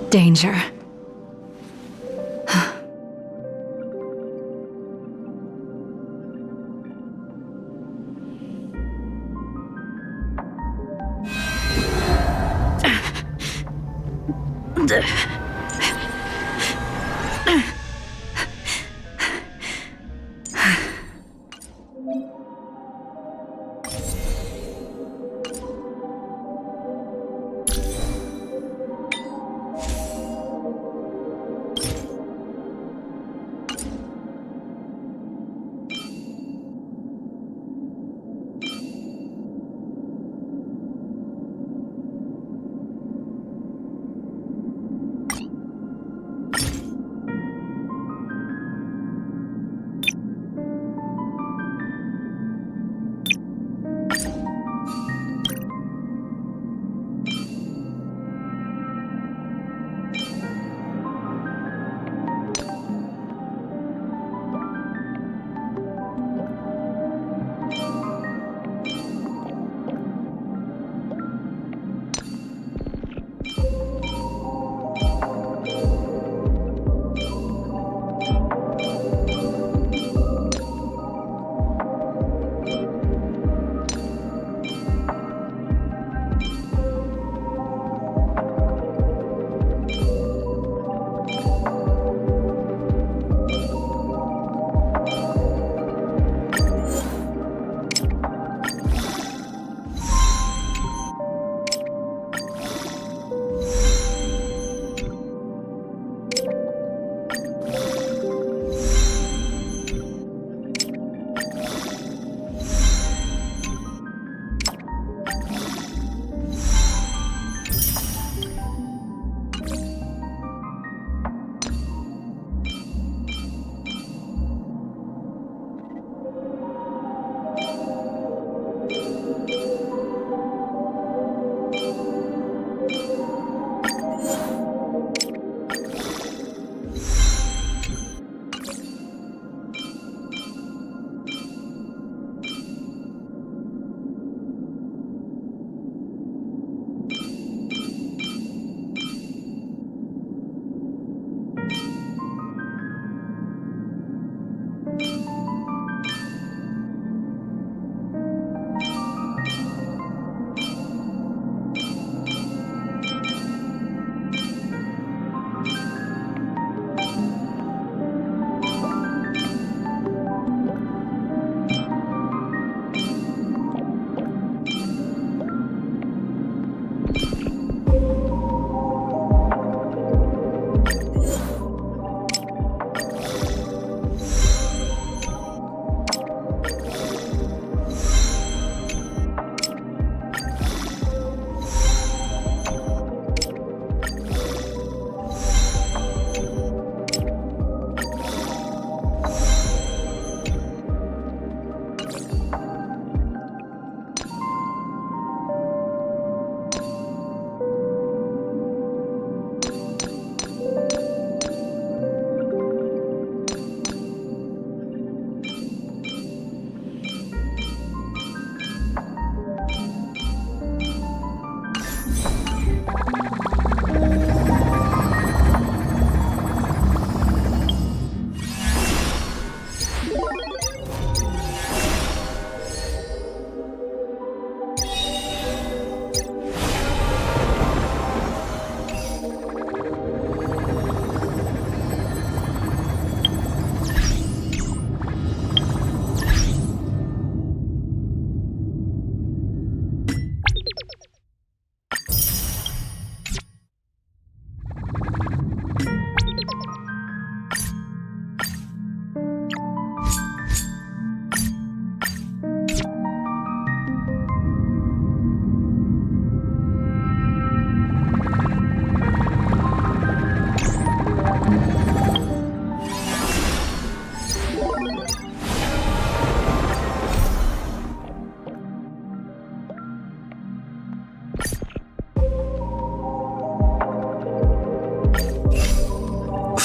Danger.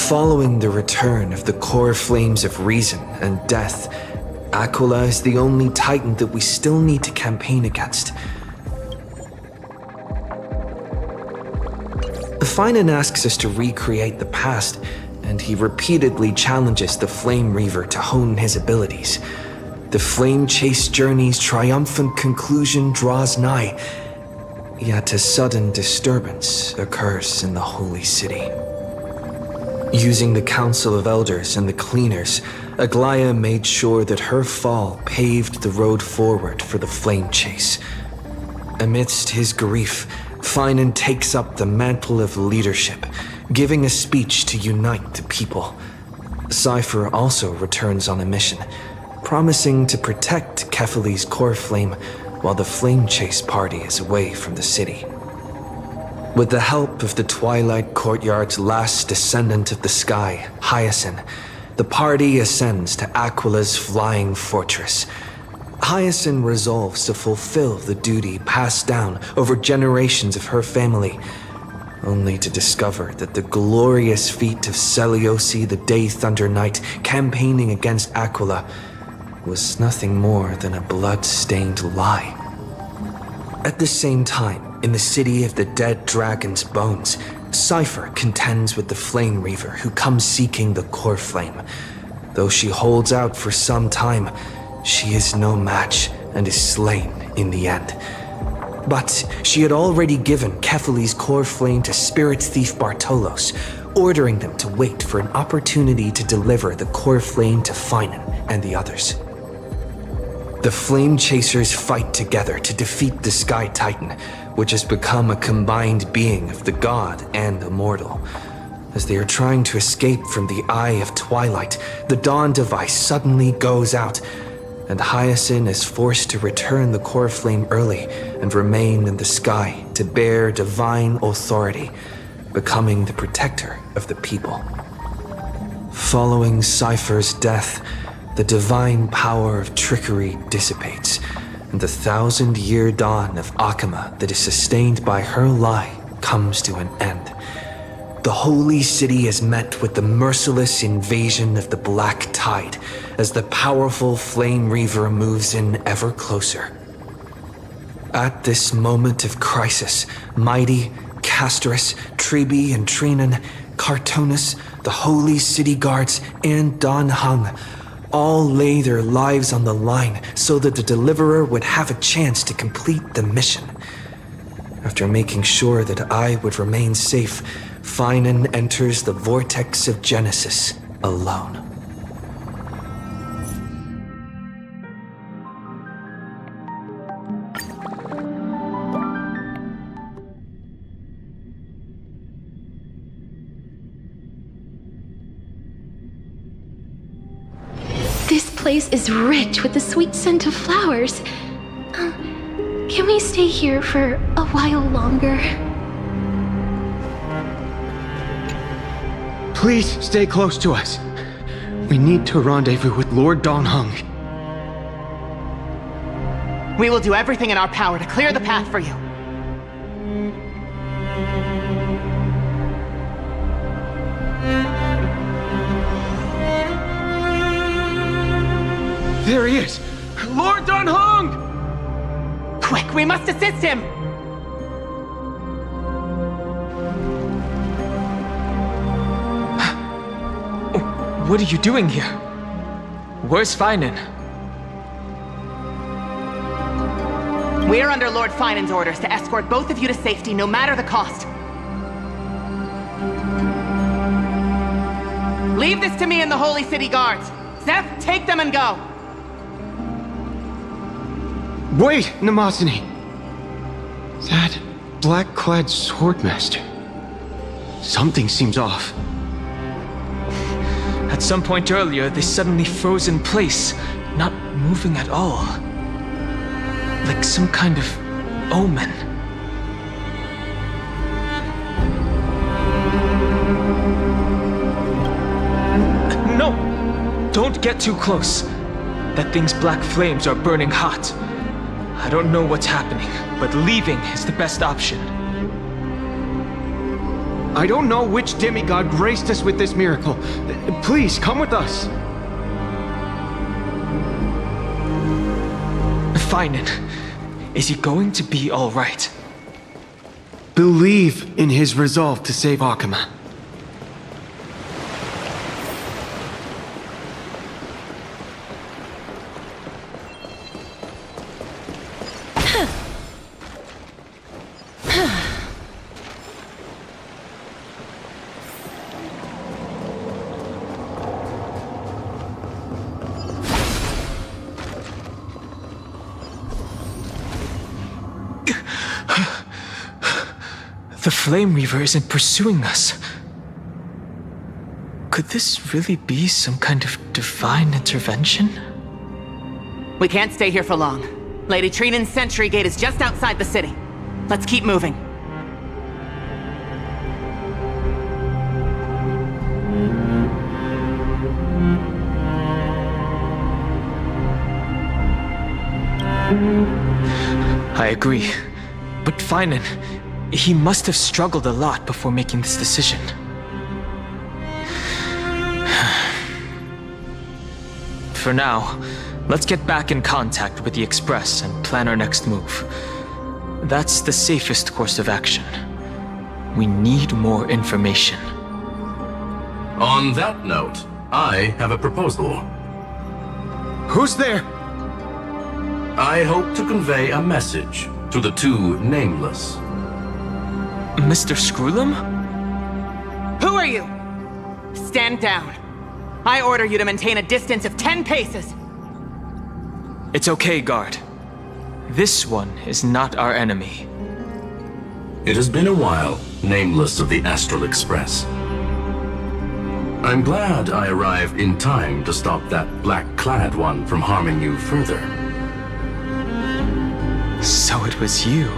Following the return of the core flames of reason and death, Aquila is the only titan that we still need to campaign against. Finan asks us to recreate the past, and he repeatedly challenges the Flame Reaver to hone his abilities. The Flame Chase journey's triumphant conclusion draws nigh, yet a sudden disturbance occurs in the Holy City. Using the Council of Elders and the Cleaners, Aglaia made sure that her fall paved the road forward for the Flame Chase. Amidst his grief, Finan takes up the mantle of leadership, giving a speech to unite the people. Cypher also returns on a mission, promising to protect Kefali's core flame while the Flame Chase party is away from the city. With the help of the Twilight Courtyard's last descendant of the sky, Hyacinth, the party ascends to Aquila's flying fortress. Hyacinth resolves to fulfill the duty passed down over generations of her family, only to discover that the glorious feat of Seliosi the Day Thunder Knight campaigning against Aquila was nothing more than a blood-stained lie. At the same time, in the city of the dead dragon's bones, Cypher contends with the Flame Reaver who comes seeking the core flame. Though she holds out for some time, she is no match and is slain in the end. But she had already given Kefali's core flame to Spirit Thief Bartolos, ordering them to wait for an opportunity to deliver the core flame to Finan and the others. The Flame Chasers fight together to defeat the Sky Titan, which has become a combined being of the god and the mortal. As they are trying to escape from the Eye of Twilight, the Dawn device suddenly goes out, and Hyacinth is forced to return the core flame early and remain in the sky to bear divine authority, becoming the protector of the people. Following Cypher's death, the divine power of trickery dissipates, and the 1,000-year dawn of Akama that is sustained by her lie comes to an end. The Holy City is met with the merciless invasion of the Black Tide as the powerful Flame Reaver moves in ever closer. At this moment of crisis, Mighty, Castris, Tribi and Trinan, Cartonus, the Holy City Guards, and Don Hung all lay their lives on the line so that the Deliverer would have a chance to complete the mission. After making sure that I would remain safe, Finan enters the vortex of Genesis alone. This place is rich with the sweet scent of flowers. Can we stay here for a while longer? Please stay close to us. We need to rendezvous with Lord Don Hung. We will do everything in our power to clear the path for you. There he is! Lord Don Hung! Quick, we must assist him! What are you doing here? Where's Finan? We are under Lord Finan's orders to escort both of you to safety, no matter the cost. Leave this to me and the Holy City Guards. Zeph, take them and go. Wait, Namasani! That black-clad swordmaster. Something seems off. At some point earlier, they suddenly froze in place, not moving at all. Like some kind of omen. No! Don't get too close. That thing's black flames are burning hot. I don't know what's happening, but leaving is the best option. I don't know which demigod graced us with this miracle. Please, come with us. Finan, is he going to be all right? Believe in his resolve to save Akama. The Flame Reaver isn't pursuing us. Could this really be some kind of divine intervention? We can't stay here for long. Lady Trinan's sentry gate is just outside the city. Let's keep moving. I agree. But Finan, he must have struggled a lot before making this decision. For now, let's get back in contact with the Express and plan our next move. That's the safest course of action. We need more information. On that note, I have a proposal. Who's there? I hope to convey a message to the two nameless. Mr. Screwlum? Who are you? Stand down. I order you to maintain a distance of 10 paces. It's okay, guard. This one is not our enemy. It has been a while, nameless of the Astral Express. I'm glad I arrived in time to stop that black-clad one from harming you further. So it was you.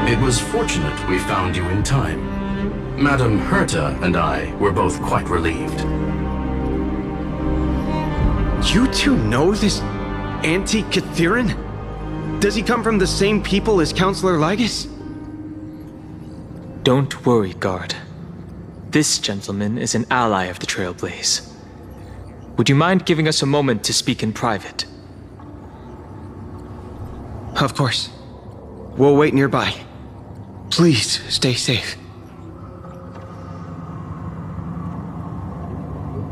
It was fortunate we found you in time. Madame Herta and I were both quite relieved. You two know this anti-Catharin? Does he come from the same people as Counselor Lygus? Don't worry, guard. This gentleman is an ally of the Trailblaze. Would you mind giving us a moment to speak in private? Of course. We'll wait nearby. Please, stay safe.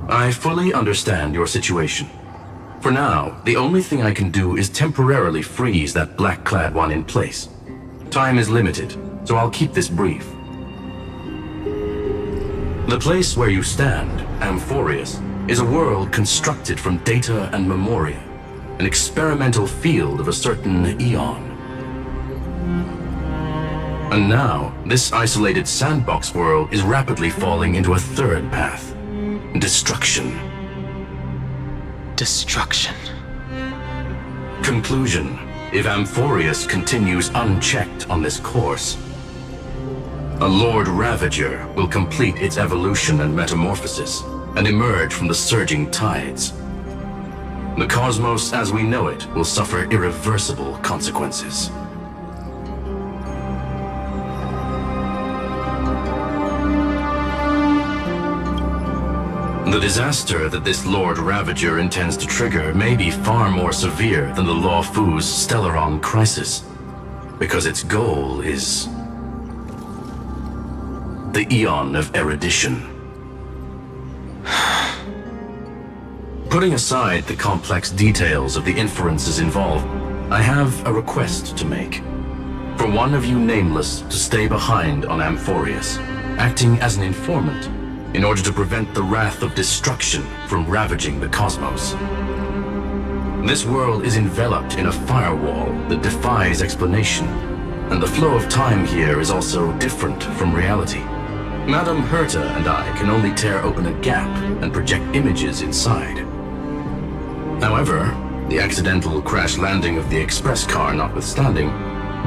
I fully understand your situation. For now, the only thing I can do is temporarily freeze that black-clad one in place. Time is limited, so I'll keep this brief. The place where you stand, Amphorius, is a world constructed from data and memoria, an experimental field of a certain eon. And now, this isolated sandbox world is rapidly falling into a third path. Destruction. Destruction. Conclusion. If Amphorius continues unchecked on this course, a Lord Ravager will complete its evolution and metamorphosis, and emerge from the surging tides. The cosmos as we know it will suffer irreversible consequences. The disaster that this Lord Ravager intends to trigger may be far more severe than the Law Fu's Stellaron crisis, because its goal is the Eon of Erudition. Putting aside the complex details of the inferences involved, I have a request to make. For one of you nameless to stay behind on Amphorius, acting as an informant, in order to prevent the wrath of destruction from ravaging the cosmos. This world is enveloped in a firewall that defies explanation, and the flow of time here is also different from reality. Madame Herta and I can only tear open a gap and project images inside. However, the accidental crash landing of the express car notwithstanding,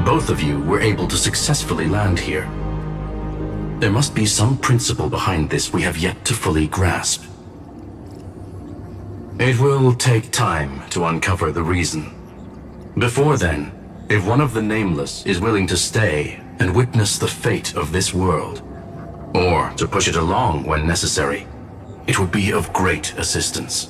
both of you were able to successfully land here. There must be some principle behind this we have yet to fully grasp. It will take time to uncover the reason. Before then, if one of the Nameless is willing to stay and witness the fate of this world, or to push it along when necessary, it would be of great assistance.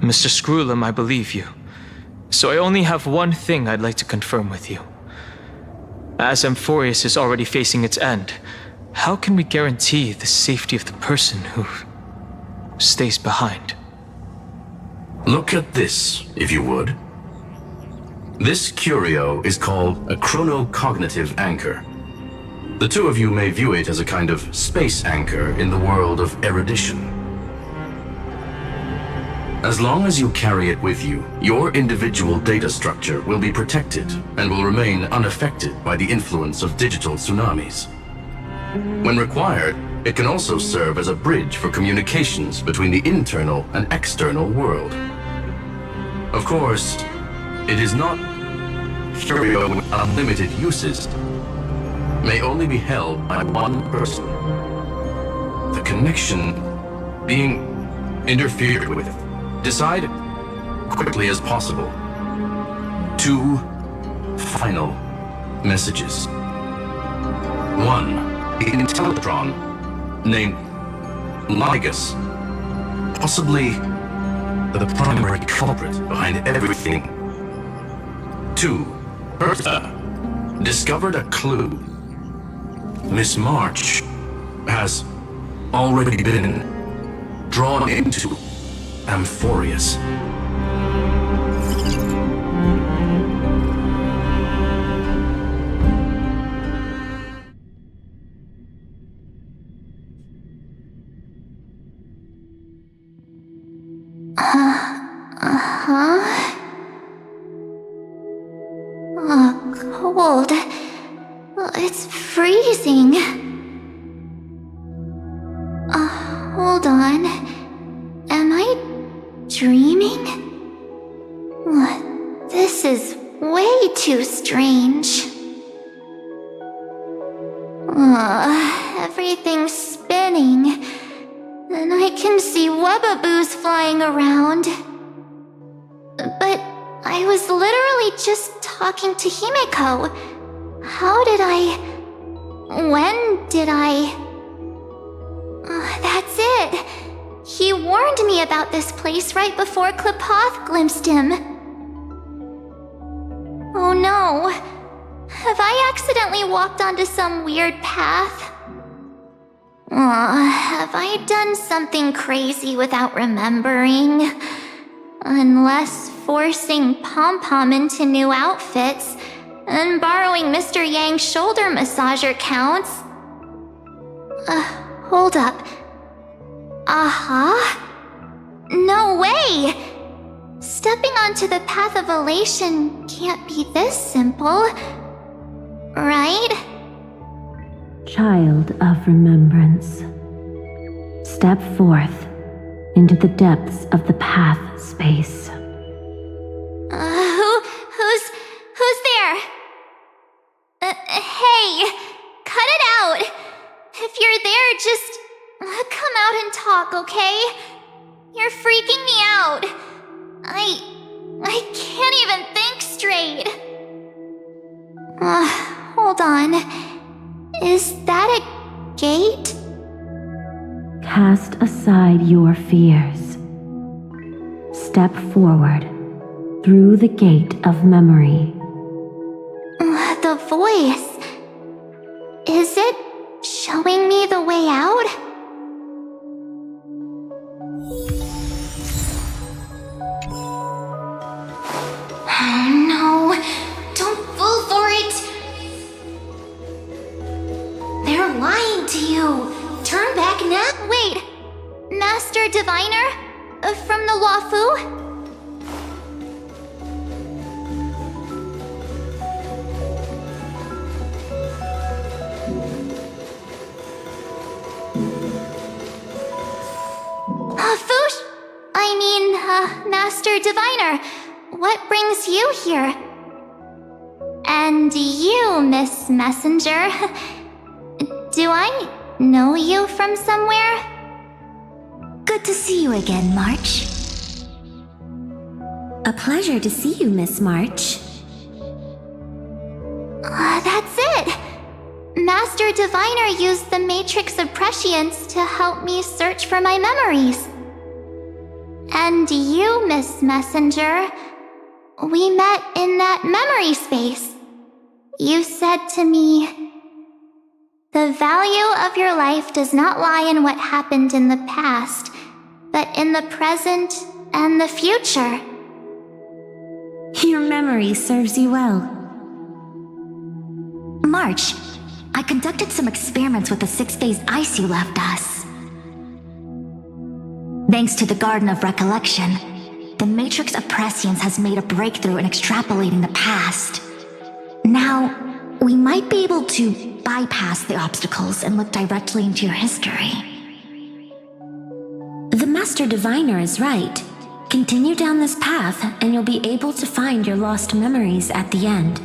Mr. Screwlum, I believe you. So I only have one thing I'd like to confirm with you. As Amphorius is already facing its end, how can we guarantee the safety of the person who stays behind? Look at this, if you would. This curio is called a chronocognitive anchor. The two of you may view it as a kind of space anchor in the world of erudition. As long as you carry it with you, your individual data structure will be protected and will remain unaffected by the influence of digital tsunamis. When required, it can also serve as a bridge for communications between the internal and external world. Of course, it is not curio with unlimited uses. May only be held by one person. The connection being interfered with. Decide quickly as possible. 2 final messages. 1. The Intellitron named Ligus, possibly the primary culprit behind everything. 2. Bertha discovered a clue. Miss March has already been drawn into Amphorius. Cold. It's freezing. Hold on. Am I dreaming? This is way too strange. Everything's spinning, and I can see webaboos flying around. But I was literally just talking to Himeko. How did I... When did I... That's it. He warned me about this place right before Klapoth glimpsed him. Oh no. Have I accidentally walked onto some weird path? Have I done something crazy without remembering? Unless forcing Pom-Pom into new outfits and borrowing Mr. Yang's shoulder massager counts. Hold up. No way! Stepping onto the path of elation can't be this simple, right? Child of remembrance, step forth into the depths of the path space. Who's there? Hey, cut it out! If you're there, just come out and talk, okay? You're freaking me out. I can't even think straight. Hold on. Is that a gate? Cast aside your fears. Step forward through the gate of memory. The voice. Is it showing me the way out? No, don't fall for it. They're lying to you. Turn back now. Wait, Master Diviner? From the Wafu? Master Diviner, what brings you here? And And you, Miss Messenger. Do I know you from somewhere? Good to see you again, March. A pleasure to see you, Miss March. That's it! Master Diviner used the Matrix of Prescience to help me search for my memories. And you, Miss Messenger, we met in that memory space. You said to me, "The value of your life does not lie in what happened in the past, but in the present and the future." Your memory serves you well. March, I conducted some experiments with the 6-phase ice you left us. Thanks to the Garden of Recollection, the Matrix of Prescience has made a breakthrough in extrapolating the past. Now, we might be able to bypass the obstacles and look directly into your history. The Master Diviner is right. Continue down this path, and you'll be able to find your lost memories at the end.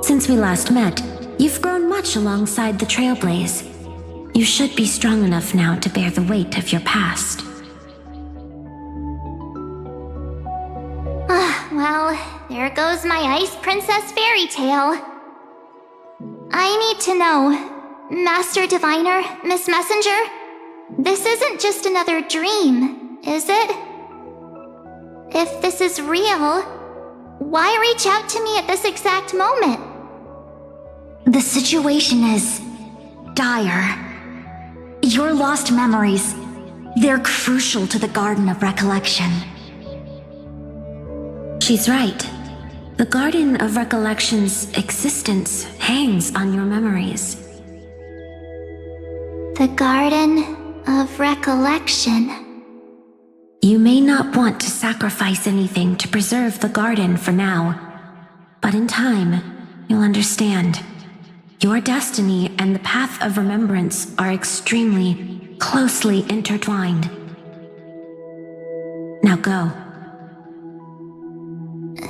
Since we last met, you've grown much alongside the Trailblaze. You should be strong enough now to bear the weight of your past. Well, there goes my Ice Princess fairy tale. I need to know, Master Diviner, Miss Messenger, this isn't just another dream, is it? If this is real, why reach out to me at this exact moment? The situation is dire. Your lost memories, they're crucial to the Garden of Recollection. She's right. The Garden of Recollection's existence hangs on your memories. The Garden of Recollection. You may not want to sacrifice anything to preserve the garden for now, but in time, you'll understand. Your destiny and the path of remembrance are extremely closely intertwined. Now go.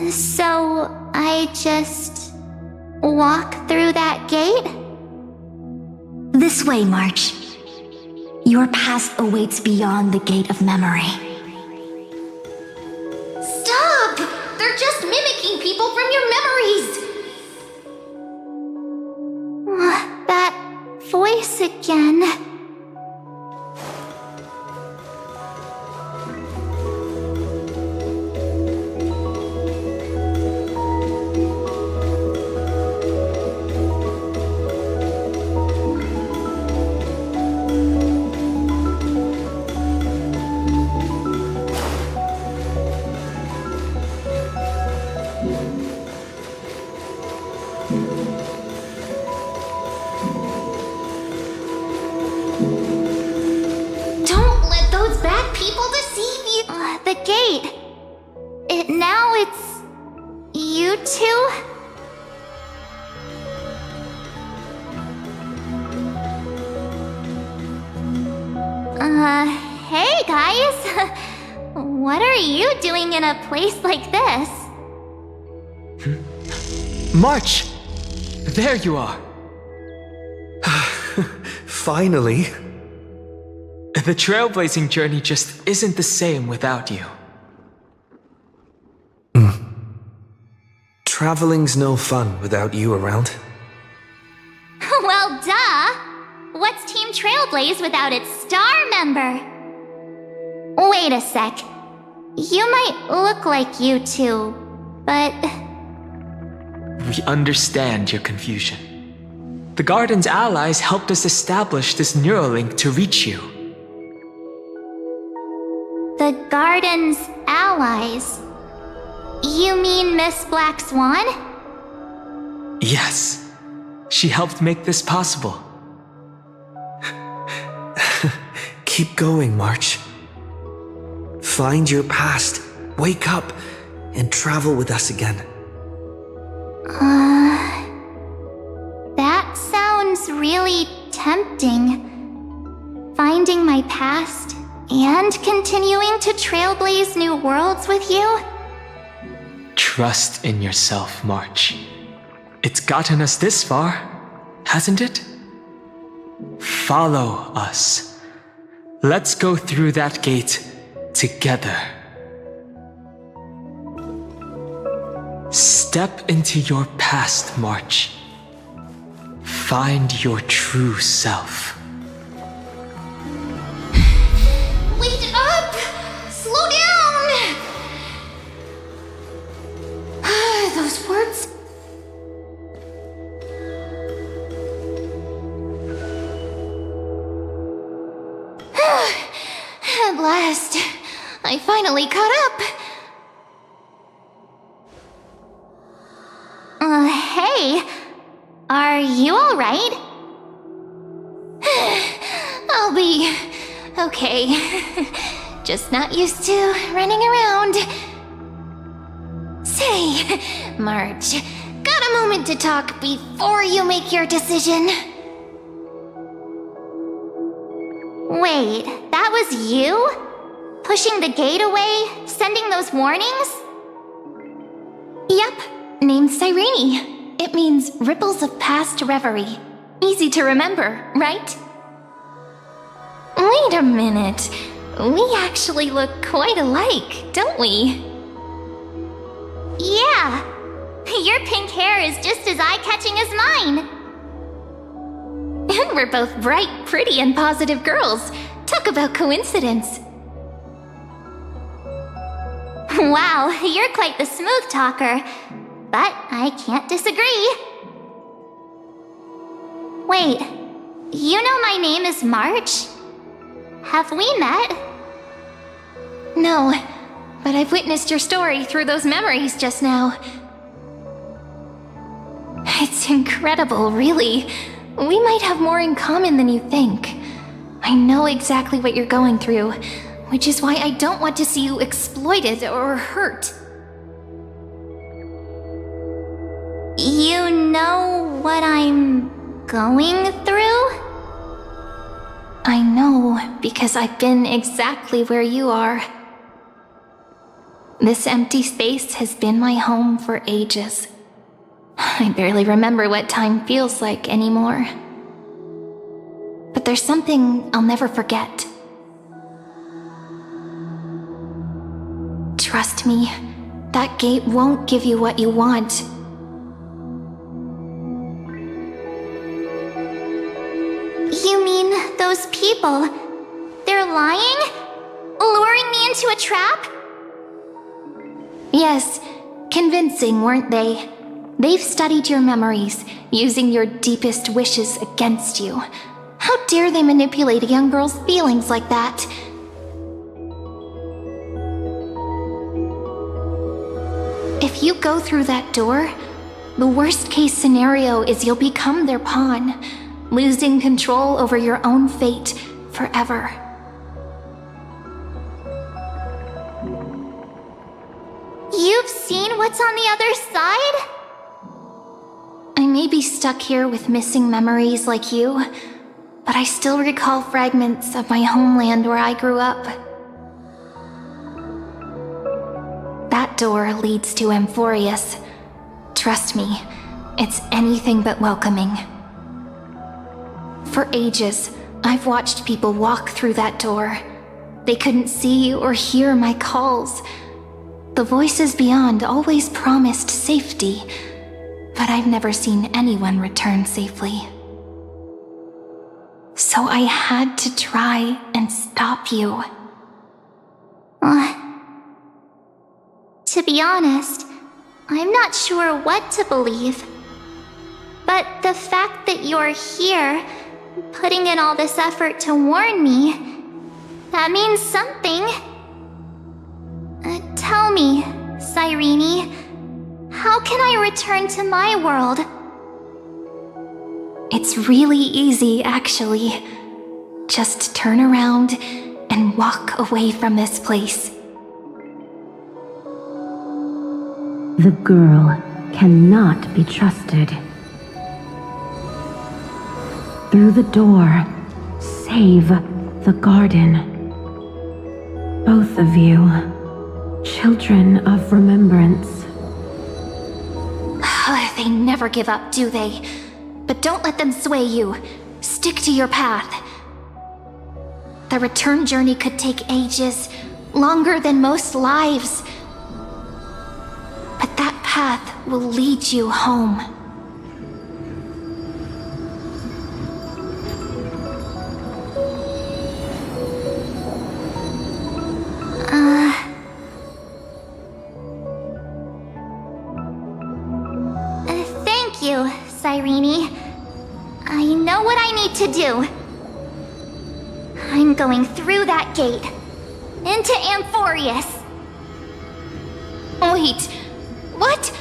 So, I just walk through that gate? This way, March. Your past awaits beyond the Gate of Memory. Stop! They're just mimicking people from your memories! That voice again. Hey guys! What are you doing in a place like this? March! There you are! Finally. The trailblazing journey just isn't the same without you. Traveling's no fun without you around. Well, duh! What's Team Trailblaze without its star member? Wait a sec. You might look like you two, but... We understand your confusion. The Garden's allies helped us establish this Neuralink to reach you. The Garden's allies? You mean Miss Black Swan? Yes. She helped make this possible. Keep going, March. Find your past, wake up, and travel with us again. That sounds really tempting. Finding my past and continuing to trailblaze new worlds with you? Trust in yourself, March. It's gotten us this far, hasn't it? Follow us. Let's go through that gate together. Step into your past, March. Find your true self. Wait up! Slow down! Those words. At last, I finally caught up. Hey, are you alright? I'll be okay. Just not used to running around. Say, March, got a moment to talk before you make your decision? Wait, that was you? Pushing the gate away? Sending those warnings? Yep, named Cyrene. It means ripples of past reverie. Easy to remember, right? Wait a minute. We actually look quite alike, don't we? Yeah. Your pink hair is just as eye-catching as mine. And we're both bright, pretty, and positive girls. Talk about coincidence. Wow, you're quite the smooth talker. But I can't disagree. Wait, you know my name is March? Have we met? No, but I've witnessed your story through those memories just now. It's incredible, really. We might have more in common than you think. I know exactly what you're going through, which is why I don't want to see you exploited or hurt. You know what I'm going through? I know, because I've been exactly where you are. This empty space has been my home for ages. I barely remember what time feels like anymore. But there's something I'll never forget. Trust me, that gate won't give you what you want. You mean those people? They're lying? Luring me into a trap? Yes, convincing, weren't they? They've studied your memories, using your deepest wishes against you. How dare they manipulate a young girl's feelings like that? If you go through that door, the worst-case scenario is you'll become their pawn, losing control over your own fate forever. You've seen what's on the other side? I may be stuck here with missing memories like you, but I still recall fragments of my homeland where I grew up. That door leads to Amphorius. Trust me, it's anything but welcoming. For ages, I've watched people walk through that door. They couldn't see or hear my calls. The voices beyond always promised safety, but I've never seen anyone return safely. So I had to try and stop you. To be honest, I'm not sure what to believe. But the fact that you're here, putting in all this effort to warn me, that means something. Tell me, Cyrene, how can I return to my world? It's really easy, actually. Just turn around and walk away from this place. The girl cannot be trusted. Through the door, save the garden. Both of you, children of remembrance, They never give up, do they? But don't let them sway you. Stick to your path. The return journey could take ages, longer than most lives. But that path will lead you home. Thank you, Cyrene. I know what I need to do. I'm going through that gate. Into Amphorius. Wait, what?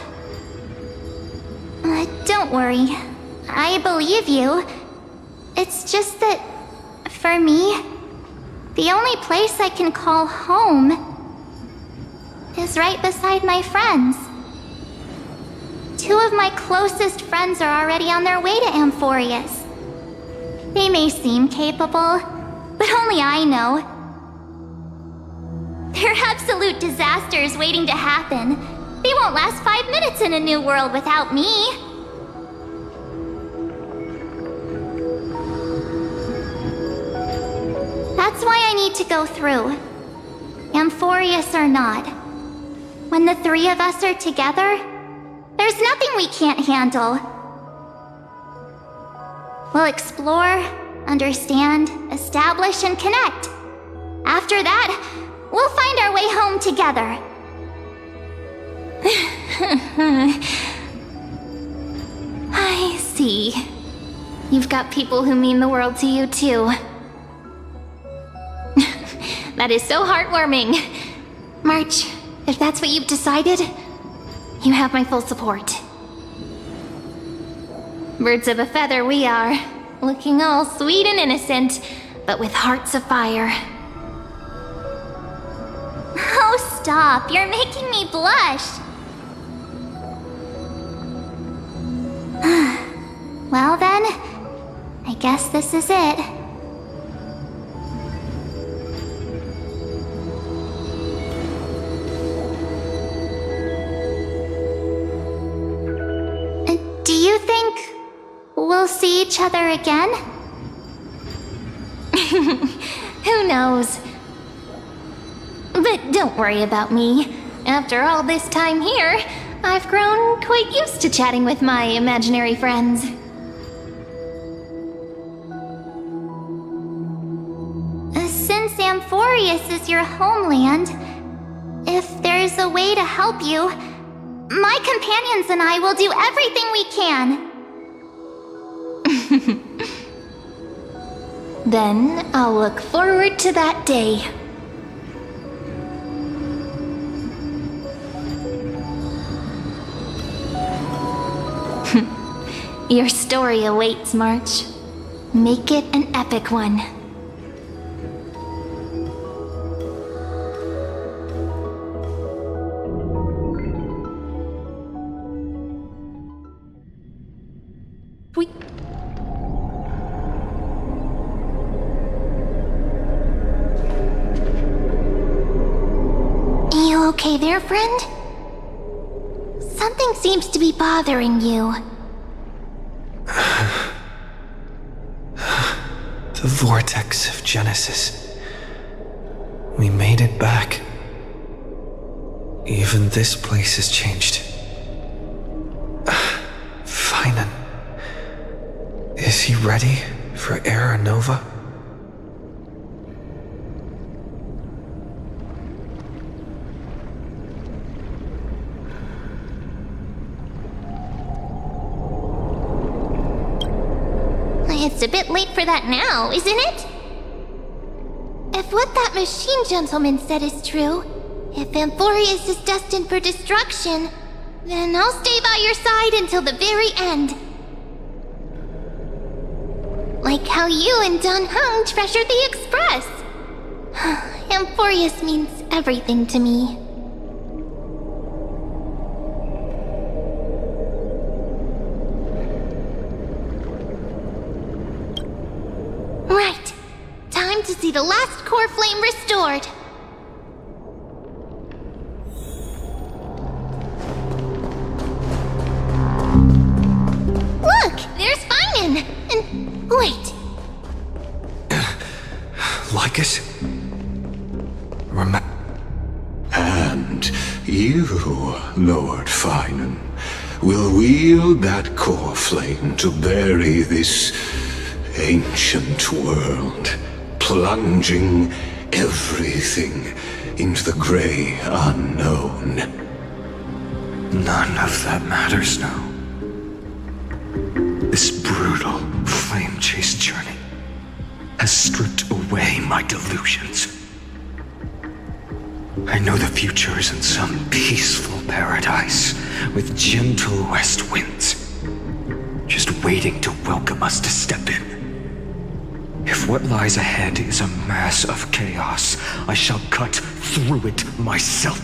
Don't worry. I believe you. It's just that, for me, the only place I can call home is right beside my friends. 2 of my closest friends are already on their way to Amphorius. They may seem capable, but only I know. They're absolute disasters waiting to happen. They won't last 5 minutes in a new world without me. That's why I need to go through. Amphorius or not. When the 3 of us are together, there's nothing we can't handle. We'll explore, understand, establish, and connect. After that, we'll find our way home together. I see. You've got people who mean the world to you, too. That is so heartwarming. March, if that's what you've decided, you have my full support. Birds of a feather we are, looking all sweet and innocent, but with hearts of fire. Oh, stop. You're making me blush. Well then, I guess this is it. Do you think we'll see each other again? Who knows? But don't worry about me. After all this time here, I've grown quite used to chatting with my imaginary friends. Since Amphorius is your homeland, if there's a way to help you, my companions and I will do everything we can. Then I'll look forward to that day. Your story awaits, March. Make it an epic one. You okay there, friend? Something seems to be bothering you. The vortex of Genesis. We made it back. Even this place has changed. Finan. Is he ready for Era Nova? It's a bit late for that now, isn't it? If what that machine gentleman said is true, if Amphorius is destined for destruction, then I'll stay by your side until the very end. Like how you and Don Hung treasured the Express. Amphorius means everything to me. Right. Time to see the last core flame restored. Lycus? And you, Lord Finan, will wield that core flame to bury this ancient world, plunging everything into the gray unknown. None of that matters now. This brutal flame chase journey has stripped away my delusions. I know the future is in some peaceful paradise with gentle west winds, just waiting to welcome us to step in. If what lies ahead is a mass of chaos, I shall cut through it myself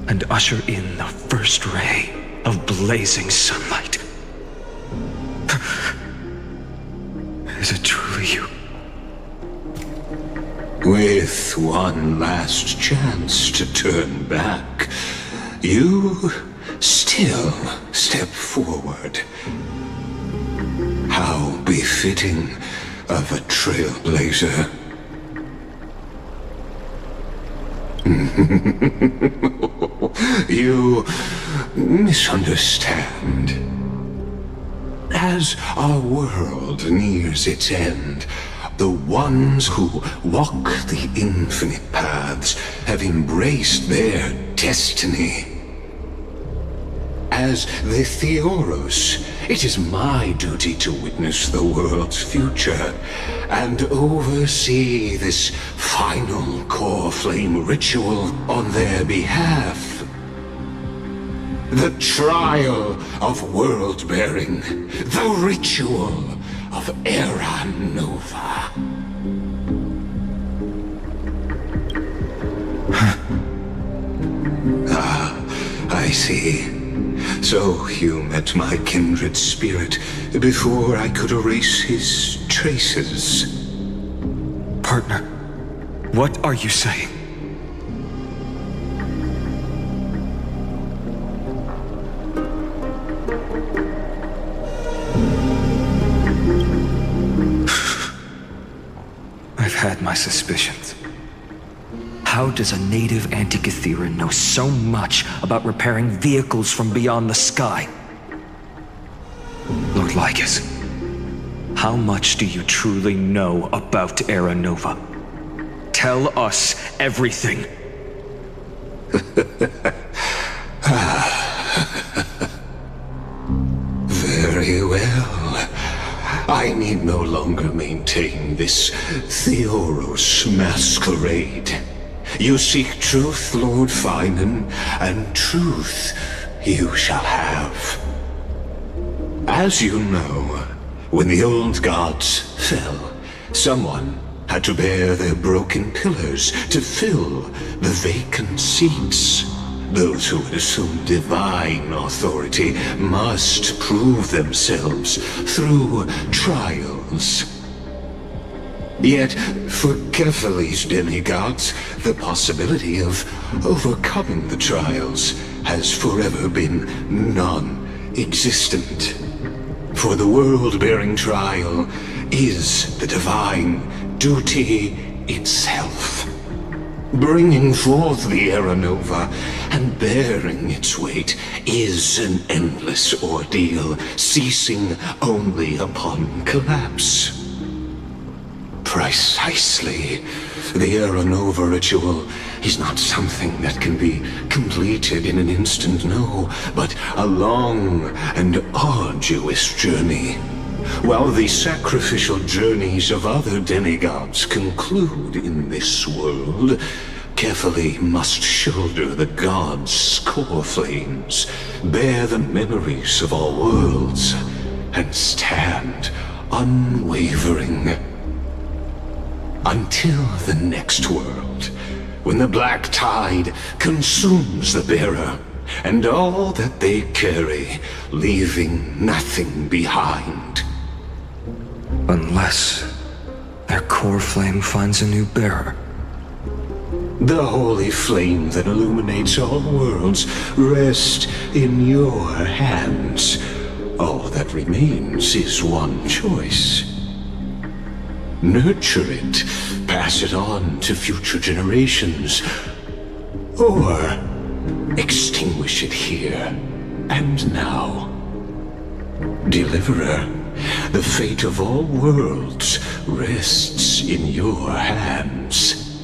and usher in the first ray of blazing sunlight. Is it truly you? With one last chance to turn back, you still step forward. How befitting of a trailblazer. You misunderstand. As our world nears its end, the ones who walk the infinite paths have embraced their destiny. As the Theoros, it is my duty to witness the world's future and oversee this final core flame ritual on their behalf. The trial of world-bearing, the ritual of Era Nova. I see. So you met my kindred spirit before I could erase his traces. Partner, what are you saying? I've had my suspicions. How does a native Antikytheran know so much about repairing vehicles from beyond the sky? Lord Lycus, how much do you truly know about Era Nova? Tell us everything. Very well. I need no longer maintain this Theoros masquerade. You seek truth, Lord Finan, and truth you shall have. As you know, when the old gods fell, someone had to bear their broken pillars to fill the vacant seats. Those who would assume divine authority must prove themselves through trials. Yet, for Kefali's demigods, the possibility of overcoming the trials has forever been non-existent. For the world-bearing trial is the divine duty itself. Bringing forth the Era Nova and bearing its weight is an endless ordeal, ceasing only upon collapse. Precisely. The Era Nova ritual is not something that can be completed in an instant, no, but a long and arduous journey. While the sacrificial journeys of other demigods conclude in this world, Kefali must shoulder the gods' core flames, bear the memories of all worlds, and stand unwavering. Until the next world, when the black tide consumes the bearer, and all that they carry, leaving nothing behind. Unless their core flame finds a new bearer. The holy flame that illuminates all worlds rests in your hands. All that remains is one choice. nurture it, pass it on to future generations, or extinguish it here and now. Deliverer, the fate of all worlds rests in your hands.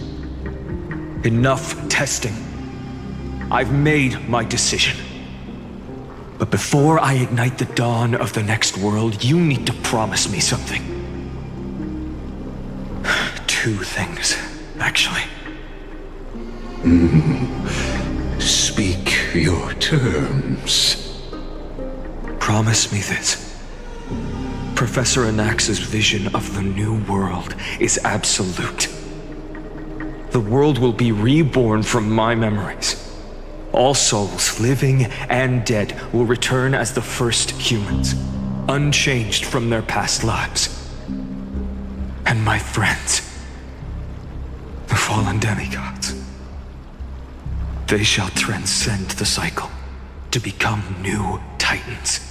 Enough testing. I've made my decision. But before I ignite the dawn of the next world, you need to promise me something. 2 things, actually. Speak your terms. Promise me this. Professor Anax's vision of the new world is absolute. The world will be reborn from my memories. All souls, living and dead, will return as the first humans, unchanged from their past lives. And my friends, the fallen demigods, they shall transcend the cycle to become new titans.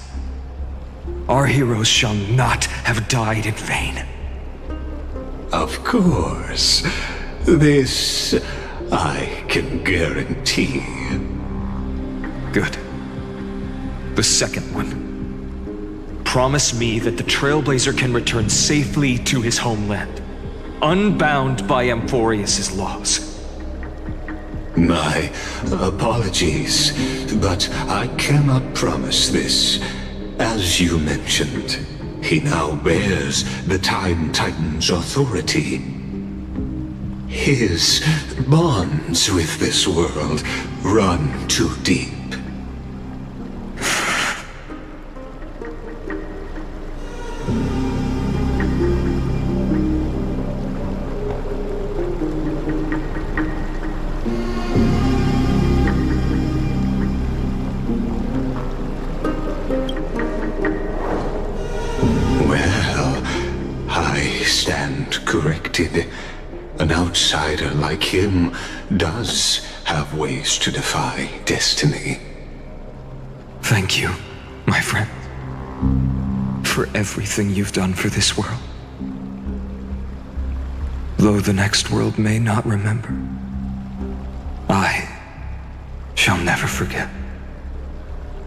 Our heroes shall not have died in vain. Of course. This I can guarantee. Good. The second one. Promise me that the Trailblazer can return safely to his homeland, unbound by Amphorius' laws. My apologies, but I cannot promise this. As you mentioned, he now bears the Time Titan's authority. His bonds with this world run too deep. Well, I stand corrected. An outsider like him does have ways to defy destiny. Thank you, my friend, for everything you've done for this world. Though the next world may not remember, I shall never forget.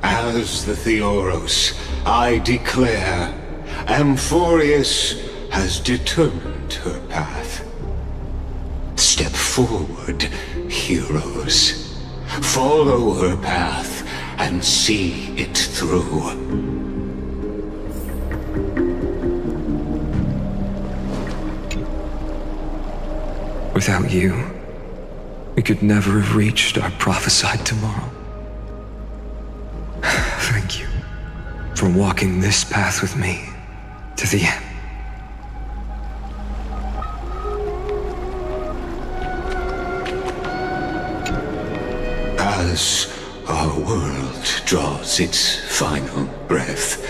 As the Theoros, I declare, Amphorius has determined her path. Step forward, heroes. Follow her path and see it through. Without you, we could never have reached our prophesied tomorrow. Thank you for walking this path with me to the end. As our world draws its final breath,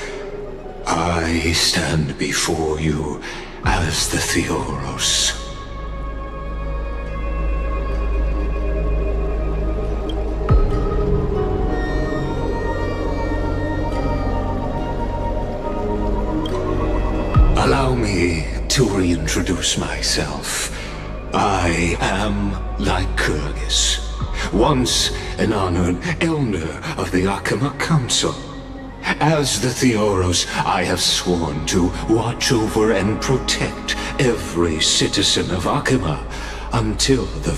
I stand before you as the Theoros. Allow me to reintroduce myself. I am Lycurgus, once an honored elder of the Akama Council. As the Theoros, I have sworn to watch over and protect every citizen of Akama until the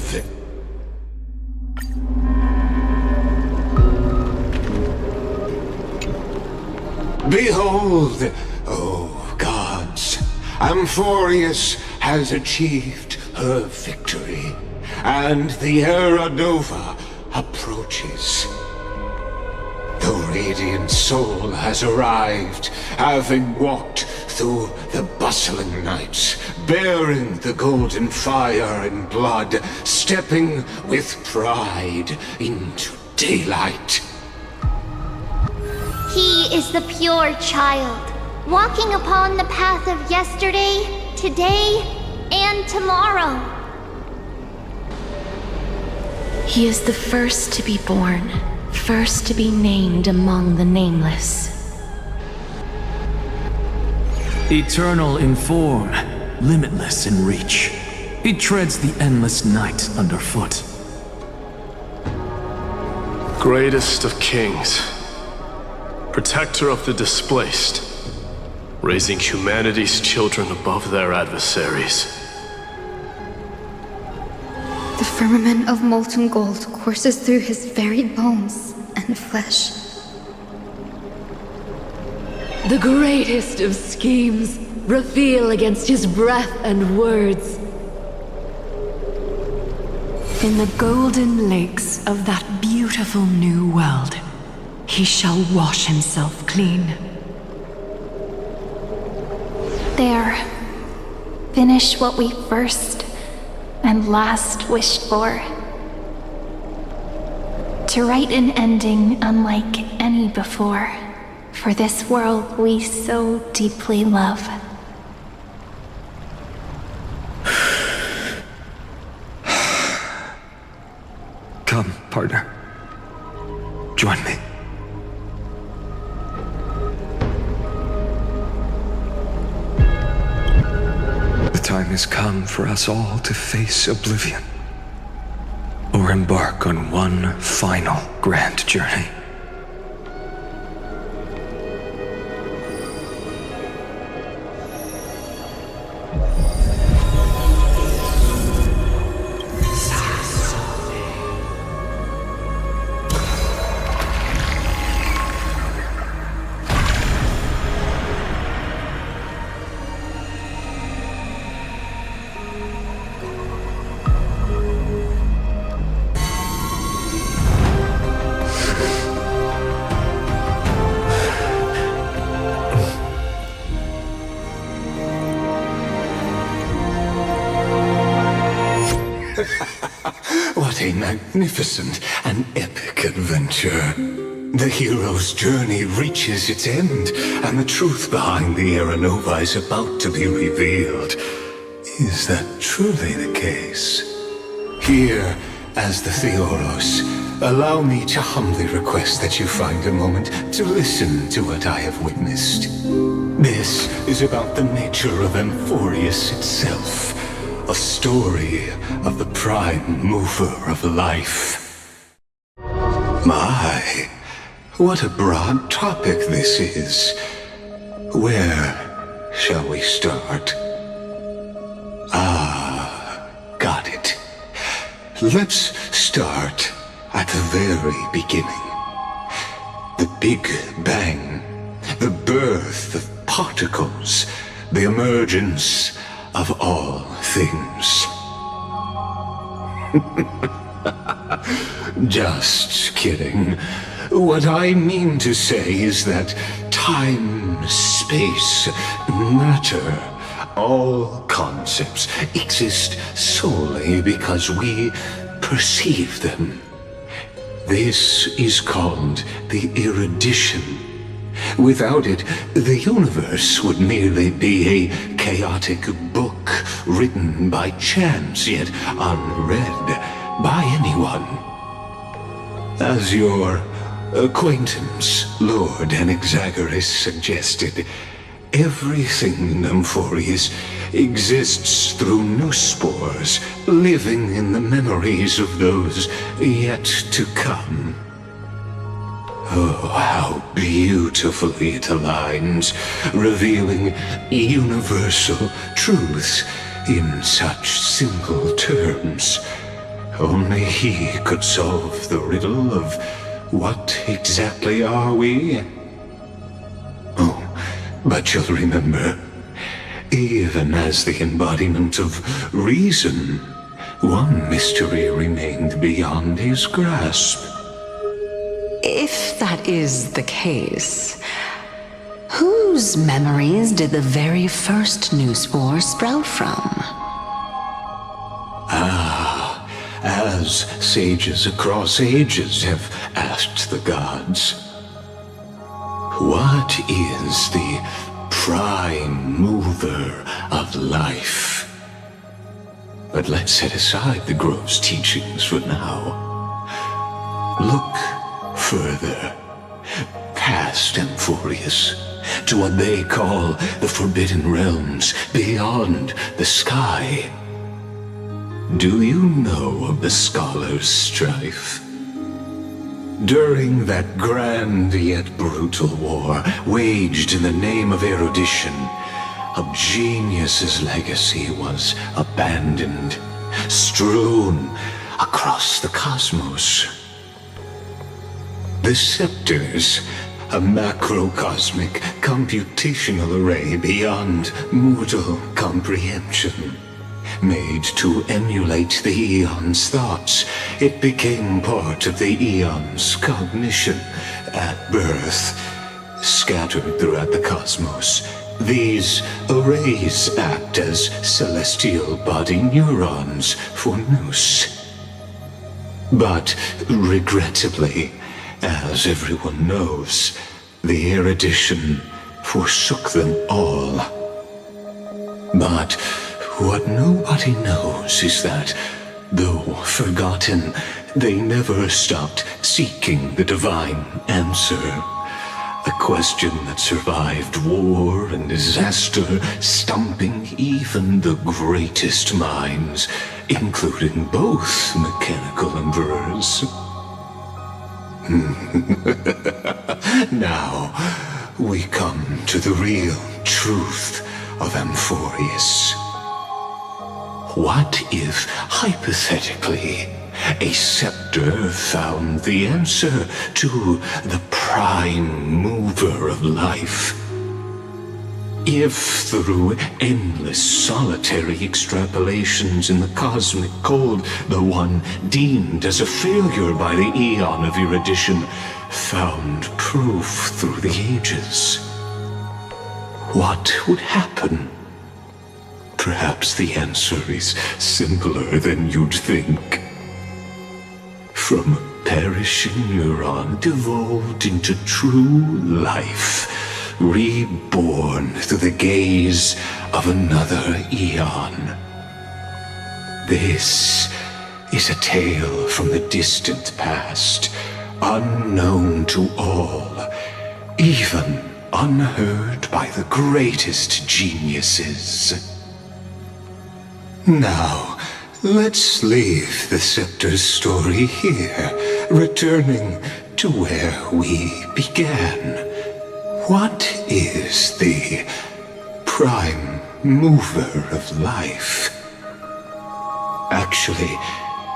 Behold, oh gods, Amphorius has achieved her victory, and the Era Nova approaches. The Radiant Soul has arrived, having walked through the bustling nights, bearing the golden fire and blood, stepping with pride into daylight. He is the pure child, walking upon the path of yesterday, today, and tomorrow. He is the first to be born, first to be named among the nameless. Eternal in form, limitless in reach. He treads the endless night underfoot. Greatest of kings, protector of the displaced, raising humanity's children above their adversaries. The firmament of molten gold courses through his very bones and flesh. The greatest of schemes reveal against his breath and words. In the golden lakes of that beautiful new world, he shall wash himself clean. There. Finish what we first and last wished for. To write an ending unlike any before, for this world we so deeply love. Come, partner. Join me. The time has come for us all to face oblivion, or embark on one final grand journey. What a magnificent and epic adventure. The hero's journey reaches its end, and the truth behind the Era Nova is about to be revealed. Is that truly the case? Here, as the Theoros, allow me to humbly request that you find a moment to listen to what I have witnessed. This is about the nature of Amphorius itself. A story of the prime mover of life. My, what a broad topic this is. Where shall we start? Got it. Let's start at the very beginning. The Big Bang, the birth of particles, the emergence of all things. Just kidding. What I mean to say is that time, space, matter, all concepts exist solely because we perceive them. This is called the erudition. Without it, the universe would merely be a chaotic book written by chance, yet unread by anyone. As your acquaintance, Lord Anaxagoras, suggested, everything in Amphorius exists through new spores, living in the memories of those yet to come. Oh, how beautifully it aligns, revealing universal truths in such simple terms. Only he could solve the riddle of what exactly are we? Oh, but you'll remember, even as the embodiment of reason, one mystery remained beyond his grasp. If that is the case, whose memories did the very first new spore sprout from? As sages across ages have asked the gods, what is the prime mover of life? But let's set aside the grove's teachings for now. Look further, past Amphorius, to what they call the Forbidden Realms beyond the sky. Do you know of the Scholar's strife? During that grand yet brutal war, waged in the name of erudition, a genius's legacy was abandoned, strewn across the cosmos. The scepters, a macrocosmic computational array beyond mortal comprehension. Made to emulate the Eon's thoughts, it became part of the Eon's cognition at birth. Scattered throughout the cosmos, these arrays act as celestial body neurons for Nous. But regrettably, as everyone knows, the erudition forsook them all. But what nobody knows is that, though forgotten, they never stopped seeking the divine answer. A question that survived war and disaster, stumping even the greatest minds, including both mechanical emperors. Now, we come to the real truth of Amphorius. What if, hypothetically, a scepter found the answer to the prime mover of life? If through endless solitary extrapolations in the cosmic cold, the one deemed as a failure by the Eon of erudition found proof through the ages, what would happen? Perhaps the answer is simpler than you'd think. From a perishing neuron devolved into true life, reborn through the gaze of another Eon. This is a tale from the distant past, unknown to all, even unheard by the greatest geniuses. Now, let's leave the Scepter's story here, returning to where we began. What is the prime mover of life? Actually,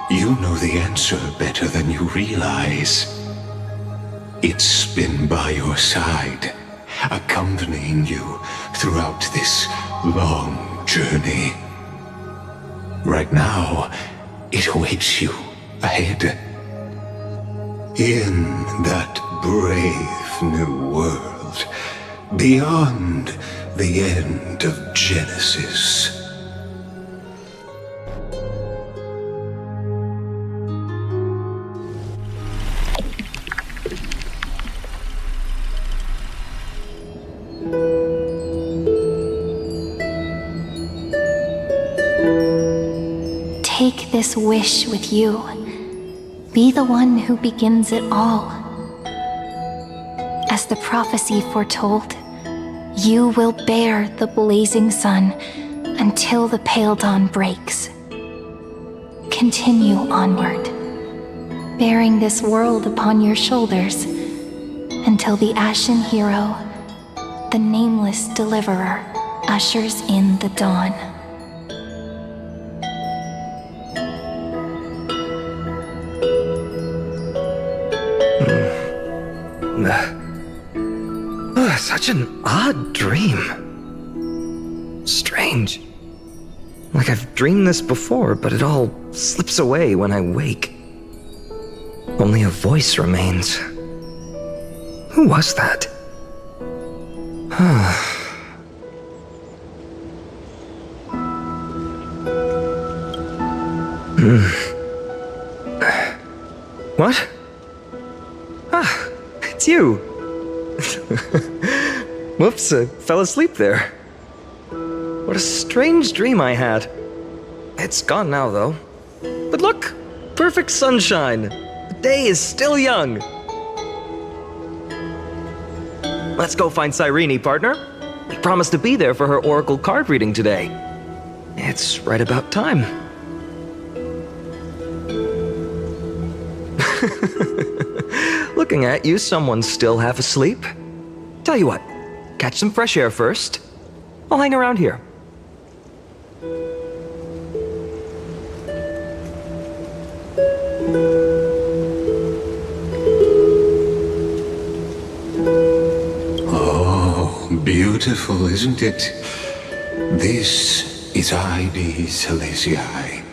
you know the answer better than you realize. It's been by your side, accompanying you throughout this long journey. Right now, it awaits you ahead. In that brave new world, beyond the end of Genesis. Take this wish with you. Be the one who begins it all. As the prophecy foretold, you will bear the blazing sun until the pale dawn breaks. Continue onward, bearing this world upon your shoulders until the Ashen Hero, the nameless deliverer, ushers in the dawn. Such an odd dream. Strange. Like I've dreamed this before, but it all slips away when I wake. Only a voice remains. Who was that? What? Ah, it's you. Whoops, I fell asleep there. What a strange dream I had. It's gone now, though. But look, perfect sunshine. The day is still young. Let's go find Cyrene, partner. We promised to be there for her oracle card reading today. It's right about time. Looking at you, someone's still half asleep. Tell you what, catch some fresh air first. I'll hang around here. Oh, beautiful, isn't it? This is Ides Helesii,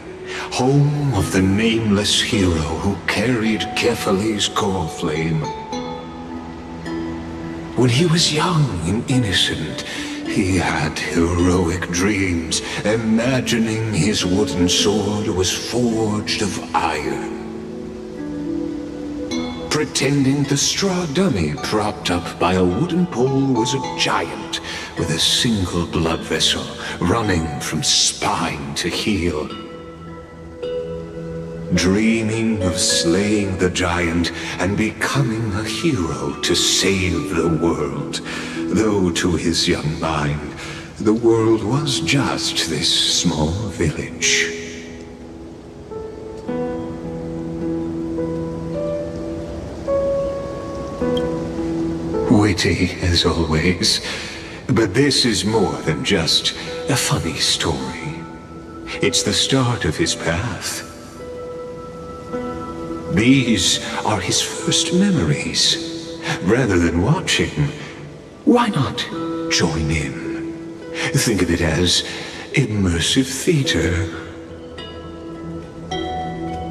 home of the nameless hero who carried Kephales's core flame. When he was young and innocent, he had heroic dreams, imagining his wooden sword was forged of iron. Pretending the straw dummy propped up by a wooden pole was a giant with a single blood vessel running from spine to heel. Dreaming of slaying the giant and becoming a hero to save the world, though to his young mind, the world was just this small village. Witty as always, but this is more than just a funny story. It's the start of his path. These are his first memories. Rather than watching, why not join in? Think of it as immersive theater.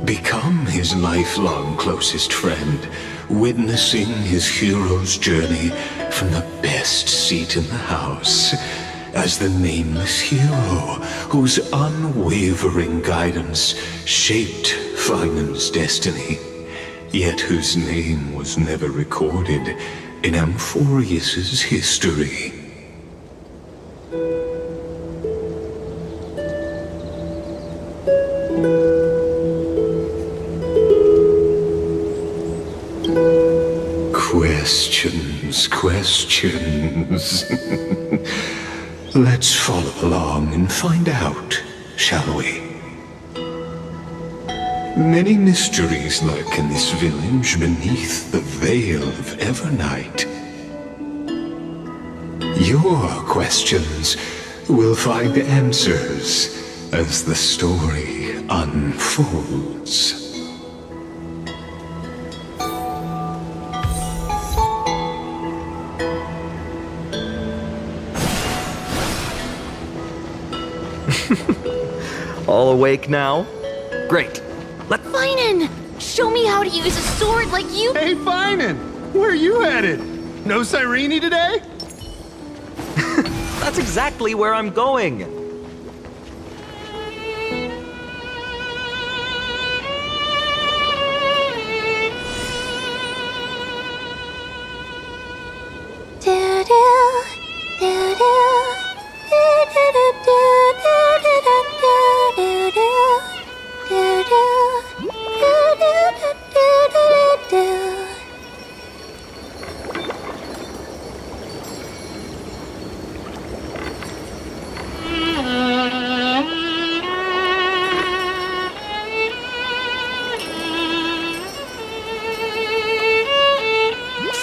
Become his lifelong closest friend, witnessing his hero's journey from the best seat in the house as the nameless hero whose unwavering guidance shaped Finan's destiny, yet whose name was never recorded in Amphorius's history. Questions. Let's follow along and find out, shall we? Many mysteries lurk in this village beneath the veil of Evernight. Your questions will find answers as the story unfolds. All awake now? Great. Finan! Show me how to use a sword like you— Hey, Finan! Where are you headed? No Cyrene today? That's exactly where I'm going.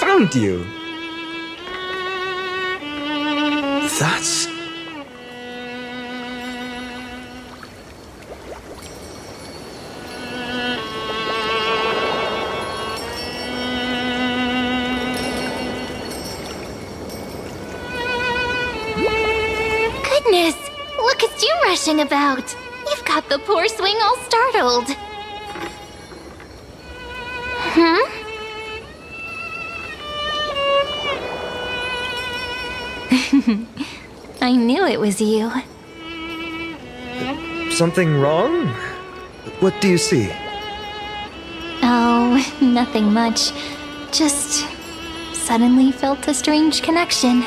Found you. That's... Goodness! Look at you rushing about! You've got the poor swing all startled. Hmm? I knew it was you. Something wrong? What do you see? Oh, nothing much. Just suddenly felt a strange connection.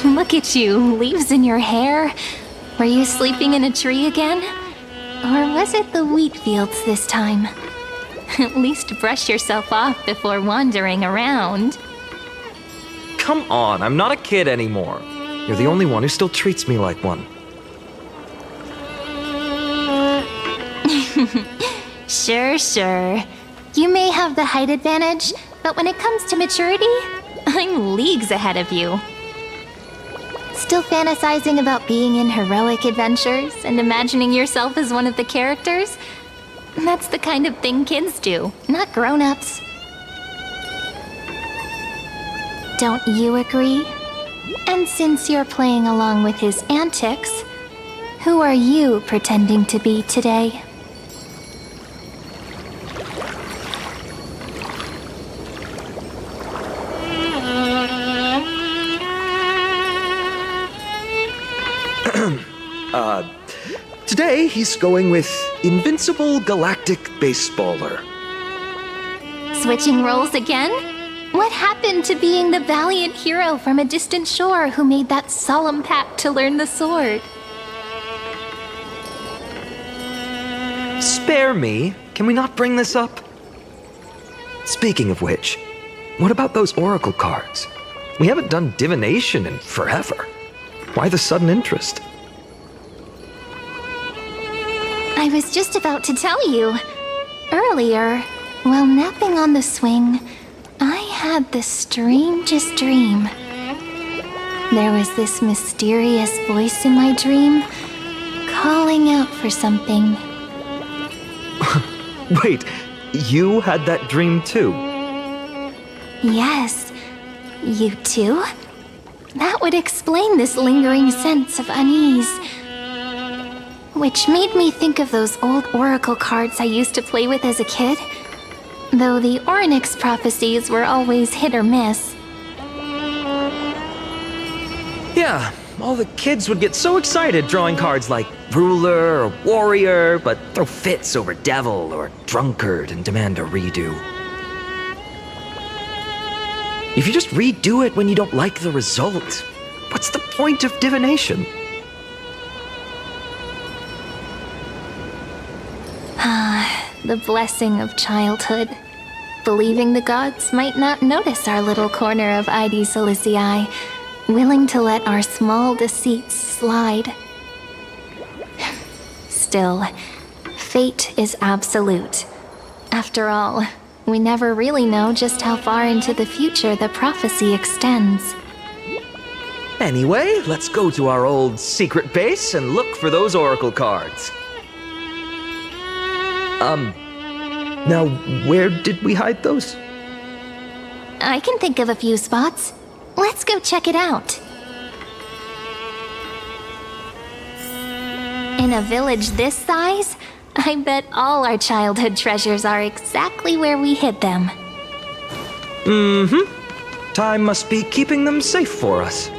Look at you, leaves in your hair. Were you sleeping in a tree again? Or was it the wheat fields this time? At least brush yourself off before wandering around. Come on, I'm not a kid anymore. You're the only one who still treats me like one. Sure. You may have the height advantage, but when it comes to maturity, I'm leagues ahead of you. Still fantasizing about being in heroic adventures and imagining yourself as one of the characters? That's the kind of thing kids do, not grown-ups. Don't you agree? And since you're playing along with his antics, who are you pretending to be today? Today he's going with Invincible Galactic Baseballer. Switching roles again? What happened to being the valiant hero from a distant shore who made that solemn pact to learn the sword? Spare me. Can we not bring this up? Speaking of which, what about those oracle cards? We haven't done divination in forever. Why the sudden interest? I was just about to tell you. Earlier, while napping on the swing, I had the strangest dream. There was this mysterious voice in my dream, calling out for something. Wait, you had that dream too? Yes, you too? That would explain this lingering sense of unease. Which made me think of those old oracle cards I used to play with as a kid. Though the Ornyx prophecies were always hit or miss. Yeah, all the kids would get so excited drawing cards like ruler or warrior, but throw fits over devil or drunkard and demand a redo. If you just redo it when you don't like the result, what's the point of divination? The blessing of childhood. Believing the gods might not notice our little corner of ID Silicii, willing to let our small deceits slide. Still, fate is absolute. After all, we never really know just how far into the future the prophecy extends. Anyway, let's go to our old secret base and look for those oracle cards. Now, where did we hide those? I can think of a few spots. Let's go check it out. In a village this size, I bet all our childhood treasures are exactly where we hid them. Mm-hmm. Time must be keeping them safe for us.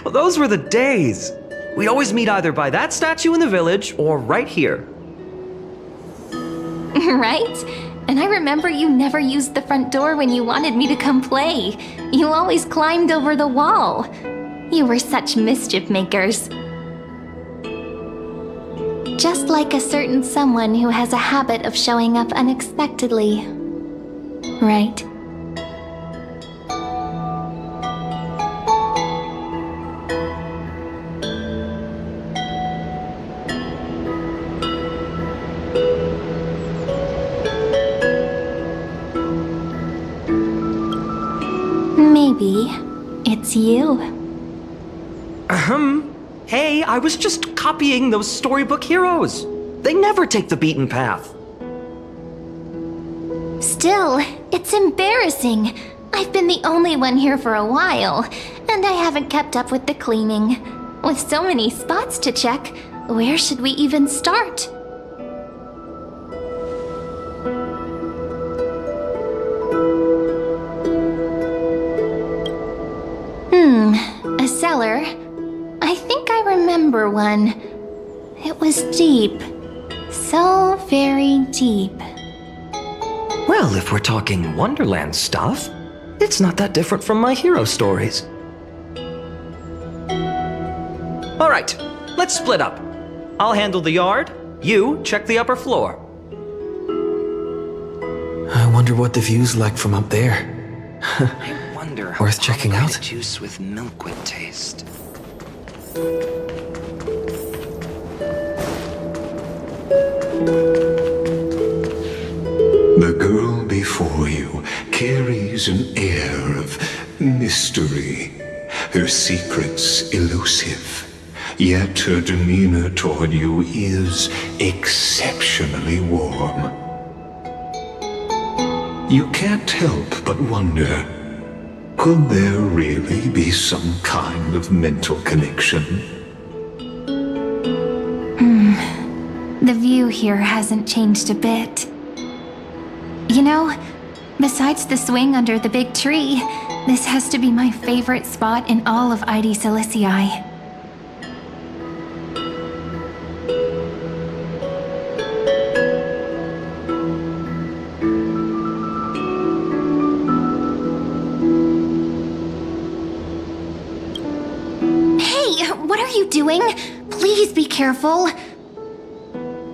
Well, those were the days. We'd always meet either by that statue in the village or right here. Right? And I remember you never used the front door when you wanted me to come play. You always climbed over the wall. You were such mischief makers. Just like a certain someone who has a habit of showing up unexpectedly. Right? Maybe it's you. Hey, I was just copying those storybook heroes. They never take the beaten path. Still, it's embarrassing. I've been the only one here for a while, and I haven't kept up with the cleaning. With so many spots to check, where should we even start? A cellar. I think I remember one. It was deep. So very deep. Well, if we're talking Wonderland stuff, it's not that different from my hero stories. All right, let's split up. I'll handle the yard, You check the upper floor. I wonder what the view's like from up there. I wonder how Worth checking out? juice with milk would taste. The girl before you carries an air of mystery, her secrets elusive, yet her demeanor toward you is exceptionally warm. You can't help but wonder, could there really be some kind of mental connection? The view here hasn't changed a bit. You know, besides the swing under the big tree, this has to be my favorite spot in all of ID Silicii. Hey, what are you doing? Please be careful.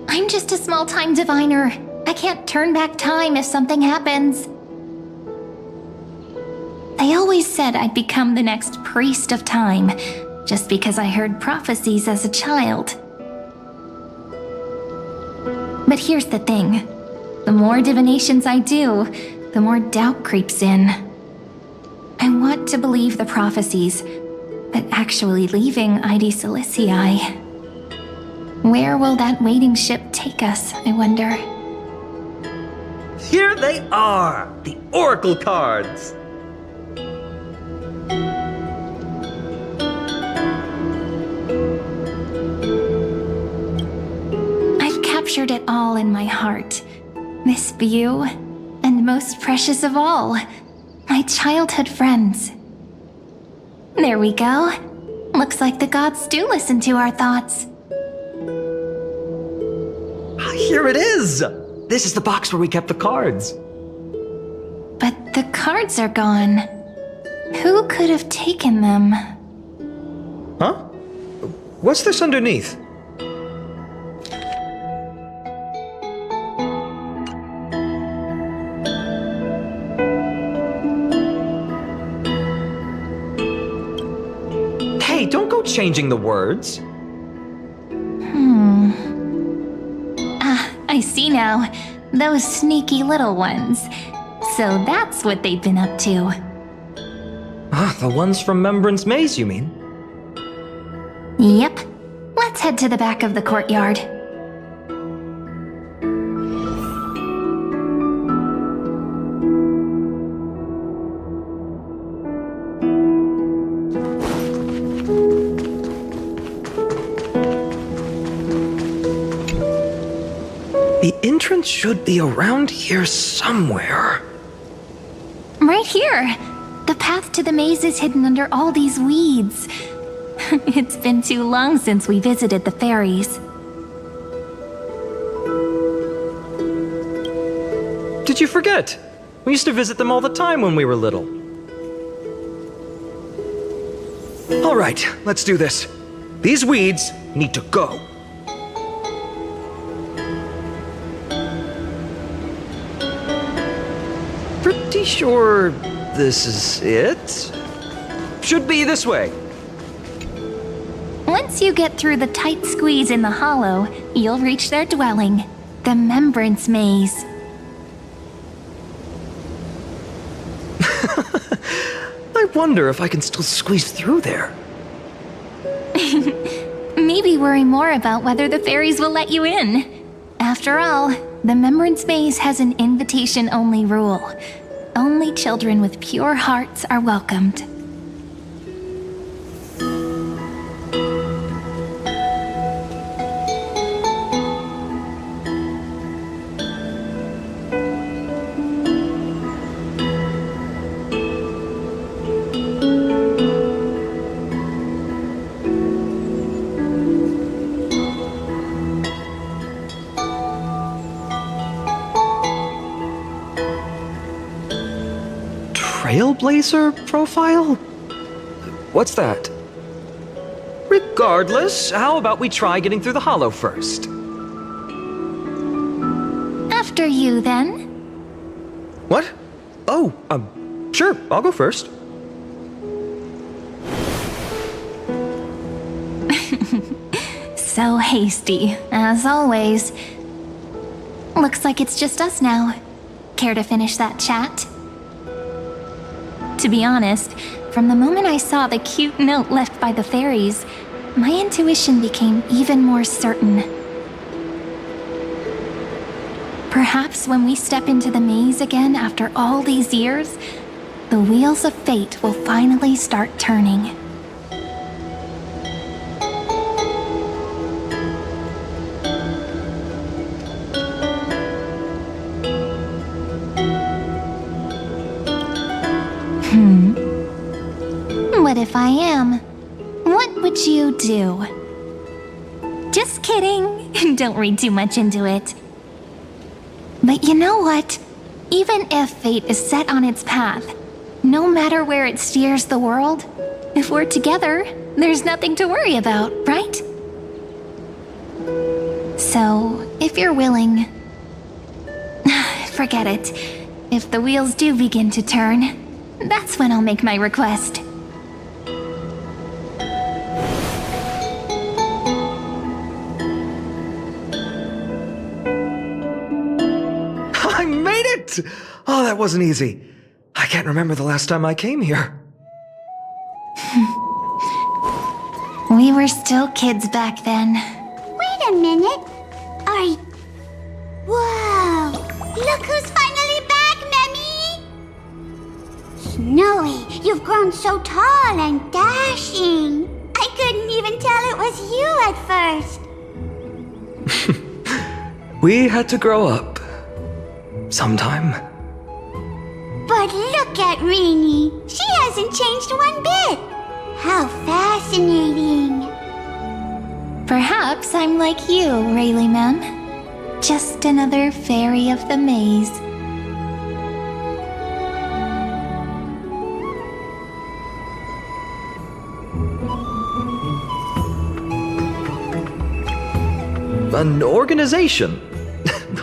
I'm just a small-time diviner. I can't turn back time if something happens. They always said I'd become the next priest of time, just because I heard prophecies as a child. But here's the thing. The more divinations I do, the more doubt creeps in. I want to believe the prophecies, but actually leaving ID Silicii. Where will that waiting ship take us, I wonder? Here they are! The Oracle cards! I've captured it all in my heart. This view, and most precious of all, my childhood friends. There we go. Looks like the gods do listen to our thoughts. Here it is! This is the box where we kept the cards. But the cards are gone. Who could have taken them? Huh? What's this underneath? Hey, don't go changing the words. I see now. Those sneaky little ones. So that's what they've been up to. Ah, the ones from Remembrance Maze, you mean? Yep. Let's head to the back of the courtyard. The entrance should be around here somewhere. Right here. The path to the maze is hidden under all these weeds. It's been too long since we visited the fairies. Did you forget? We used to visit them all the time when we were little. All right, let's do this. These weeds need to go. Pretty sure this is it? Should be this way. Once you get through the tight squeeze in the hollow, you'll reach their dwelling, the Remembrance Maze. I wonder if I can still squeeze through there. Maybe worry more about whether the fairies will let you in. After all, the Remembrance Maze has an invitation-only rule. Only children with pure hearts are welcomed. Trailblazer profile? What's that? Regardless, how about we try getting through the hollow first? After you, then. What? Oh, sure, I'll go first. So hasty, as always. Looks like it's just us now. Care to finish that chat? To be honest, from the moment I saw the cute note left by the fairies, my intuition became even more certain. Perhaps when we step into the maze again after all these years, the wheels of fate will finally start turning. What if I am? What would you do? Just kidding. Don't read too much into it. But you know what? Even if fate is set on its path, no matter where it steers the world, if we're together, there's nothing to worry about, right? So, if you're willing... Forget it. If the wheels do begin to turn, that's when I'll make my request. I made it! Oh, that wasn't easy. I can't remember the last time I came here. We were still kids back then. Wait a minute. Whoa! Look who's finally back, Memmy! Snowy, you've grown so tall and dashing. I couldn't even tell it was you at first. We had to grow up. Sometime. But look at Rini. She hasn't changed one bit. How fascinating. Perhaps I'm like you, Rayleigh Mem. Just another fairy of the maze. An organization?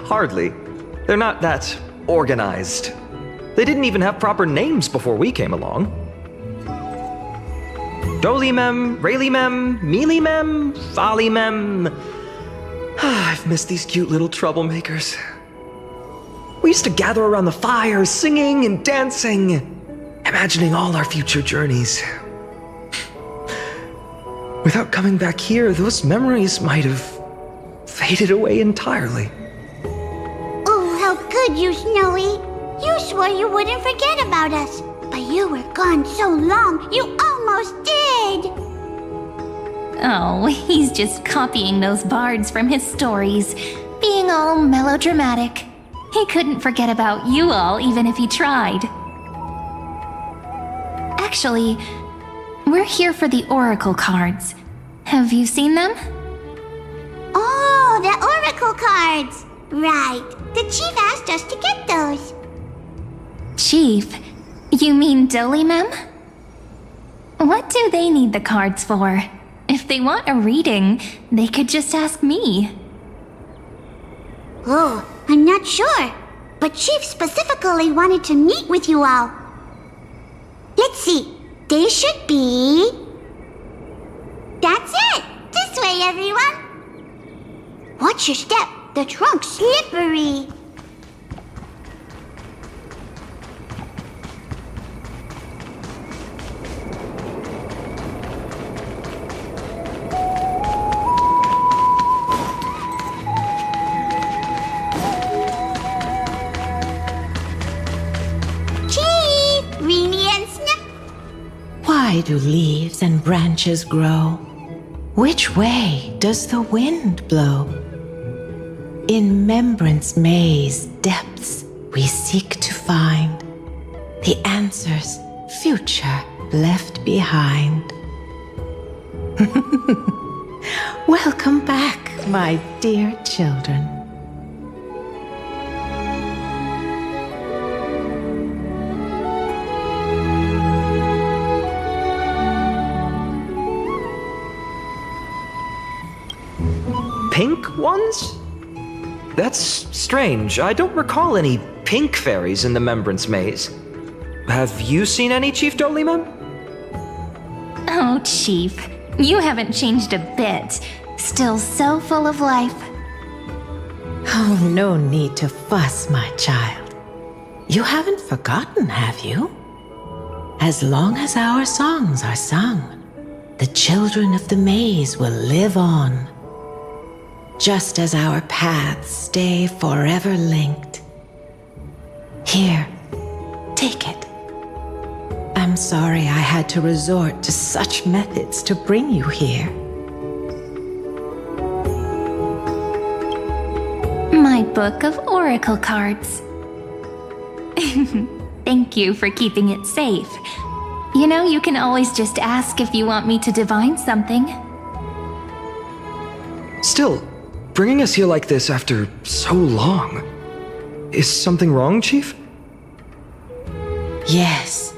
Hardly. They're not that organized. They didn't even have proper names before we came along. Dolimem, Rayleigh-mem, Mealy-mem, Folly-mem. I've missed these cute little troublemakers. We used to gather around the fire, singing and dancing, imagining all our future journeys. Without coming back here, those memories might have faded away entirely. Oh, how could you, Snowy? You swore you wouldn't forget about us. But you were gone so long, you almost did! Oh, he's just copying those bards from his stories, being all melodramatic. He couldn't forget about you all even if he tried. Actually, we're here for the oracle cards. Have you seen them? Oh, the oracle cards! Right, the chief asked us to get those. Chief? You mean Dolimem? What do they need the cards for? If they want a reading, they could just ask me. Oh, I'm not sure. But Chief specifically wanted to meet with you all. Let's see. They should be... That's it! This way, everyone! Watch your step. The trunk's slippery. Why do leaves and branches grow? Which way does the wind blow? In Remembrance Maze depths we seek to find the answers future left behind. Welcome back, my dear children. Pink ones? That's strange. I don't recall any pink fairies in the Membrance Maze. Have you seen any, Chief Dolima? Oh, Chief, you haven't changed a bit. Still so full of life. Oh, no need to fuss, my child. You haven't forgotten, have you? As long as our songs are sung, the children of the maze will live on. Just as our paths stay forever linked. Here, take it. I'm sorry I had to resort to such methods to bring you here. My book of oracle cards. Thank you for keeping it safe. You know, you can always just ask if you want me to divine something. Still, bringing us here like this after so long. Is something wrong, Chief? Yes.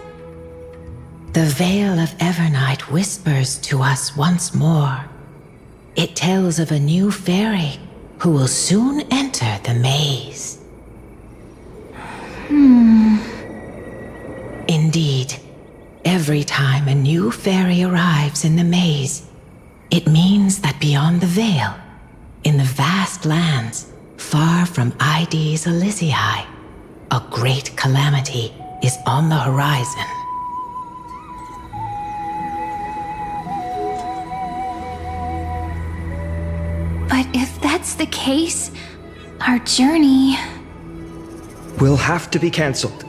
The Veil of Evernight whispers to us once more. It tells of a new fairy who will soon enter the maze. Indeed, every time a new fairy arrives in the maze, it means that beyond the veil, in the vast lands, far from Ides Elysiae, a great calamity is on the horizon. But if that's the case, our journey... will have to be cancelled.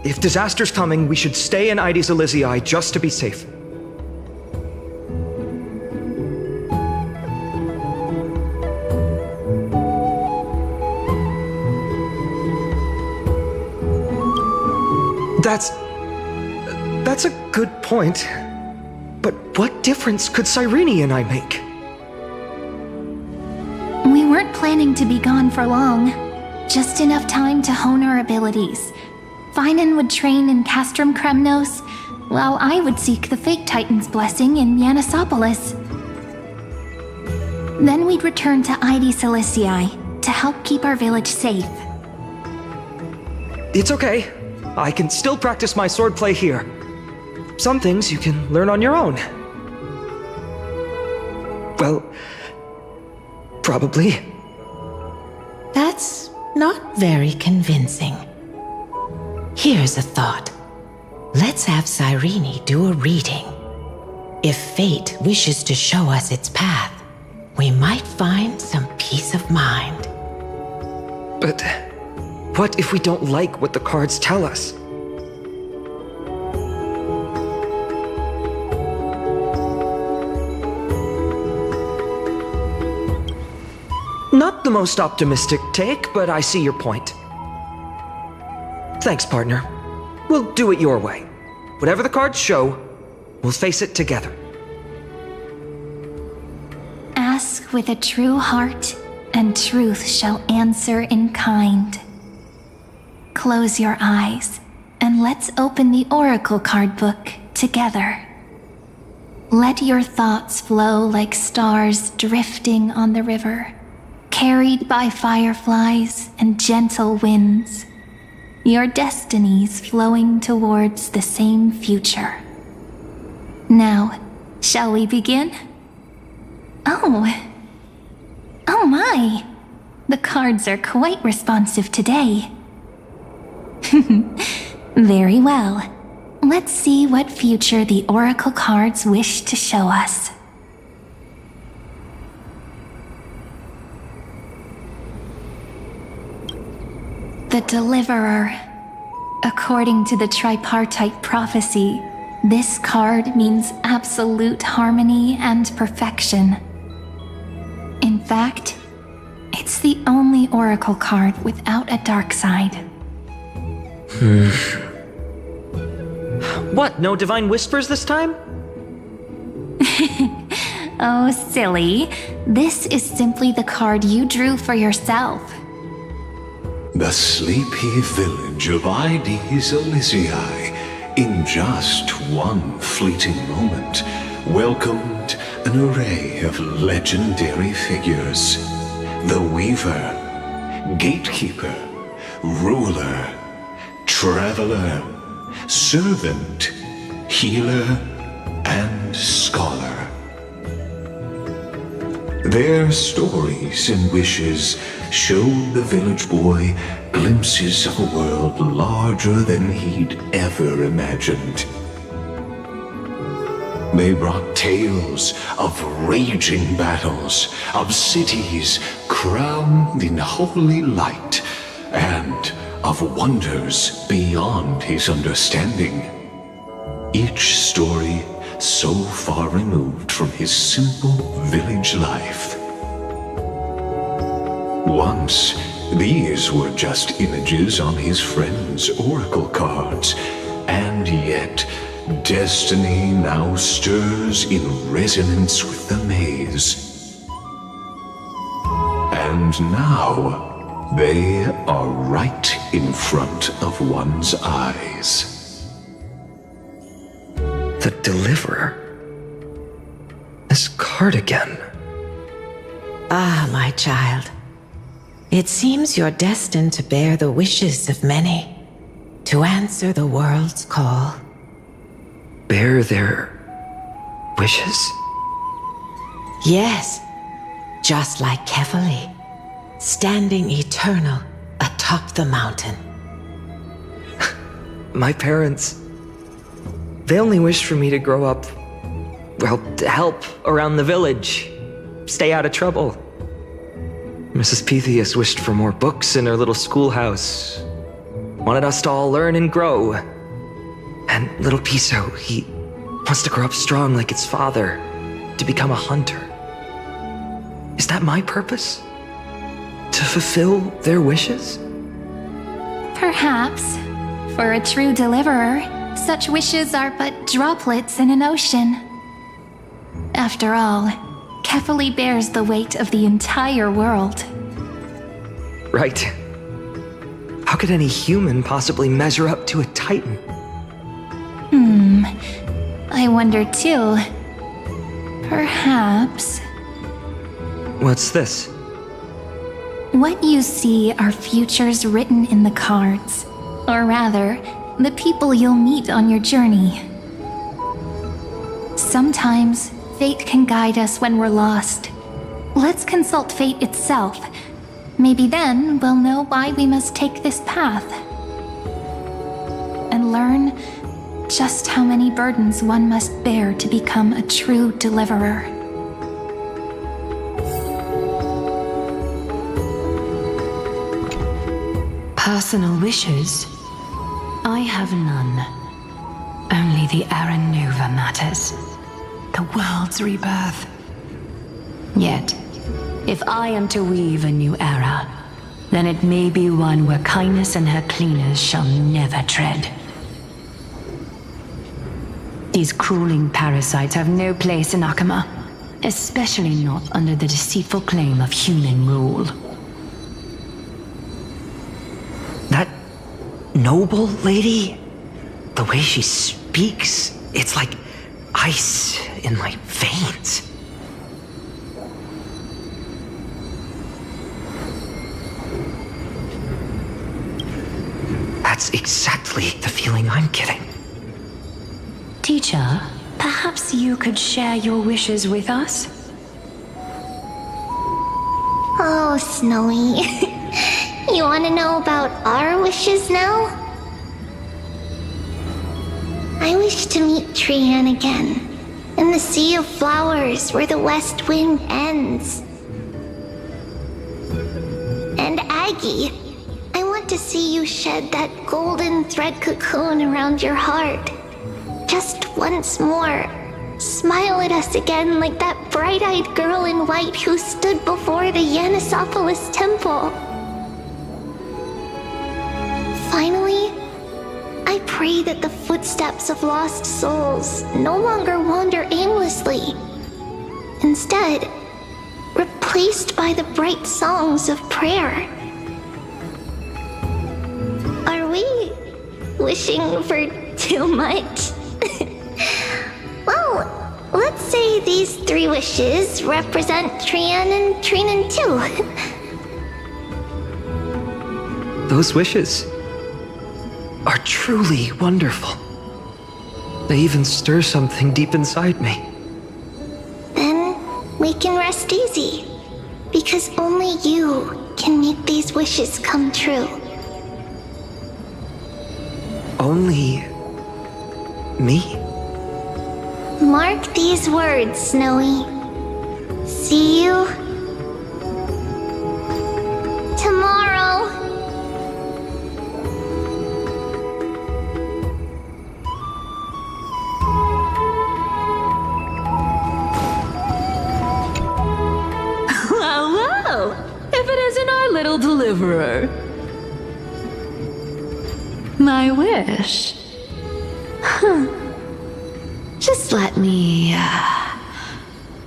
If disaster's coming, we should stay in Ides Elysiae just to be safe. That's a good point. But what difference could Cyrene and I make? We weren't planning to be gone for long. Just enough time to hone our abilities. Finan would train in Castrum Kremnos, while I would seek the Fake Titan's blessing in Yanisopolis. Then we'd return to Ides Elysiae to help keep our village safe. It's okay. I can still practice my swordplay here. Some things you can learn on your own. Well, probably. That's not very convincing. Here's a thought. Let's have Cyrene do a reading. If fate wishes to show us its path, we might find some peace of mind. But what if we don't like what the cards tell us? Not the most optimistic take, but I see your point. Thanks, partner. We'll do it your way. Whatever the cards show, we'll face it together. Ask with a true heart, and truth shall answer in kind. Close your eyes, and let's open the oracle card book together. Let your thoughts flow like stars drifting on the river, carried by fireflies and gentle winds. Your destinies flowing towards the same future. Now, shall we begin? Oh my! The cards are quite responsive today. Very well. Let's see what future the oracle cards wish to show us. The Deliverer. According to the tripartite prophecy, this card means absolute harmony and perfection. In fact, it's the only oracle card without a dark side. What, no divine whispers this time? Oh, silly. This is simply the card you drew for yourself. The sleepy village of Ides Elysiae, in just one fleeting moment, welcomed an array of legendary figures. The Weaver, gatekeeper, ruler, traveler, servant, healer, and scholar. Their stories and wishes showed the village boy glimpses of a world larger than he'd ever imagined. They brought tales of raging battles, of cities crowned in holy light, and of wonders beyond his understanding. Each story so far removed from his simple village life. Once, these were just images on his friend's oracle cards, and yet destiny now stirs in resonance with the maze. And now, they are right in front of one's eyes. The Deliverer? This card again. Ah, my child. It seems you're destined to bear the wishes of many, to answer the world's call. Bear their wishes? Yes, just like Kefali, standing eternal atop the mountain. My parents, they only wished for me to grow up, well, to help around the village, stay out of trouble. Mrs. Pythias wished for more books in her little schoolhouse, wanted us to all learn and grow. And little Piso, he wants to grow up strong like its father, to become a hunter. Is that my purpose? To fulfill their wishes? Perhaps. For a true deliverer, such wishes are but droplets in an ocean. After all, Kefali bears the weight of the entire world. Right. How could any human possibly measure up to a titan? I wonder too. Perhaps. What's this? What you see are futures written in the cards. Or rather, the people you'll meet on your journey. Sometimes, fate can guide us when we're lost. Let's consult fate itself. Maybe then we'll know why we must take this path. And learn just how many burdens one must bear to become a true deliverer. Personal wishes? I have none. Only the Aranova matters. The world's rebirth. Yet, if I am to weave a new era, then it may be one where kindness and her cleaners shall never tread. These crueling parasites have no place in Akama, especially not under the deceitful claim of human rule. That noble lady? The way she speaks, it's like ice in my veins. That's exactly the feeling I'm getting. Teacher, perhaps you could share your wishes with us? Oh, Snowy. You want to know about our wishes now? I wish to meet Trian again, in the sea of flowers where the west wind ends. And Aggie, I want to see you shed that golden thread cocoon around your heart. Just once more. Smile at us again like that bright-eyed girl in white who stood before the Yanisopolis temple. Finally, I pray that the footsteps of lost souls no longer wander aimlessly. Instead, replaced by the bright songs of prayer. Are we wishing for too much? Well, let's say these 3 wishes represent Trian and Trinan too. Those wishes are truly wonderful. They even stir something deep inside me. Then we can rest easy, because only you can make these wishes come true. Only me? Mark these words, Snowy. See you tomorrow. Well, if it isn't our little deliverer. My wish. Just let me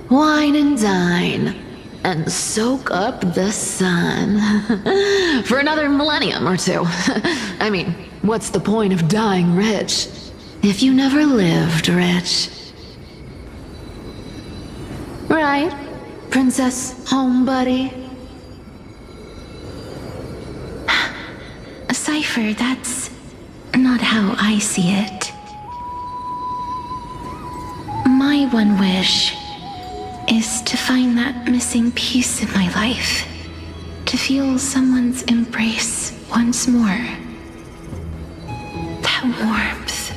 wine and dine and soak up the sun for another millennium or two. I mean, what's the point of dying rich if you never lived rich? Right, Princess Homebuddy? Cypher, that's not how I see it. My one wish is to find that missing piece in my life. To feel someone's embrace once more. That warmth.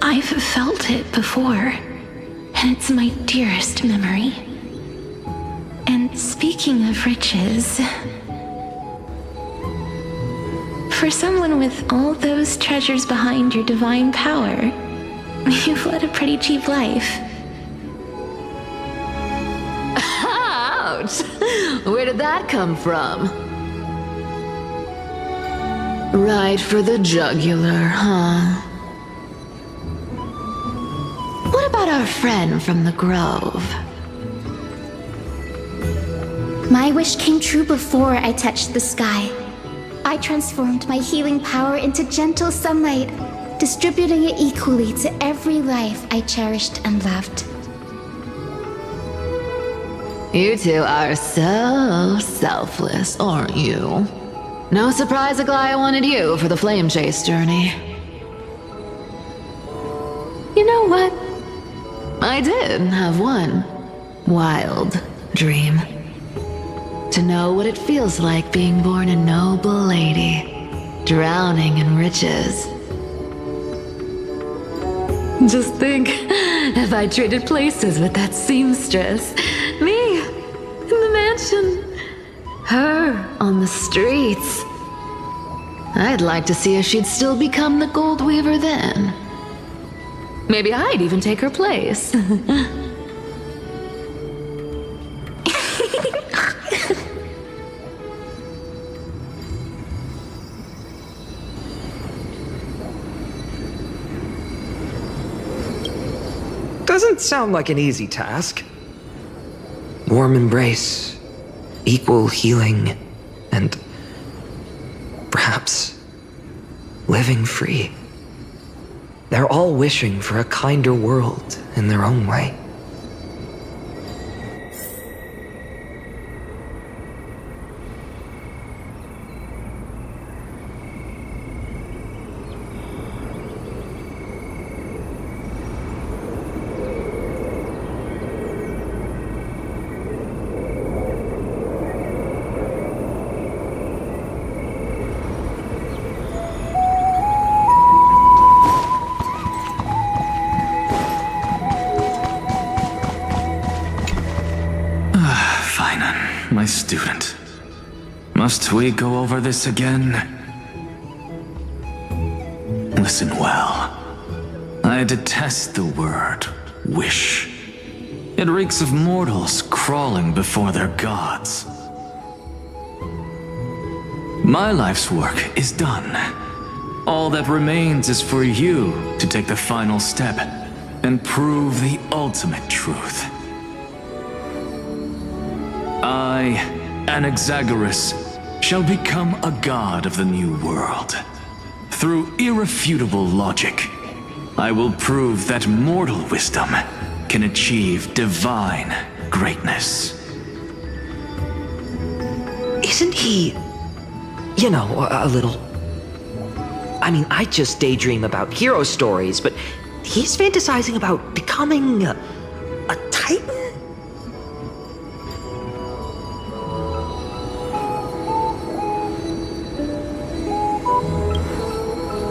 I've felt it before, and it's my dearest memory. And speaking of riches, for someone with all those treasures behind your divine power, you've led a pretty cheap life. Ouch! Where did that come from? Right for the jugular, huh? What about our friend from the Grove? My wish came true before I touched the sky. I transformed my healing power into gentle sunlight, distributing it equally to every life I cherished and loved. You two are so selfless, aren't you? No surprise Aglaya wanted you for the flame chase journey. You know what? I did have one wild dream. To know what it feels like being born a noble lady, drowning in riches. Just think, if I traded places with that seamstress, me in the mansion, her on the streets. I'd like to see if she'd still become the gold weaver then. Maybe I'd even take her place. Doesn't sound like an easy task. Warm embrace, equal healing, and perhaps living free. They're all wishing for a kinder world in their own way. My student. Must we go over this again? Listen well. I detest the word wish. It reeks of mortals crawling before their gods. My life's work is done. All that remains is for you to take the final step and prove the ultimate truth. I, Anaxagoras, shall become a god of the new world. Through irrefutable logic, I will prove that mortal wisdom can achieve divine greatness. Isn't he You know, a little. I mean, I just daydream about hero stories, but he's fantasizing about becoming a titan?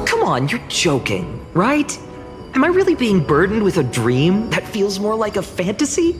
Come on, you're joking, right? Am I really being burdened with a dream that feels more like a fantasy?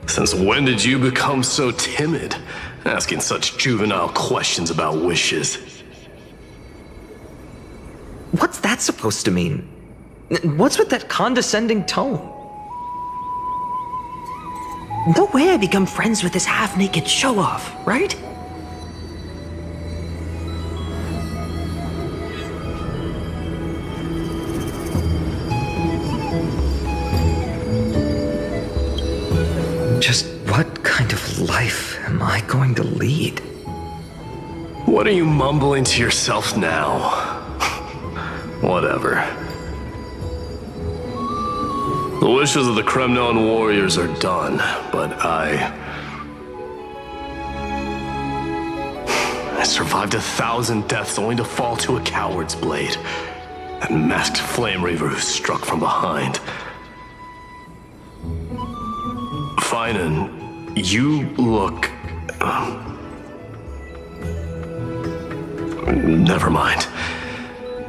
Since when did you become so timid, asking such juvenile questions about wishes? What's that supposed to mean? What's with that condescending tone? No way I become friends with this half-naked show-off, right? Just what kind of life am I going to lead? What are you mumbling to yourself now? Whatever. The wishes of the Kremnon warriors are done, but I survived 1,000 deaths only to fall to a coward's blade. That masked flame reaver who struck from behind. Finan, you look... Never mind.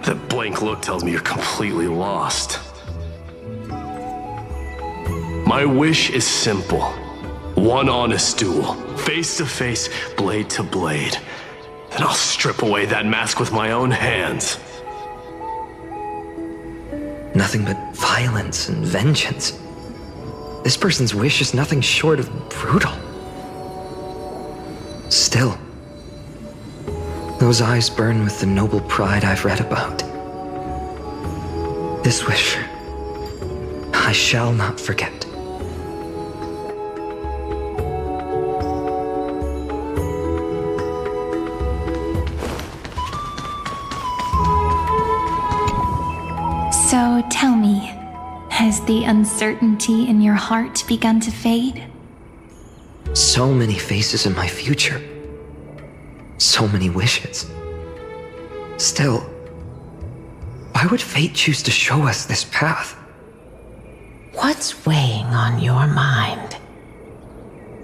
That blank look tells me you're completely lost. My wish is simple. One honest duel, face to face, blade to blade. Then I'll strip away that mask with my own hands. Nothing but violence and vengeance. This person's wish is nothing short of brutal. Still, those eyes burn with the noble pride I've read about. This wish, I shall not forget. So tell me, has the uncertainty in your heart begun to fade? So many faces in my future. So many wishes. Still, why would fate choose to show us this path? What's weighing on your mind?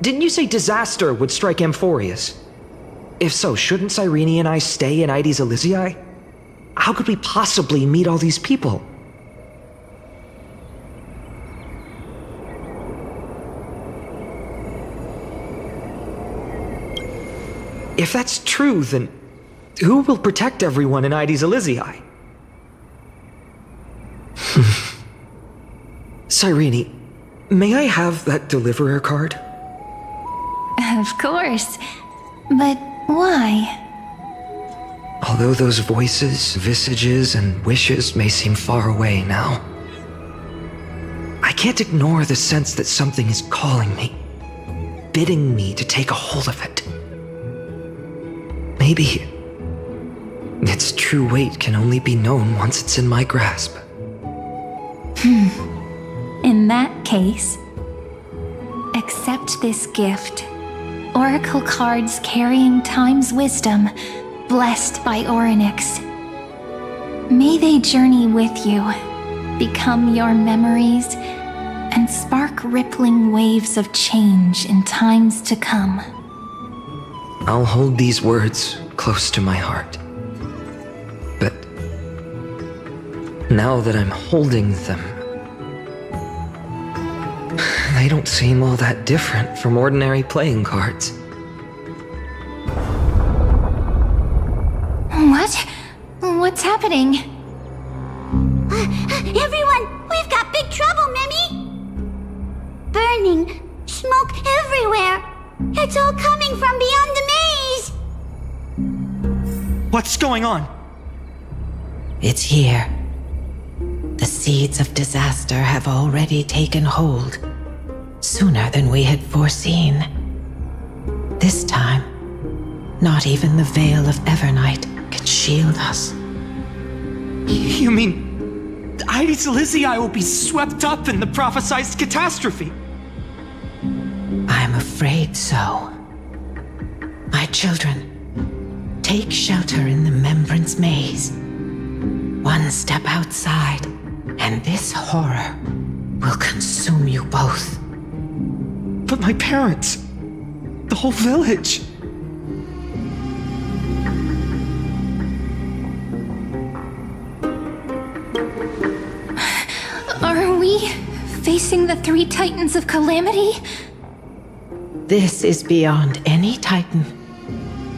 Didn't you say disaster would strike Amphorius? If so, shouldn't Cyrene and I stay in Ides Elysiae? How could we possibly meet all these people? If that's true, then who will protect everyone in Ides Elysiae? Cyrene, may I have that deliverer card? Of course. But why? Although those voices, visages, and wishes may seem far away now, I can't ignore the sense that something is calling me, bidding me to take a hold of it. Maybe its true weight can only be known once it's in my grasp. In that case, accept this gift. Oracle cards carrying time's wisdom, blessed by Orynyx. May they journey with you, become your memories, and spark rippling waves of change in times to come. I'll hold these words close to my heart. But now that I'm holding them, they don't seem all that different from ordinary playing cards. What? What's happening? Everyone, we've got big trouble, Mimi! Burning, smoke everywhere. It's all coming from beyond the maze! What's going on? It's here. The seeds of disaster have already taken hold, sooner than we had foreseen. This time, not even the veil of Evernight can shield us. You mean Ides Elysiae will be swept up in the prophesized catastrophe? I'm afraid so. My children, take shelter in the Membrance Maze. One step outside, and this horror will consume you both. But my parents, the whole village. Are we facing the three titans of calamity? This is beyond any Titan,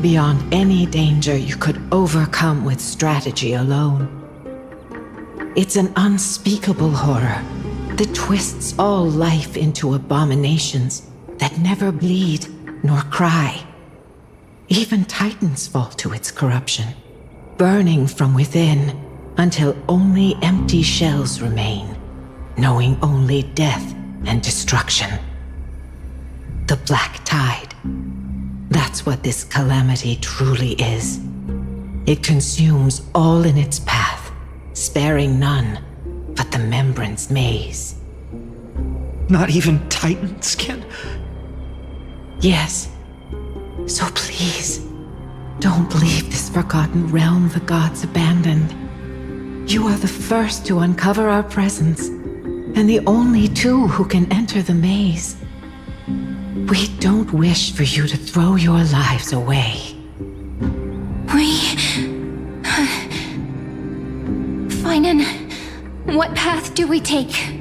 beyond any danger you could overcome with strategy alone. It's an unspeakable horror that twists all life into abominations that never bleed nor cry. Even Titans fall to its corruption, burning from within until only empty shells remain, knowing only death and destruction. The Black Tide. That's what this calamity truly is. It consumes all in its path, sparing none but the Membrance Maze. Not even Titans can... Yes. So please, don't leave this forgotten realm the gods abandoned. You are the first to uncover our presence, and the only two who can enter the maze. We don't wish for you to throw your lives away. Finan, what path do we take?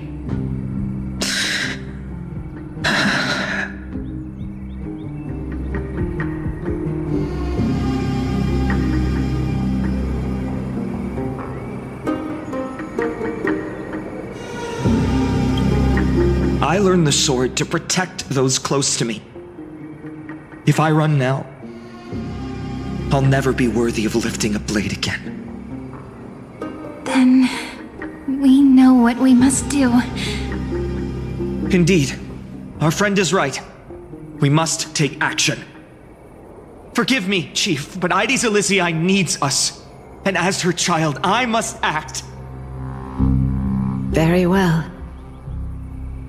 I learned the sword to protect those close to me. If I run now, I'll never be worthy of lifting a blade again. Then we know what we must do. Indeed, our friend is right. We must take action. Forgive me, Chief, but Ides Elysiae needs us. And as her child, I must act. Very well.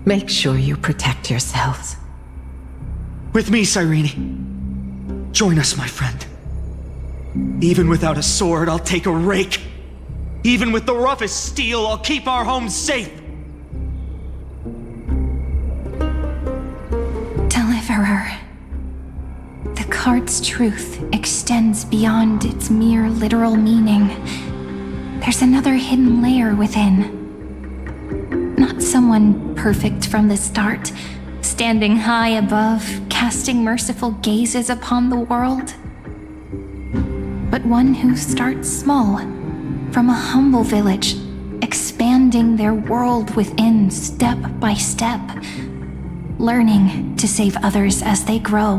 Make sure you protect yourselves. With me, Cyrene. Join us, my friend. Even without a sword, I'll take a rake. Even with the roughest steel, I'll keep our home safe. Deliverer. The card's truth extends beyond its mere literal meaning. There's another hidden layer within. Not someone perfect from the start, standing high above, casting merciful gazes upon the world. But one who starts small, from a humble village, expanding their world within step by step, learning to save others as they grow.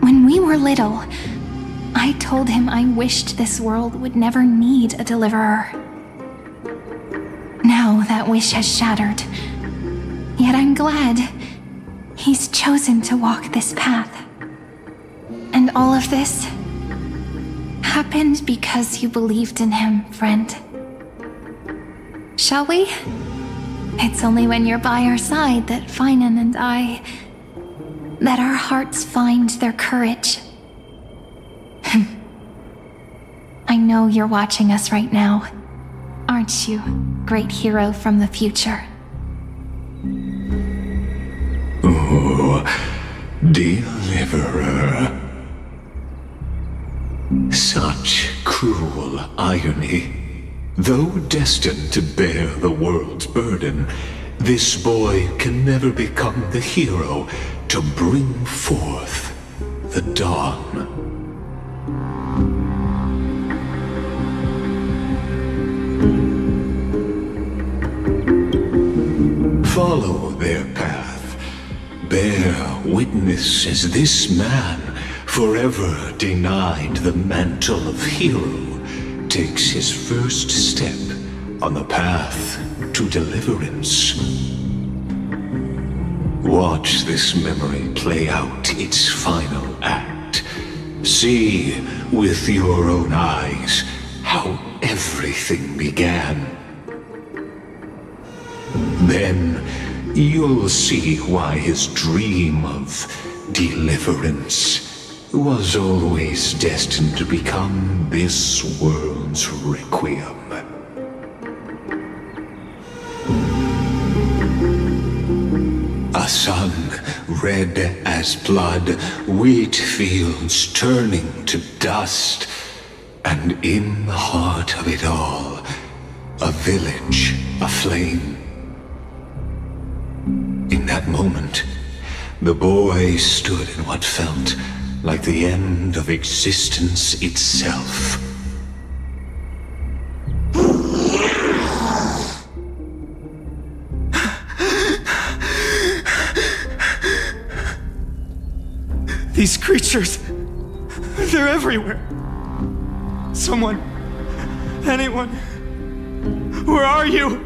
When we were little, I told him I wished this world would never need a deliverer. Now that wish has shattered. Yet I'm glad he's chosen to walk this path. And all of this happened because you believed in him, friend. Shall we? It's only when you're by our side that Finan and that our hearts find their courage. I know you're watching us right now. Aren't you, great hero from the future? Oh, deliverer. Such cruel irony. Though destined to bear the world's burden, this boy can never become the hero to bring forth the dawn. Follow their path. Bear witness as this man forever denied the mantle of hero, takes his first step on the path to deliverance. Watch this memory play out its final act. See with your own eyes how everything began. Then you'll see why his dream of deliverance was always destined to become this world's requiem. A sun red as blood, wheat fields turning to dust, and in the heart of it all, a village aflame. In that moment, the boy stood in what felt like the end of existence itself. These creatures, they're everywhere. Someone, anyone, where are you?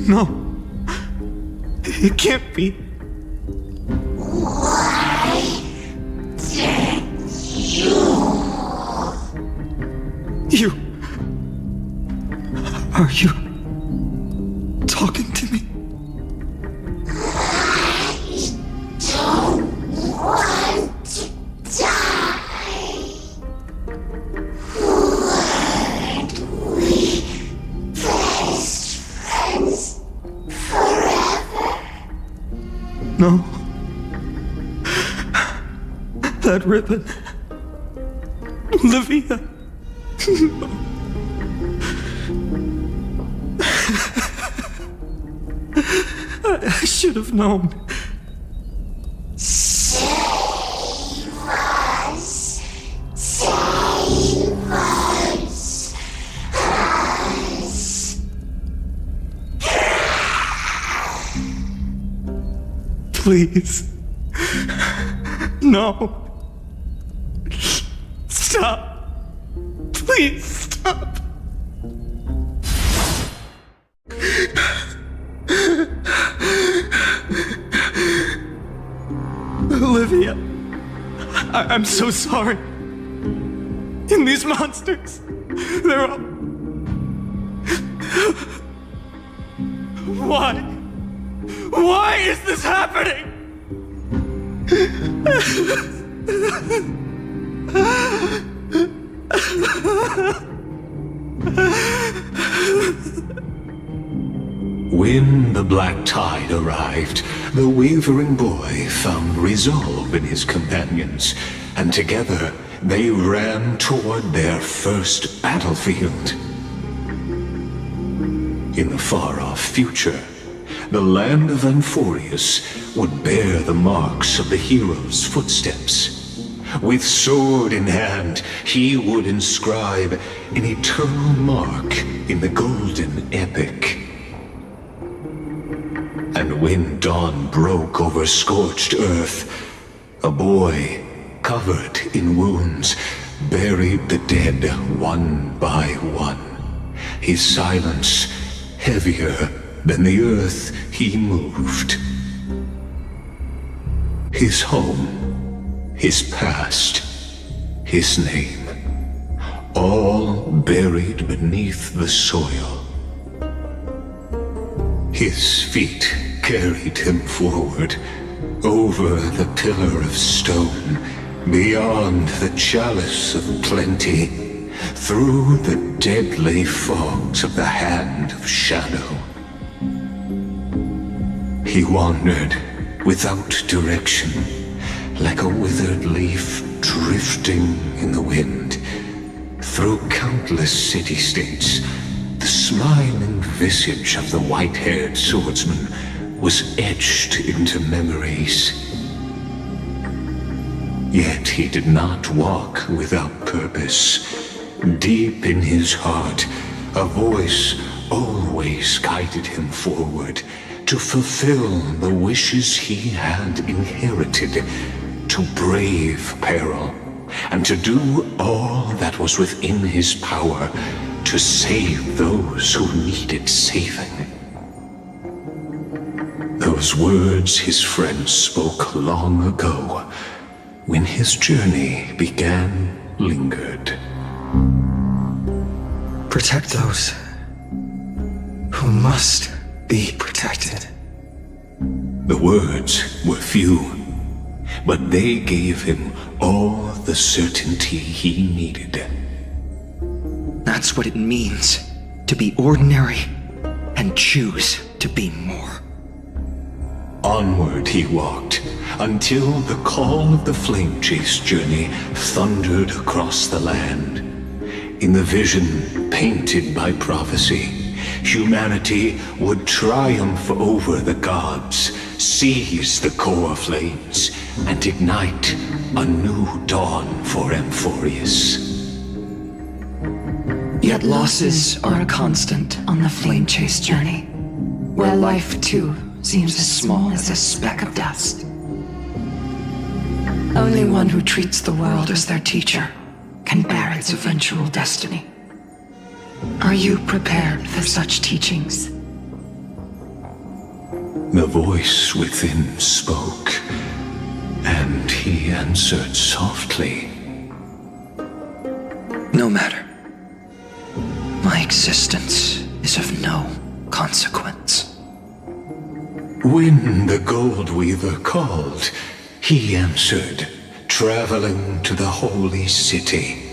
No, it can't be. Why did You. Are you talking to me? want to die. Weren't we best friends forever? No. That ribbon. Olivia. I should have known. Save us. Save us. Please. No. Stop. Please stop. Olivia, I'm so sorry. And these monsters, they're all... Why? Why is this happening? When the black tide arrived, the wavering boy found resolve in his companions, and together they ran toward their first battlefield. In the far-off future, the land of Amphorius would bear the marks of the hero's footsteps. With sword in hand, he would inscribe an eternal mark in the golden epic. And when dawn broke over scorched earth, a boy, covered in wounds, buried the dead one by one. His silence heavier than the earth he moved. His home, his past, his name, all buried beneath the soil. His feet carried him forward, over the pillar of stone, beyond the chalice of plenty, through the deadly fogs of the hand of shadow. He wandered without direction, like a withered leaf drifting in the wind, through countless city-states. The smiling visage of the white-haired swordsman was etched into memories. Yet he did not walk without purpose. Deep in his heart, a voice always guided him forward to fulfill the wishes he had inherited, to brave peril, and to do all that was within his power to save those who needed saving. Those words his friend spoke long ago, when his journey began, lingered. Protect those who must be protected. The words were few, but they gave him all the certainty he needed. That's what it means to be ordinary and choose to be more. Onward he walked, until the call of the flame chase journey thundered across the land. In the vision painted by prophecy, humanity would triumph over the gods, seize the core flames, and ignite a new dawn for Amphorius. Yet losses are a constant on the flame chase journey, where life too seems as small as a speck of dust. Only one who treats the world as their teacher can bear its eventual destiny. Are you prepared for such teachings? The voice within spoke, and he answered softly. No matter. My existence is of no consequence. When the Gold Weaver called, he answered, traveling to the holy city.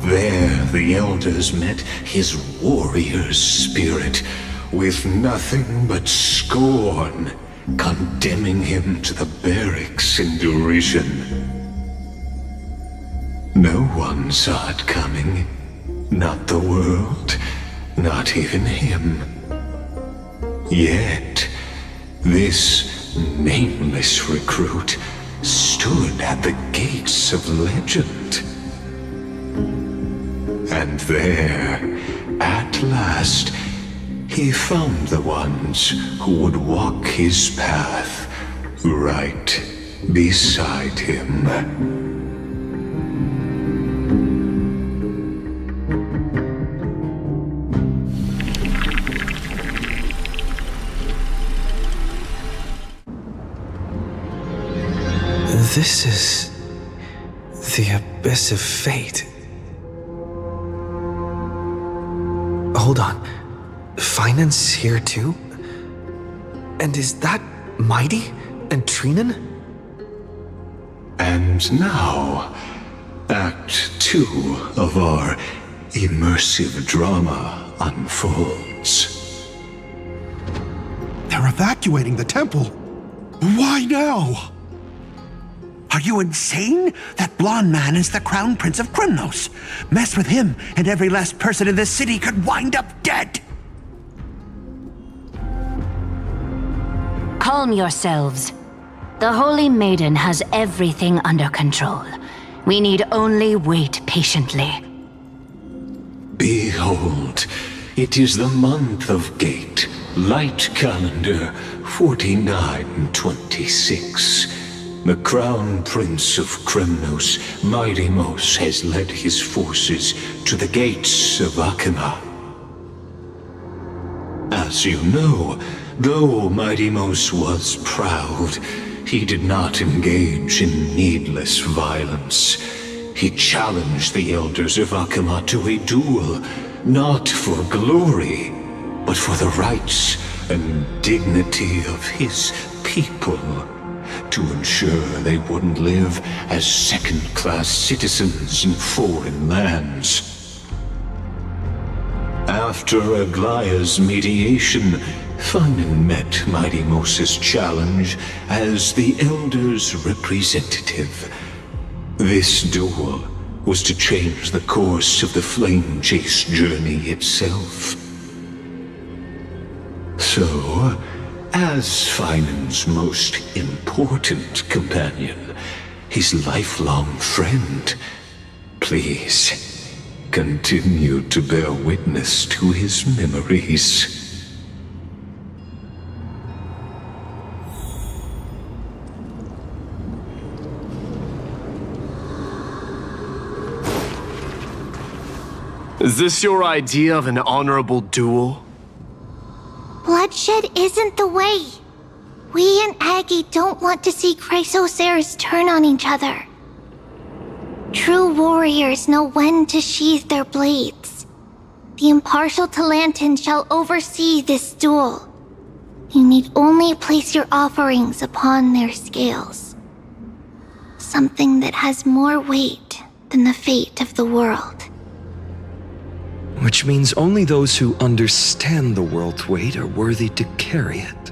There the elders met his warrior's spirit, with nothing but scorn, condemning him to the barracks in derision. No one saw it coming, not the world, not even him. Yet, this nameless recruit stood at the gates of legend. And there, at last, he found the ones who would walk his path right beside him. This is the Abyss of Fate. Hold on. Finance here too? And is that Mighty and Trinan? And now, Act 2 of our immersive drama unfolds. They're evacuating the temple. Why now? Are you insane? That blonde man is the Crown Prince of Krymnos. Mess with him, and every last person in this city could wind up dead. Calm yourselves. The Holy Maiden has everything under control. We need only wait patiently. Behold, it is the month of Gate, Light Calendar 4926. The Crown Prince of Krymnos, Midimos, has led his forces to the gates of Akima. As you know, though Midimos was proud, he did not engage in needless violence. He challenged the elders of Akima to a duel, not for glory, but for the rights and dignity of his people, to ensure they wouldn't live as second-class citizens in foreign lands. After Aglaya's mediation, Finan met Midimos' challenge as the Elder's representative. This duel was to change the course of the Flame Chase journey itself. So, as Finan's most important companion, his lifelong friend, please continue to bear witness to his memories. Is this your idea of an honorable duel? Bloodshed isn't the way. We and Aggie don't want to see Chrysoceres turn on each other. True warriors know when to sheathe their blades. The impartial Talantan shall oversee this duel. You need only place your offerings upon their scales. Something that has more weight than the fate of the world. Which means only those who understand the world's weight are worthy to carry it.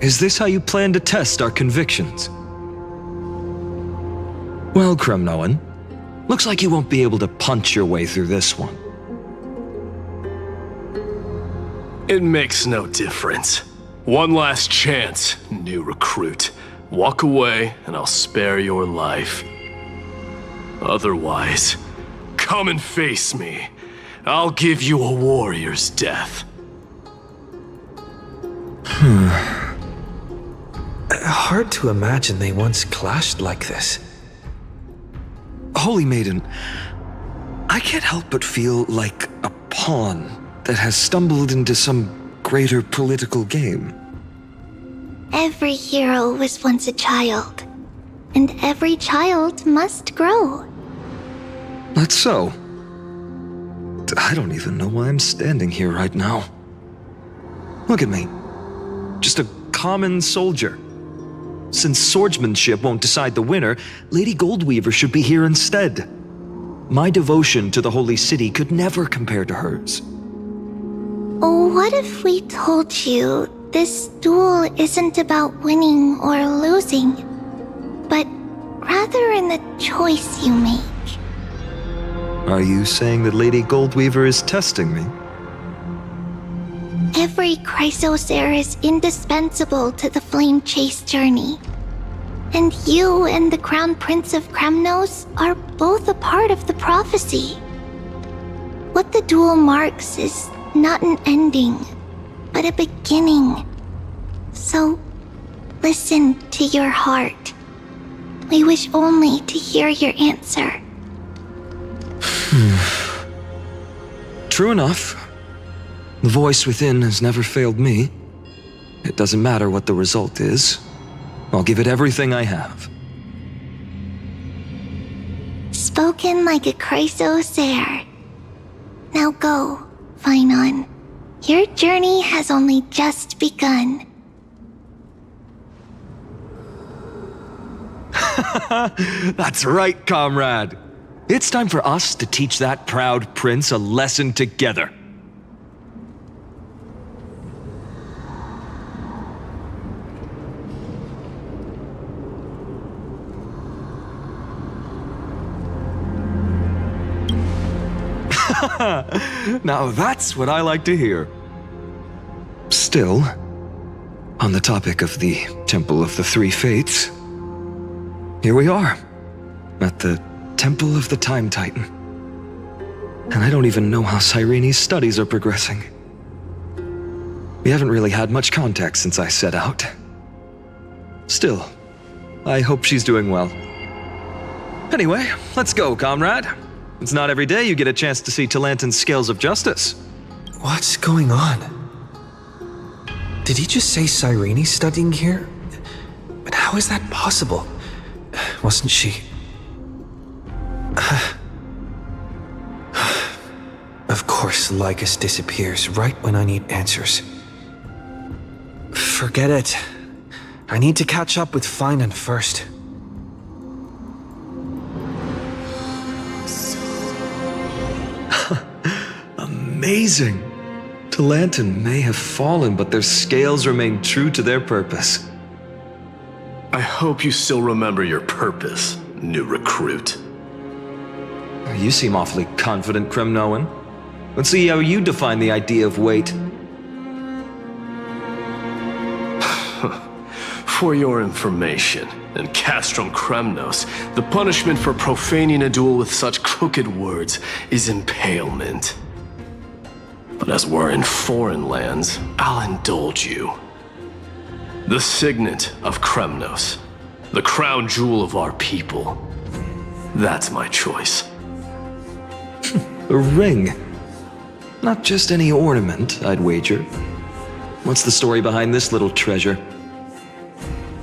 Is this how you plan to test our convictions? Well, Kremnoan, looks like you won't be able to punch your way through this one. It makes no difference. One last chance, new recruit. Walk away and I'll spare your life. Otherwise, come and face me. I'll give you a warrior's death. Hard to imagine they once clashed like this. Holy Maiden, I can't help but feel like a pawn that has stumbled into some greater political game. Every hero was once a child, and every child must grow. That's so. I don't even know why I'm standing here right now. Look at me. Just a common soldier. Since swordsmanship won't decide the winner, Lady Goldweaver should be here instead. My devotion to the Holy City could never compare to hers. What if we told you this duel isn't about winning or losing, but rather in the choice you make? Are you saying that Lady Goldweaver is testing me? Every Chrysocer is indispensable to the Flame Chase journey. And you and the Crown Prince of Kremnos are both a part of the prophecy. What the duel marks is not an ending, but a beginning. So, listen to your heart. We wish only to hear your answer. True enough. The voice within has never failed me. It doesn't matter what the result is. I'll give it everything I have. Spoken like a Chrysocer. Now go, Finon. Your journey has only just begun. That's right, comrade. It's time for us to teach that proud prince a lesson together. Now that's what I like to hear. Still, on the topic of the Temple of the Three Fates, here we are, at the Temple of the Time Titan. And I don't even know how Cyrene's studies are progressing. We haven't really had much contact since I set out. Still, I hope she's doing well. Anyway, let's go, comrade. It's not every day you get a chance to see Talantan's scales of justice. What's going on? Did he just say Cyrene's studying here? But how is that possible? Wasn't she... Of course, Lycus disappears right when I need answers. Forget it. I need to catch up with Finon first. Amazing! Talantan may have fallen, but their scales remain true to their purpose. I hope you still remember your purpose, new recruit. You seem awfully confident, Kremnoan. Let's see how you define the idea of weight. For your information, in Castrum Kremnos, the punishment for profaning a duel with such crooked words is impalement. But as we're in foreign lands, I'll indulge you. The signet of Kremnos, the crown jewel of our people. That's my choice. A ring. Not just any ornament, I'd wager. What's the story behind this little treasure?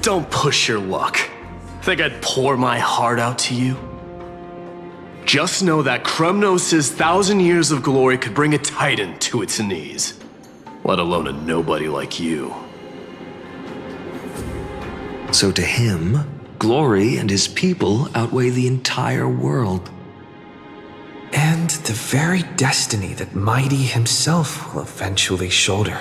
Don't push your luck. Think I'd pour my heart out to you? Just know that Kremnos' 1,000 years of glory could bring a titan to its knees. Let alone a nobody like you. So to him, glory and his people outweigh the entire world. And the very destiny that Mighty himself will eventually shoulder.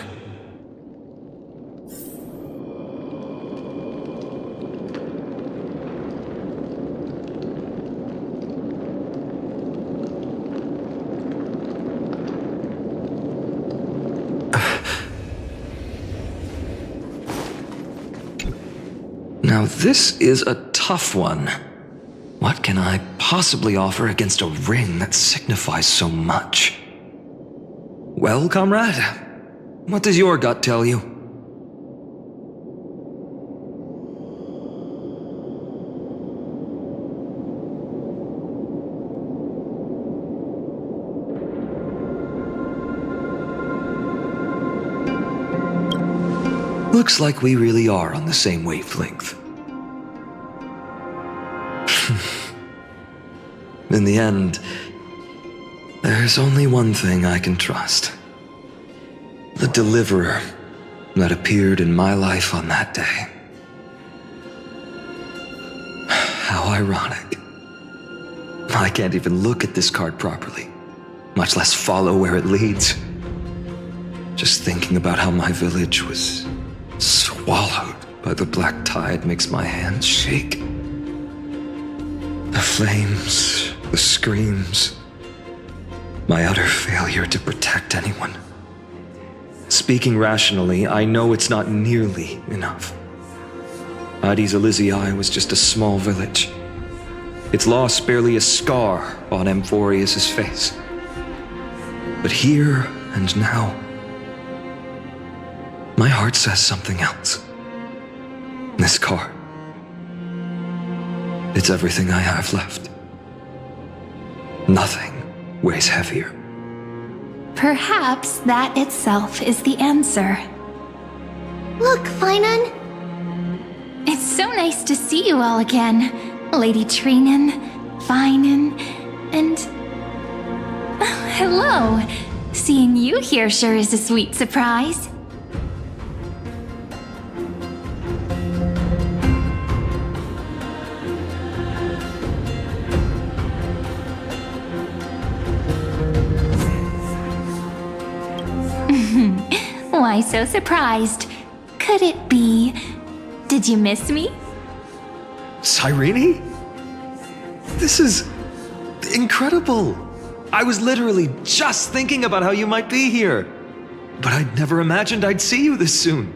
Now this is a tough one. What can I possibly offer against a ring that signifies so much? Well, comrade, what does your gut tell you? Looks like we really are on the same wavelength. In the end, there's only one thing I can trust. The deliverer that appeared in my life on that day. How ironic. I can't even look at this card properly, much less follow where it leads. Just thinking about how my village was swallowed by the black tide makes my hands shake. The flames, the screams, my utter failure to protect anyone. Speaking rationally, I know it's not nearly enough. Addis Elysiae was just a small village. Its loss barely a scar on Amphorius' face. But here and now, my heart says something else. This card. It's everything I have left. Nothing weighs heavier. Perhaps that itself is the answer. Look, Finan. It's so nice to see you all again. Lady Trinen, Finan, and... hello. Seeing you here sure is a sweet surprise. Why so surprised? Could it be... Did you miss me? Cyrene? This is incredible. I was literally just thinking about how you might be here. But I'd never imagined I'd see you this soon.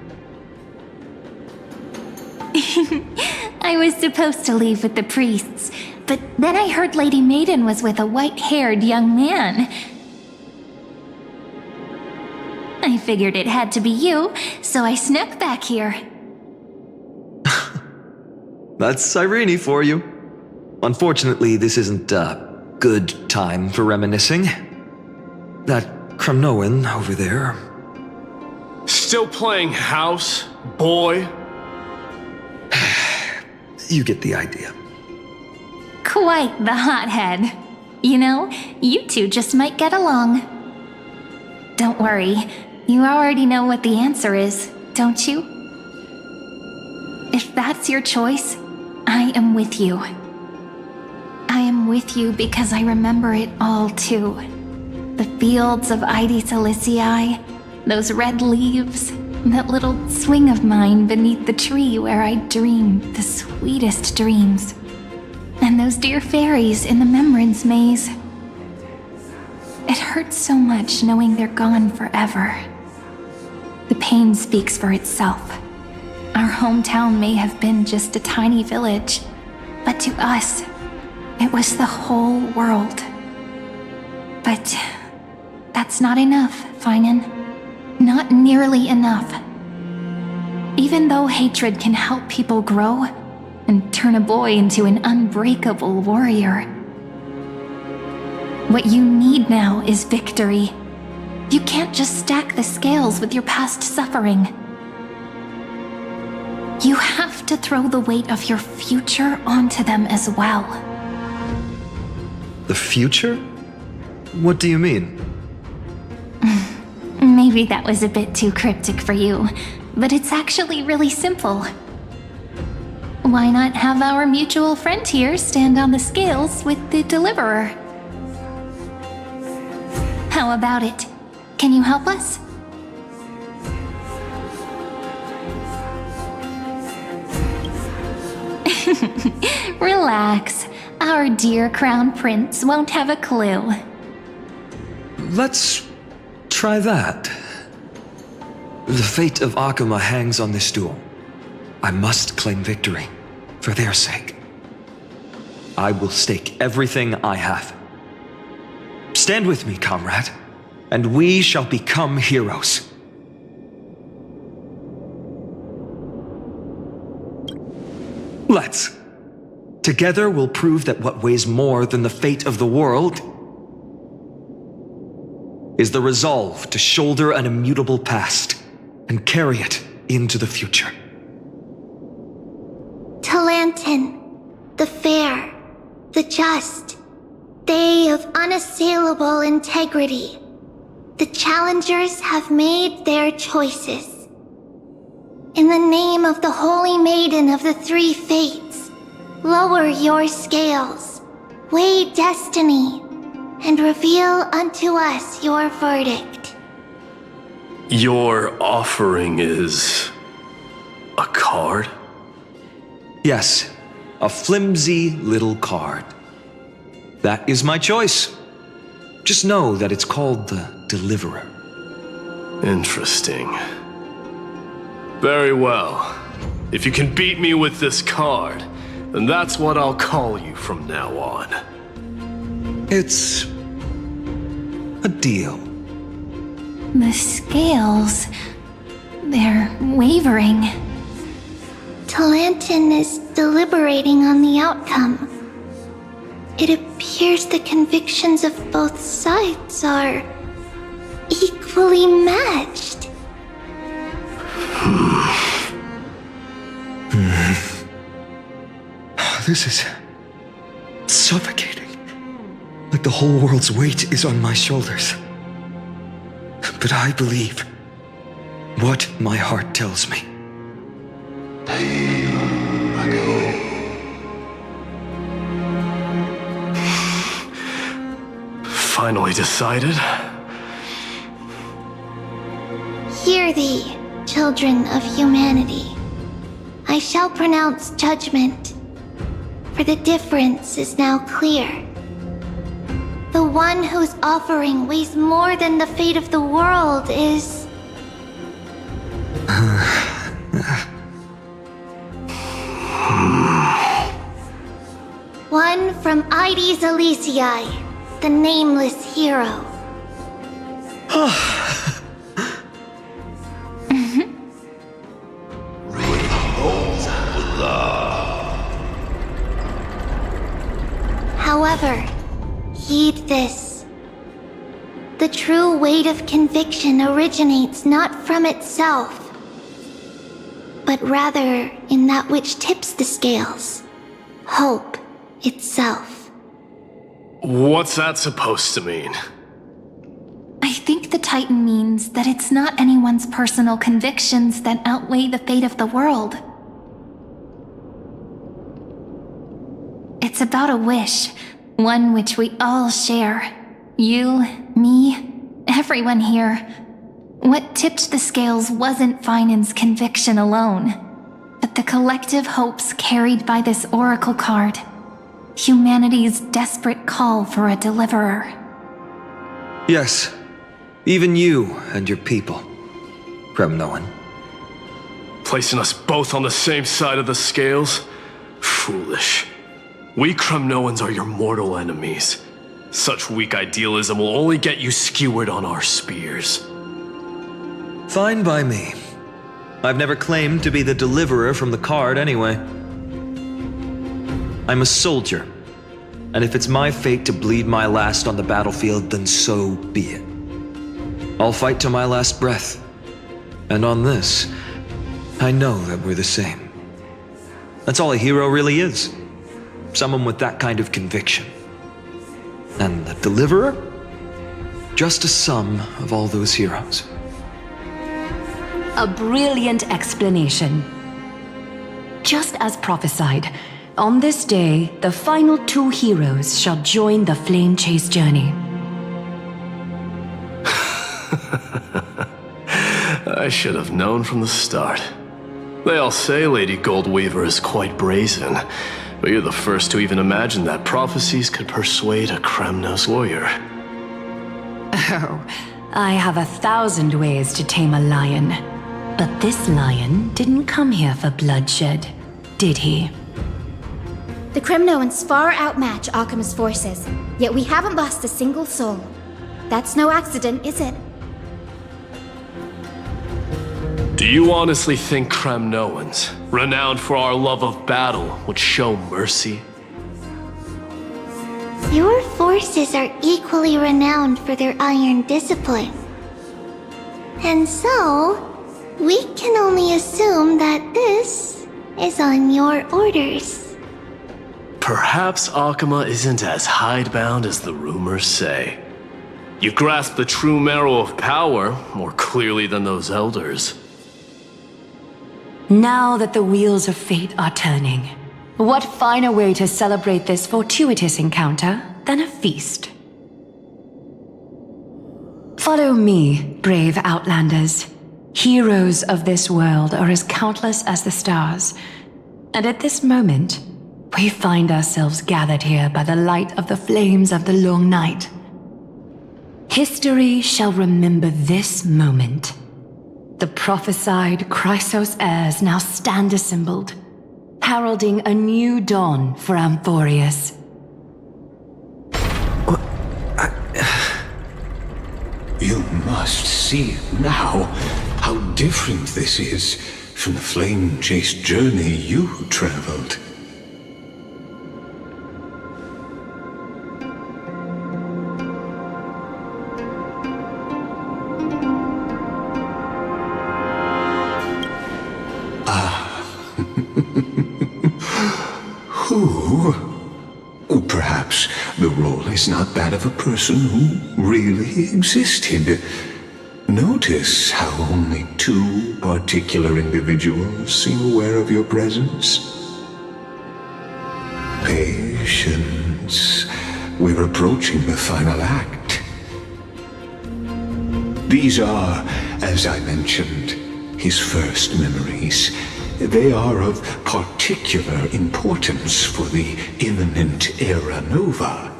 I was supposed to leave with the priests, but then I heard Lady Maiden was with a white-haired young man. I figured it had to be you, so I snuck back here. That's Cyrene for you. Unfortunately, this isn't a good time for reminiscing. That Kremnoan over there. Still playing house, boy? You get the idea. Quite the hothead. You know, you two just might get along. Don't worry, you already know what the answer is, don't you? If that's your choice, I am with you. I am with you because I remember it all too. The fields of Addis Elysiae, those red leaves, that little swing of mine beneath the tree where I dreamed the sweetest dreams. And those dear fairies in the Memorance Maze. It hurts so much knowing they're gone forever. The pain speaks for itself. Our hometown may have been just a tiny village, but to us, it was the whole world. But that's not enough, Finan. Not nearly enough. Even though hatred can help people grow and turn a boy into an unbreakable warrior, What you need now is victory. You can't just stack the scales with your past suffering. You have to throw the weight of your future onto them as well. The future? What do you mean? Maybe that was a bit too cryptic for you, but it's actually really simple. Why not have our mutual friend here stand on the scales with the deliverer? How about it? Can you help us? Relax. Our dear Crown Prince won't have a clue. Let's try that. The fate of Akuma hangs on this duel. I must claim victory, for their sake. I will stake everything I have. Stand with me, comrade, and we shall become heroes. Let's. Together we'll prove that what weighs more than the fate of the world is the resolve to shoulder an immutable past and carry it into the future. Talantin, the fair, the just, they of unassailable integrity. The challengers have made their choices. In the name of the Holy Maiden of the Three Fates, lower your scales, weigh destiny, and reveal unto us your verdict. Your offering is a card? Yes, a flimsy little card. That is my choice. Just know that it's called the Deliverer. Interesting. Very well. If you can beat me with this card, then that's what I'll call you from now on. It's a deal. The scales... they're wavering. Talantin is deliberating on the outcome. It appears the convictions of both sides are equally matched. This is suffocating. Like the whole world's weight is on my shoulders. But I believe what my heart tells me. Finally decided? Hear thee, children of humanity. I shall pronounce judgment, for the difference is now clear. The one whose offering weighs more than the fate of the world is... one from Ides Elysiae, the nameless hero. However, heed this. The true weight of conviction originates not from itself, but rather in that which tips the scales, hope itself. What's that supposed to mean? I think the Titan means that it's not anyone's personal convictions that outweigh the fate of the world. It's about a wish, one which we all share. You, me, everyone here. What tipped the scales wasn't Finan's conviction alone, but the collective hopes carried by this oracle card. Humanity's desperate call for a deliverer. Yes, even you and your people, Kremnoan. Placing us both on the same side of the scales? Foolish. We Kremnoans are your mortal enemies. Such weak idealism will only get you skewered on our spears. Fine by me. I've never claimed to be the deliverer from the card anyway. I'm a soldier, And if it's my fate to bleed my last on the battlefield, then so be it. I'll fight to my last breath. And on this, I know that we're the same. That's all a hero really is. Someone with that kind of conviction. And the Deliverer? Just a sum of all those heroes. A brilliant explanation. Just as prophesied, on this day, the final 2 heroes shall join the Flame Chase journey. I should have known from the start. They all say Lady Goldweaver is quite brazen, but you're the first to even imagine that prophecies could persuade a Kremnos warrior. Oh, I have 1,000 ways to tame a lion. But this lion didn't come here for bloodshed, did he? The Kremnoans far outmatch Akima's forces, yet we haven't lost a single soul. That's no accident, is it? Do you honestly think Kremnoans, renowned for our love of battle, would show mercy? Your forces are equally renowned for their iron discipline. And so, we can only assume that this is on your orders. Perhaps Akima isn't as hidebound as the rumors say. You grasp the true marrow of power more clearly than those elders. Now that the wheels of fate are turning, what finer way to celebrate this fortuitous encounter than a feast? Follow me, brave Outlanders. Heroes of this world are as countless as the stars, and at this moment, we find ourselves gathered here by the light of the flames of the long night. History shall remember this moment. The prophesied Chrysos heirs now stand assembled, heralding a new dawn for Amphorius. You must see now how different this is from the flame chase journey you traveled. Perhaps the role is not that of a person who really existed. Notice how only 2 particular individuals seem aware of your presence. Patience. We're approaching the final act. These are, as I mentioned, his first memories. They are of particular importance for the imminent Era Nova.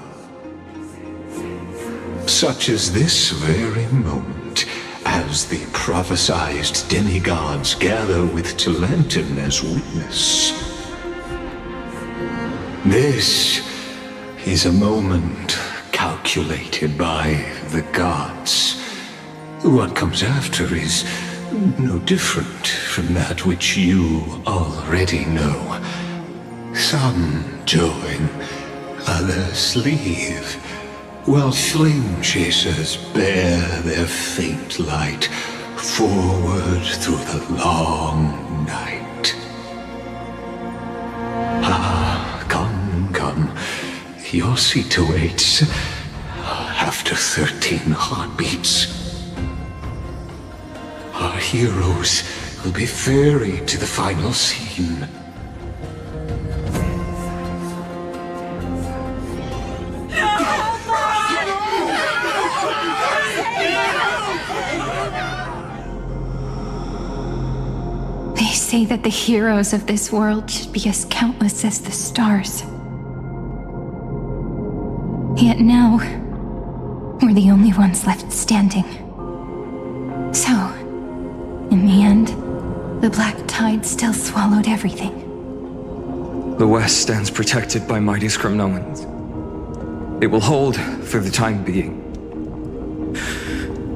Such as this very moment, as the prophesized demigods gather with Talantin as witness. This is a moment calculated by the gods. What comes after is no different from that which you already know. Some join, others leave, while flame chasers bear their faint light forward through the long night. Ah, come. Your seat awaits after 13 heartbeats. Our heroes will be ferried to the final scene. They say that the heroes of this world should be as countless as the stars. Yet now, we're the only ones left standing. So, in the end, the black tide still swallowed everything. The West stands protected by mighty Kremnoans. It will hold for the time being.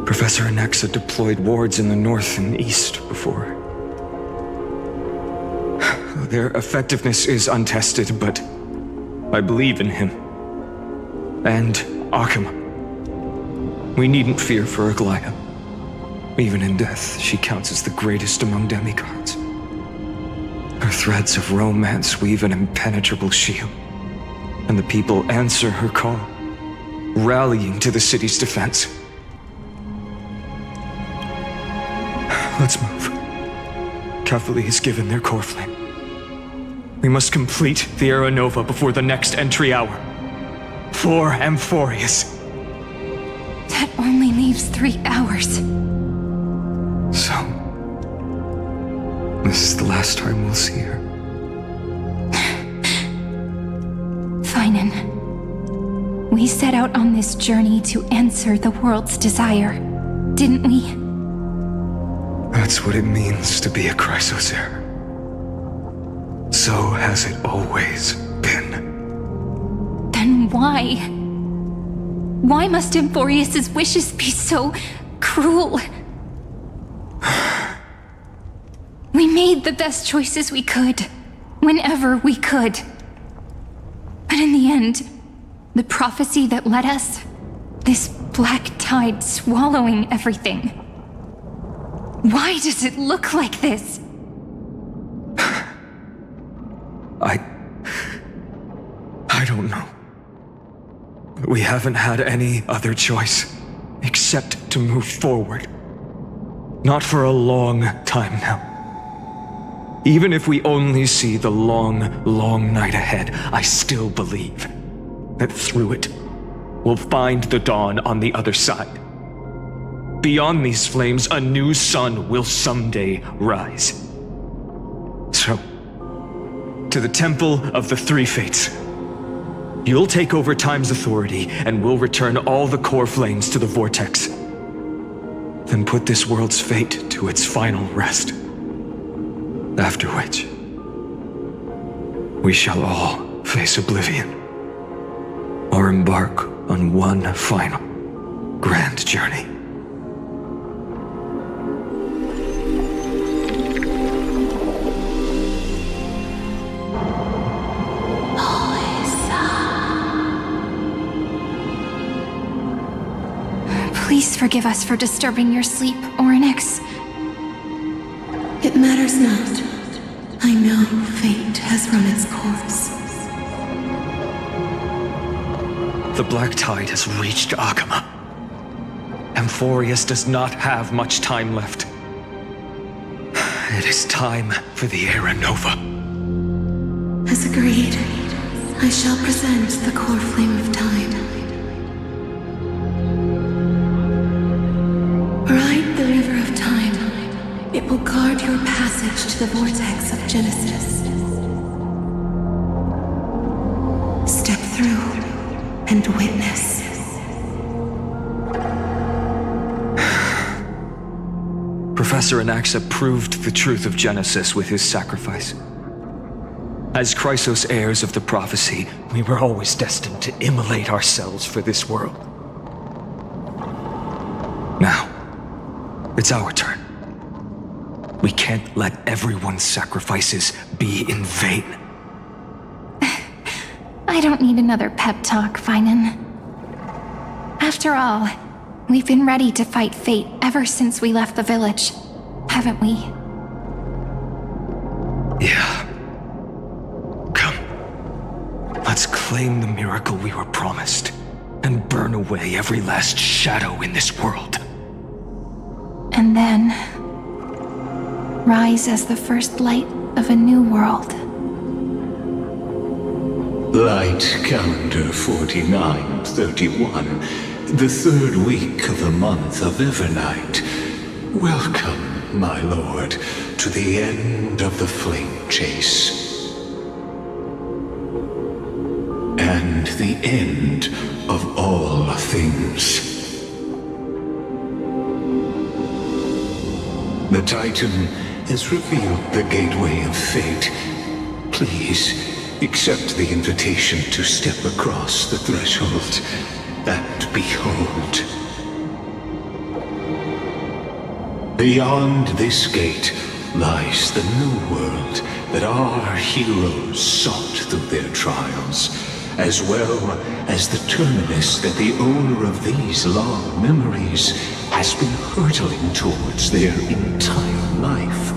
Professor Anexa deployed wards in the north and east before. Their effectiveness is untested, but I believe in him. And Arkham. We needn't fear for Aglaia. Even in death, she counts as the greatest among demigods. Her threads of romance weave an impenetrable shield, and the people answer her call, rallying to the city's defense. Let's move. Cavalry has given their core flame. We must complete the Era Nova before the next entry hour. For Amphorius. That only leaves 3 hours. So, this is the last time we'll see her. Finan, we set out on this journey to answer the world's desire, didn't we? That's what it means to be a Chrysos heir. So has it always been. Then why? Why must Amphorius' wishes be so cruel? We made the best choices we could, whenever we could. But in the end, the prophecy that led us, this black tide swallowing everything. Why does it look like this? I don't know. We haven't had any other choice, except to move forward. Not for a long time now. Even if we only see the long, long night ahead, I still believe that through it, we'll find the dawn on the other side. Beyond these flames, a new sun will someday rise. So, to the Temple of the Three Fates. You'll take over Time's authority, and we'll return all the core flames to the Vortex. Then put this world's fate to its final rest. After which, we shall all face oblivion, or embark on one final grand journey. Please forgive us for disturbing your sleep, Orynyx. It matters not. I know fate has run its course. The black tide has reached Akama. Amphorius does not have much time left. It is time for the Era Nova. As agreed, I shall present the core flame of time. Ride the river of time. It will guard your passage to the vortex of Genesis. Step through and witness. Professor Anaxa proved the truth of Genesis with his sacrifice. As Chrysos heirs of the prophecy, we were always destined to immolate ourselves for this world. Now, it's our turn. We can't let everyone's sacrifices be in vain. I don't need another pep talk, Finan. After all, we've been ready to fight fate ever since we left the village, haven't we? Yeah. Come. Let's claim the miracle we were promised, and burn away every last shadow in this world. And then rise as the first light of a new world. Light calendar 4931, the third week of the month of Evernight. Welcome, my lord, to the end of the flame chase. And the end of all things. The Titan has revealed the gateway of fate. Please, accept the invitation to step across the threshold and behold. Beyond this gate lies the new world that our heroes sought through their trials. as well as the terminus that the owner of these long memories has been hurtling towards their entire life.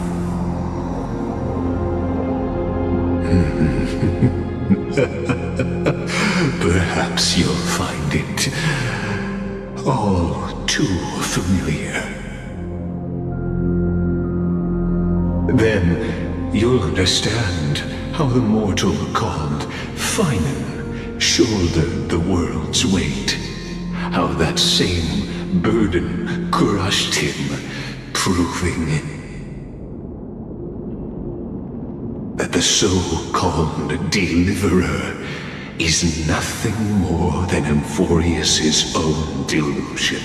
Perhaps you'll find it all too familiar. Then you'll understand how the mortal called Finan shouldered the world's weight, how that same burden crushed him, proving that the so-called deliverer is nothing more than Amphorius's own delusion,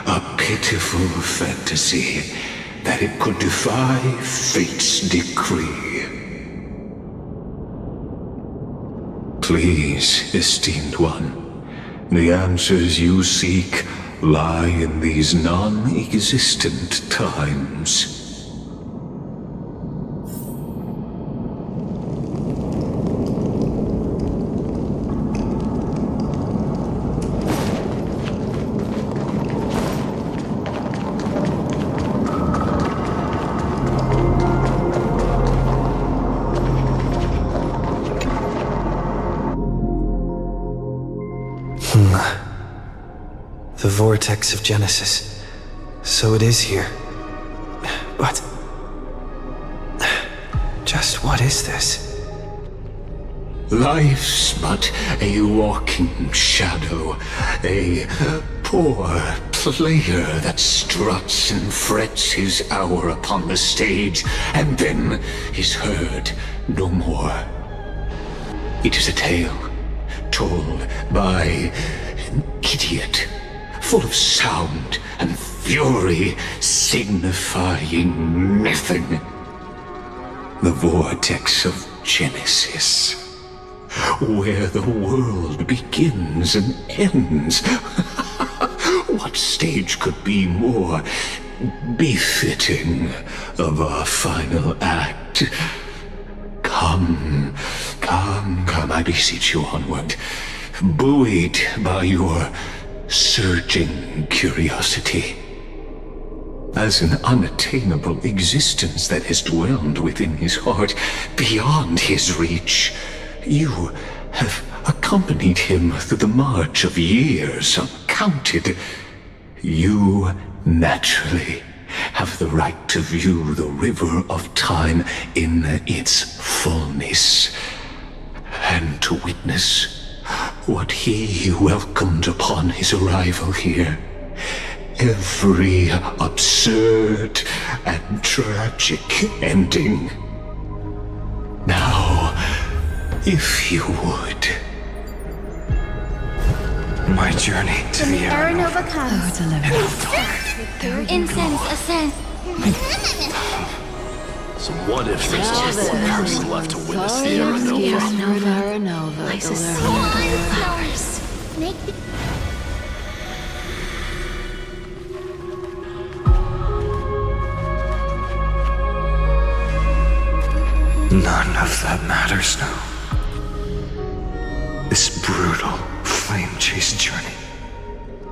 a pitiful fantasy that it could defy fate's decree. Please, esteemed one, the answers you seek lie in these non-existent times. The vortex of Genesis. So it is here. But just what is this? Life's but a walking shadow, a poor player that struts and frets his hour upon the stage, and then is heard no more. It is a tale told by an idiot, full of sound and fury, signifying nothing. The vortex of Genesis, where the world begins and ends. What stage could be more befitting of our final act? Come, I beseech you onward, buoyed by your surging curiosity. As an unattainable existence that has dwelled within his heart, beyond his reach, you have accompanied him through the march of years uncounted. You naturally have the right to view the river of time in its fullness, and to witness what he welcomed upon his arrival here. Every absurd and tragic ending. Now, if you would. My journey to the Aranova comes. Incense ascends. So what if there's just one person left to witness the Aranova? Make the None of that matters now. This brutal, flame-chased journey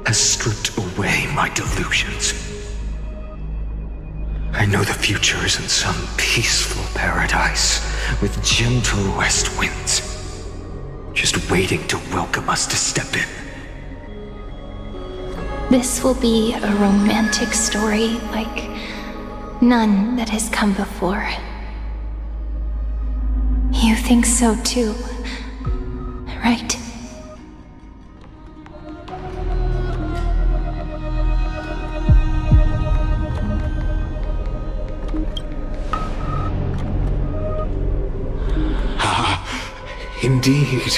has stripped away my delusions. I know the future is in some peaceful paradise with gentle west winds, just waiting to welcome us to step in. This will be a romantic story like none that has come before. You think so too, right? Indeed,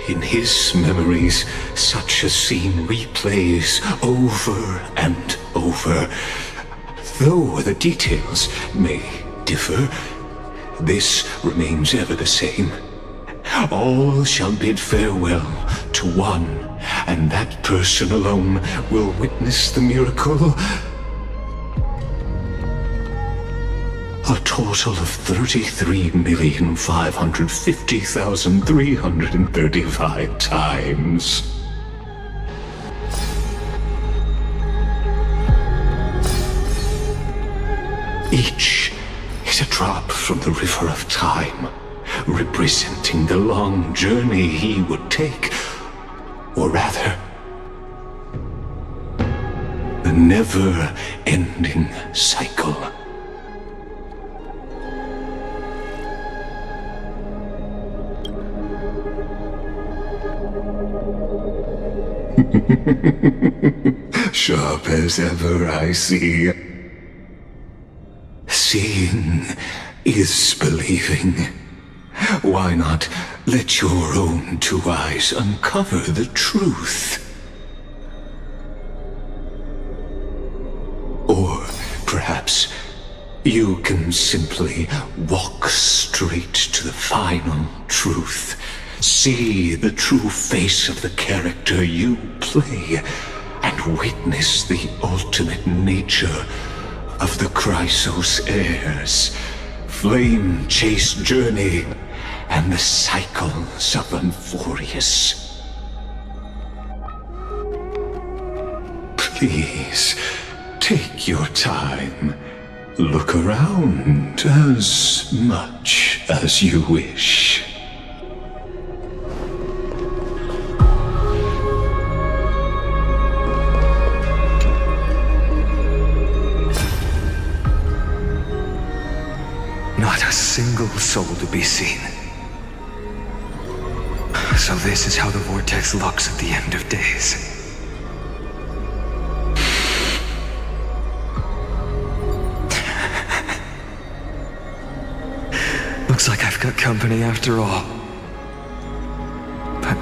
in his memories, such a scene replays over and over. Though the details may differ, this remains ever the same. All shall bid farewell to one, and that person alone will witness the miracle A total of 33,550,335 times. Each is a drop from the river of time, representing the long journey he would take, or rather, the never-ending cycle. Sharp as ever, I see. Seeing is believing. Why not let your own two eyes uncover the truth? Or perhaps you can simply walk straight to the final truth. See the true face of the character you play, and witness the ultimate nature of the Chrysos heirs, flame chase journey, and the cycles of Amphorius. Please, take your time. Look around as much as you wish. Not a single soul to be seen. So this is how the vortex looks at the end of days. Looks like I've got company after all. But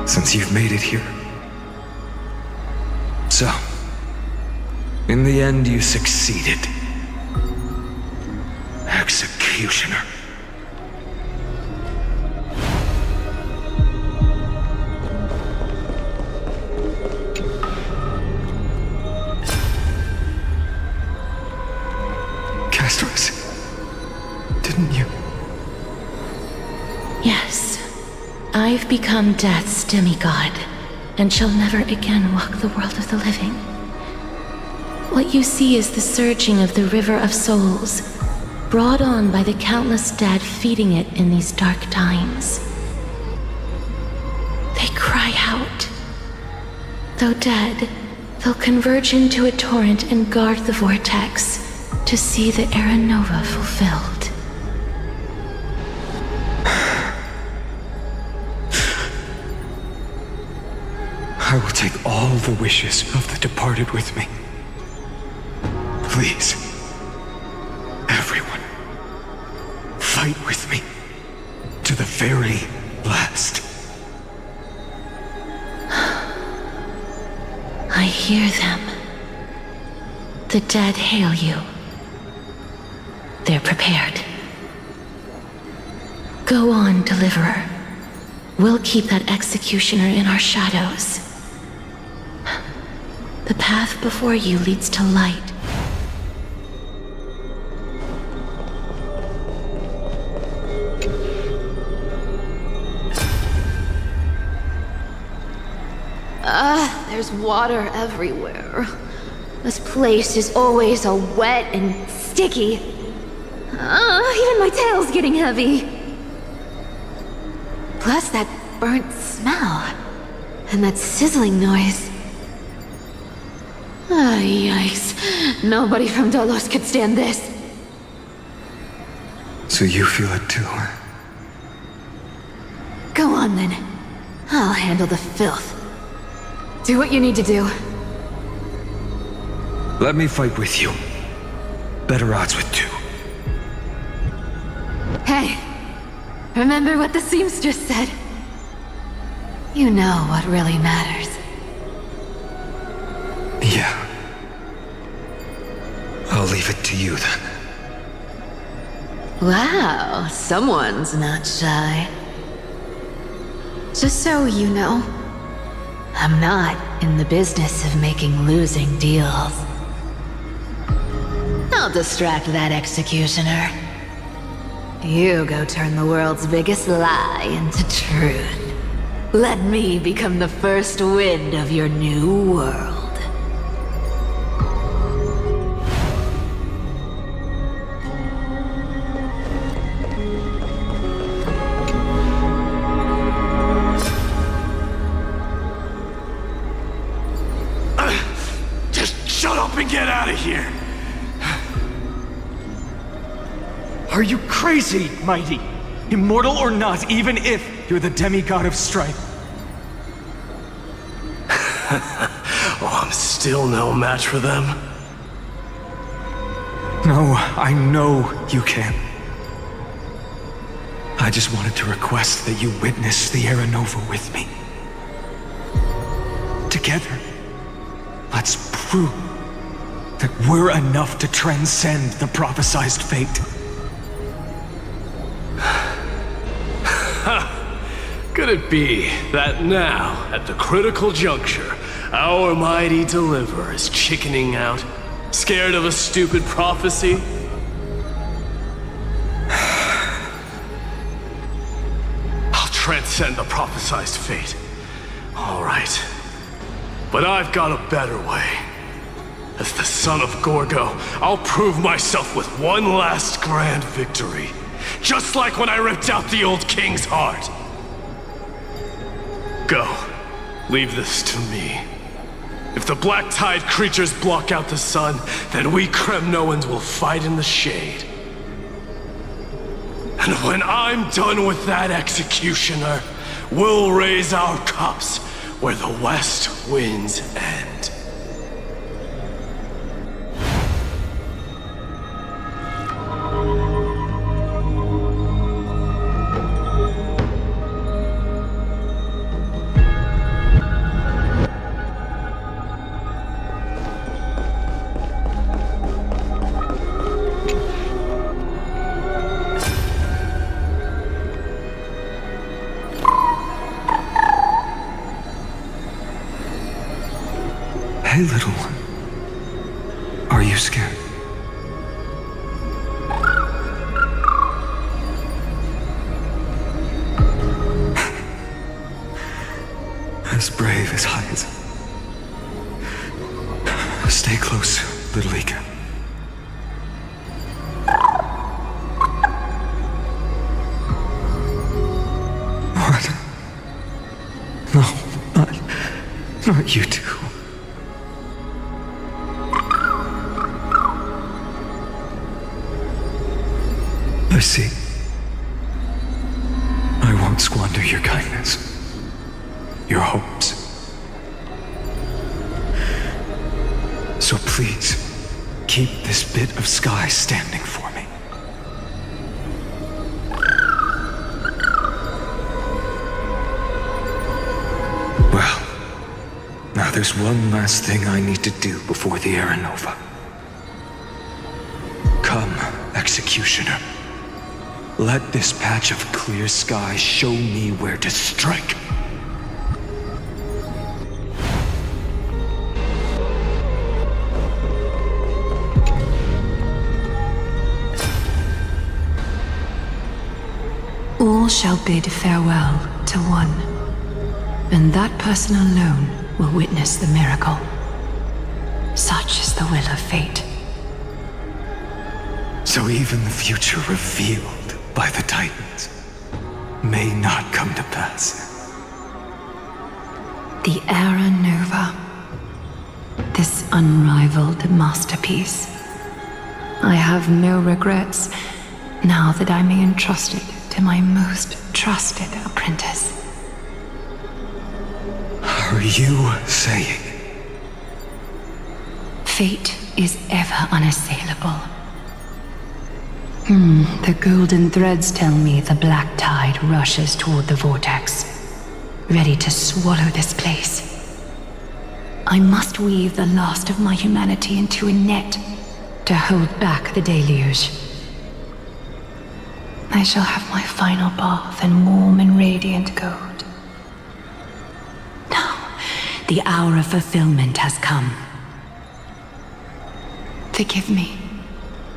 since you've made it here... So, in the end you succeeded. Executioner. Castros, didn't you? Yes. I've become Death's demigod, and shall never again walk the world of the living. What you see is the surging of the river of souls, brought on by the countless dead feeding it in these dark times. They cry out. Though dead, they'll converge into a torrent and guard the vortex to see the Era Nova fulfilled. I will take all the wishes of the departed with me. Please, everyone, fight with me to the very last. I hear them. The dead hail you. They're prepared. Go on, Deliverer. We'll keep that executioner in our shadows. The path before you leads to light. There's water everywhere. This place is always all wet and sticky. Even my tail's getting heavy. Plus that burnt smell. And that sizzling noise. Yikes. Nobody from Dolos could stand this. So you feel it too, huh? Go on then. I'll handle the filth. Do what you need to do. Let me fight with you. Better odds with two. Hey, remember what the seamstress said? You know what really matters. Yeah. I'll leave it to you then. Wow, someone's not shy. Just so you know, I'm not in the business of making losing deals. Now I'll distract that executioner. You go turn the world's biggest lie into truth. Let me become the first wind of your new world. Shut up and get out of here! Are you crazy, Mighty? Immortal or not, even if you're the demigod of strife. Oh, I'm still no match for them. No, I know you can. I just wanted to request that you witness the Era Nova with me. Together, let's prove that we're enough to transcend the prophesized fate. Could it be that now, at the critical juncture, our mighty deliverer is chickening out, scared of a stupid prophecy? I'll transcend the prophesized fate. All right. But I've got a better way. As the son of Gorgo, I'll prove myself with one last grand victory. Just like when I ripped out the old king's heart. Go. Leave this to me. If the black tide creatures block out the sun, then we Kremnoans will fight in the shade. And when I'm done with that executioner, we'll raise our cups where the west winds end. Hey, little one. Are you scared? As brave as I is. Stay close, little Ika. What? No, not you two. I see. I won't squander your kindness, your hopes. So please, keep this bit of sky standing for me. Well, now there's one last thing I need to do before the Era Nova. Come, Executioner. Let this patch of clear sky show me where to strike. All shall bid farewell to one, and that person alone will witness the miracle. Such is the will of fate. So even the future revealed by the Titans may not come to pass. The Era Nova. This unrivaled masterpiece. I have no regrets now that I may entrust it to my most trusted apprentice. Are you saying? Fate is ever unassailable. The golden threads tell me the black tide rushes toward the vortex, ready to swallow this place. I must weave the last of my humanity into a net to hold back the deluge. I shall have my final bath in warm and radiant gold. Now, the hour of fulfillment has come. Forgive me.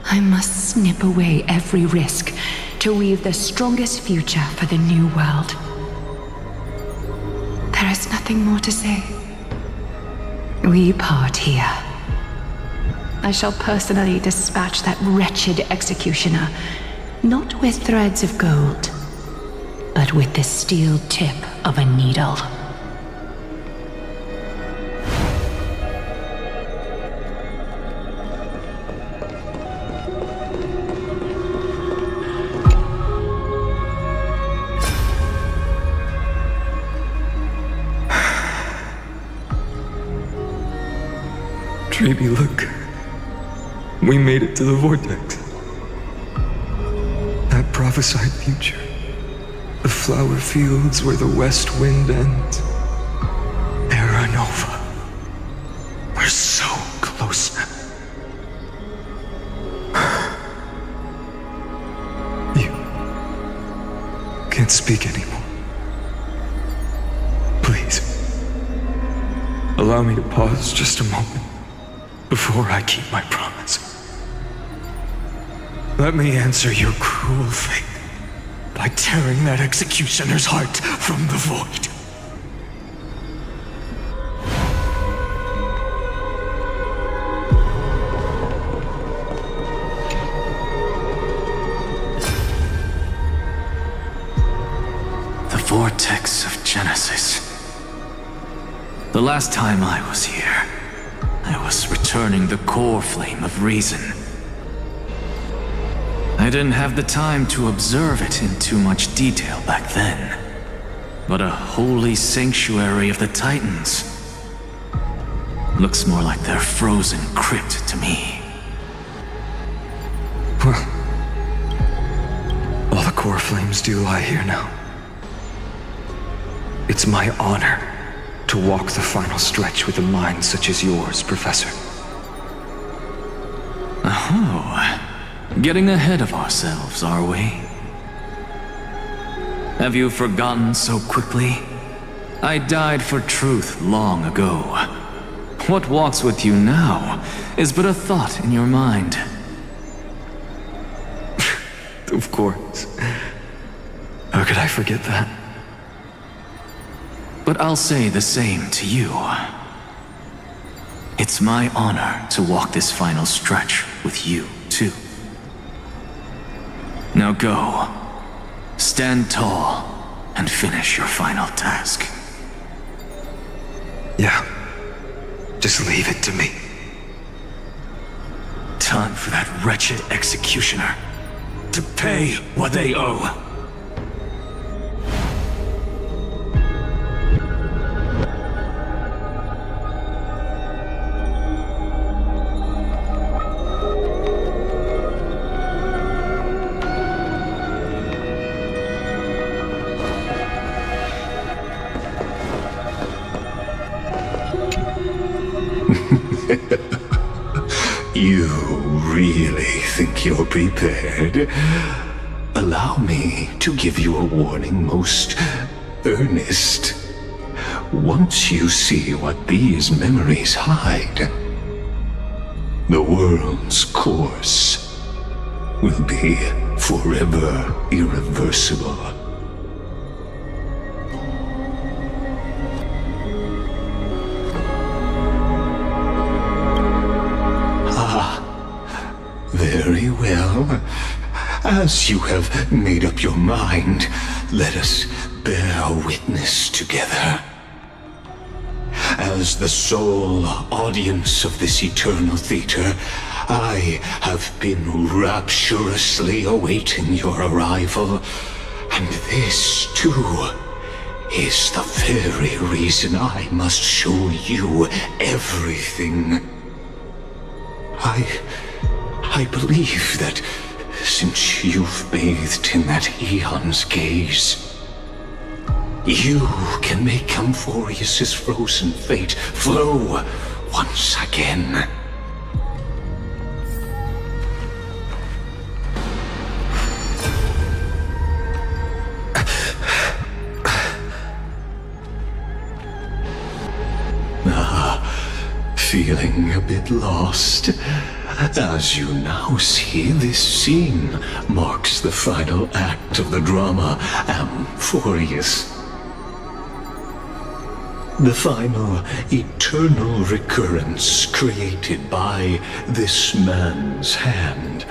I must snip away every risk to weave the strongest future for the new world. There is nothing more to say. We part here. I shall personally dispatch that wretched executioner, not with threads of gold, but with the steel tip of a needle. Treeby, look. We made it to the vortex. That prophesied future. The flower fields where the west wind ends. Terra Nova. We're so close now. You can't speak anymore. Please. Allow me to pause just a moment before I keep my promise. Let me answer your cruel fate by tearing that executioner's heart from the void. The vortex of Genesis. The last time I was here, I was returning the core flame of reason. I didn't have the time to observe it in too much detail back then. But a holy sanctuary of the Titans looks more like their frozen crypt to me. Well, all the core flames do lie here now. It's my honor to walk the final stretch with a mind such as yours, Professor. Oh, getting ahead of ourselves, are we? Have you forgotten so quickly? I died for truth long ago. What walks with you now is but a thought in your mind. Of course. How could I forget that? But I'll say the same to you. It's my honor to walk this final stretch with you, too. Now go. Stand tall and finish your final task. Yeah. Just leave it to me. Time for that wretched executioner to pay what they owe. You really think you're prepared? Allow me to give you a warning most earnest. Once you see what these memories hide, the world's course will be forever irreversible. Very well. As you have made up your mind, let us bear witness together. As the sole audience of this eternal theater, I have been rapturously awaiting your arrival. And this, too, is the very reason I must show you everything. I believe that since you've bathed in that eon's gaze, you can make Amphorius's frozen fate flow once again. Feeling a bit lost? As you now see, this scene marks the final act of the drama Amphorius. The final eternal recurrence created by this man's hand,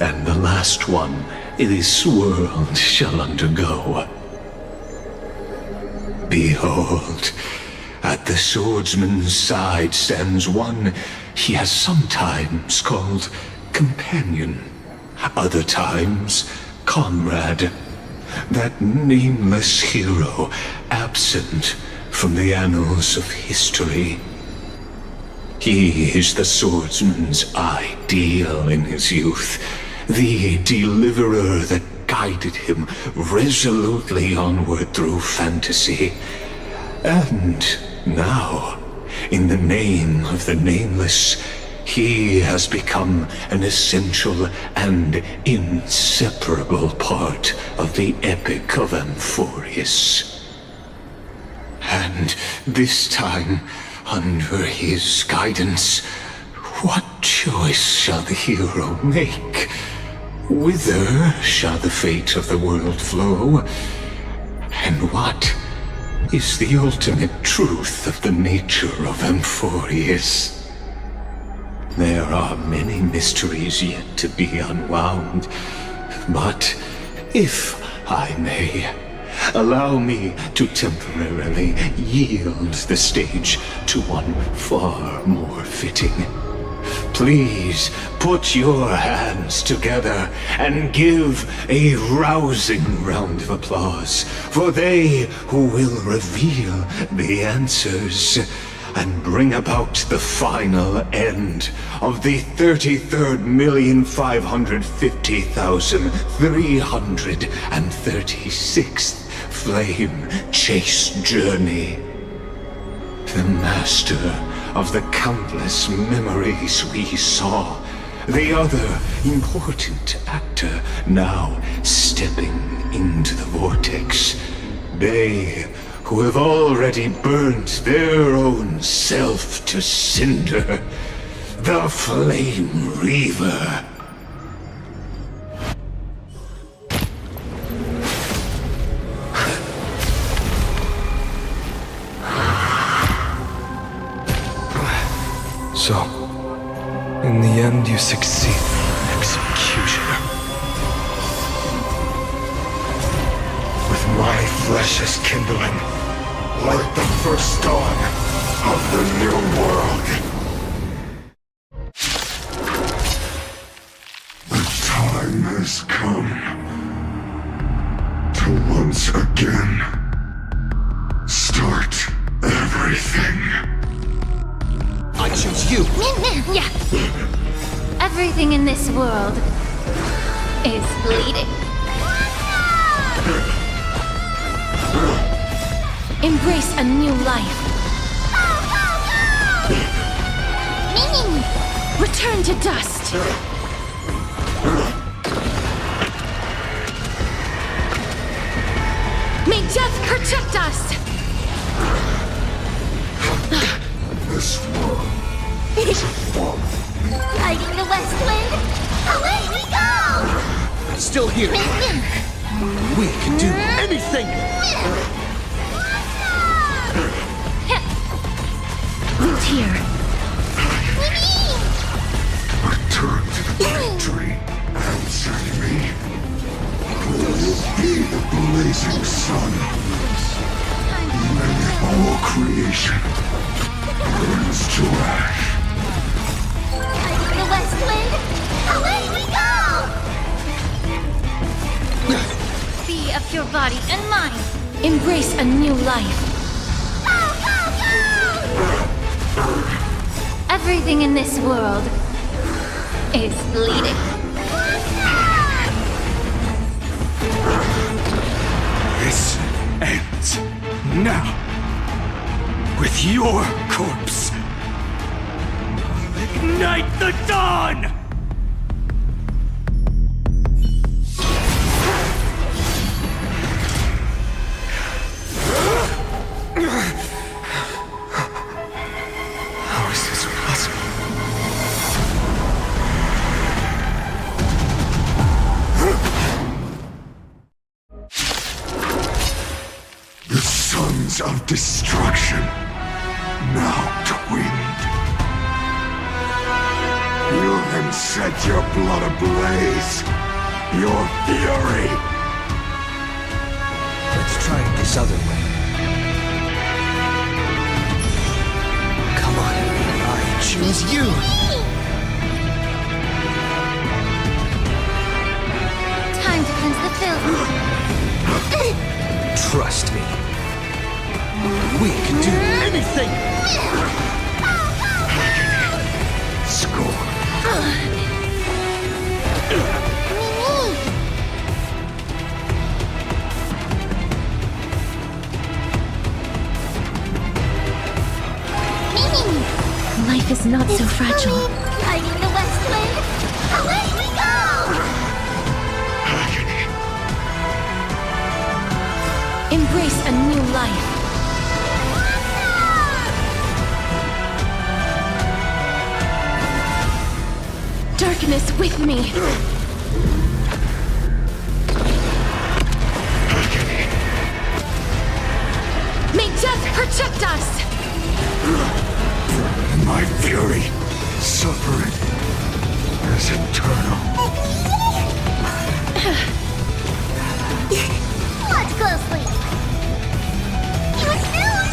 and the last one this world shall undergo. Behold, at the swordsman's side stands one he has sometimes called companion, other times comrade, that nameless hero absent from the annals of history. He is the swordsman's ideal in his youth, the deliverer that guided him resolutely onward through fantasy. And now, in the name of the Nameless, he has become an essential and inseparable part of the epic of Amphorius. And this time, under his guidance, what choice shall the hero make? Whither shall the fate of the world flow? And what is the ultimate truth of the nature of Amphorius? There are many mysteries yet to be unwound, but if I may, allow me to temporarily yield the stage to one far more fitting. Please put your hands together and give a rousing round of applause for they who will reveal the answers and bring about the final end of the 33,550,336th flame chase journey. The master of the countless memories we saw, the other important actor now stepping into the vortex. They who have already burnt their own self to cinder, the Flame Reaver. So, in the end, you succeed. Executioner. With my flesh as kindling, light the first dawn of the new world. The time has come to once again start everything. I choose you! Yeah. Everything in this world is bleeding. Embrace a new life. Return to dust. May death protect us. This world is a fall. Lighting the west wind. Away we go! Still here. We can do anything! Loot here. Return to the victory, answer me. Will you be the blazing sun? Even if all creation burns to ash. The west wind. Away we go! Be of your body and mind. Embrace a new life. Everything in this world is bleeding. This ends now with your corpse. Ignite the dawn! How is this possible? eons of destruction, now twinned. You then set your blood ablaze, your fury. Let's try it this other way. Come on, I choose you. Time to cleanse the filth. Trust me. We can do anything. Score. Life is not so fragile. Riding the west wind, away we go! Embrace a new life. Darkness with me. May death protect us! My fury, suffering, is eternal. Watch closely. What's news?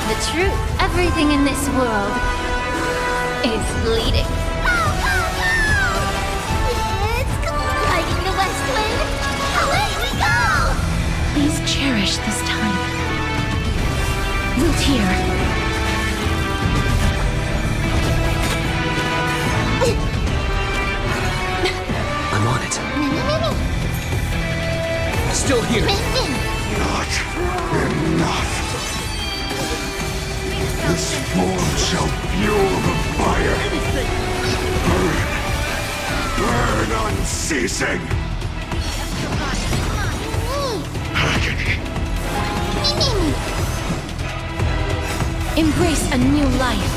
The truth, everything in this world is bleeding. It's riding the west wind. Away we go! Please cherish this time. Root here. I'm on it. Still here. Not enough. This form shall fuel the fire. Burn. Burn unceasing. Embrace a new life.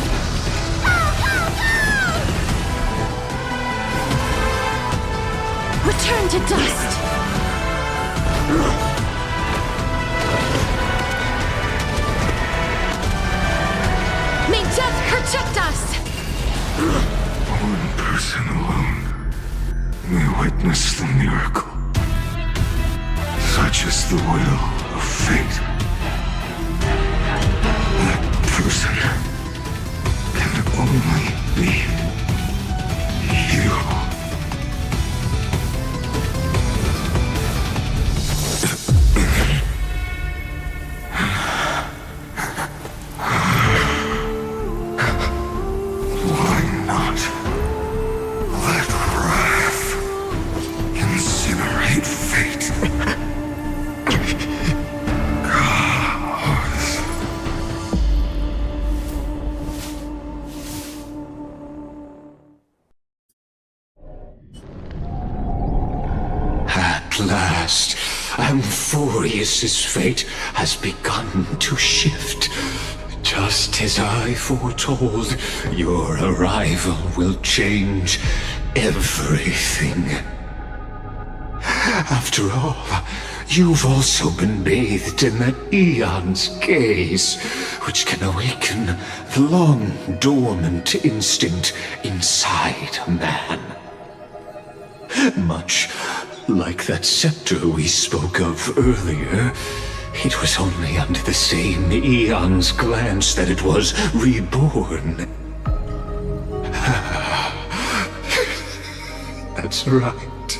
Return to dust. May death protect us! One person alone may witness the miracle. Such is the will of fate. That person can only be you. At last, Amphorius's fate has begun to shift. Just as I foretold, your arrival will change everything. After all, you've also been bathed in that eon's gaze, which can awaken the long-dormant instinct inside a man. Much like that scepter we spoke of earlier, it was only under the same eon's glance that it was reborn. That's right.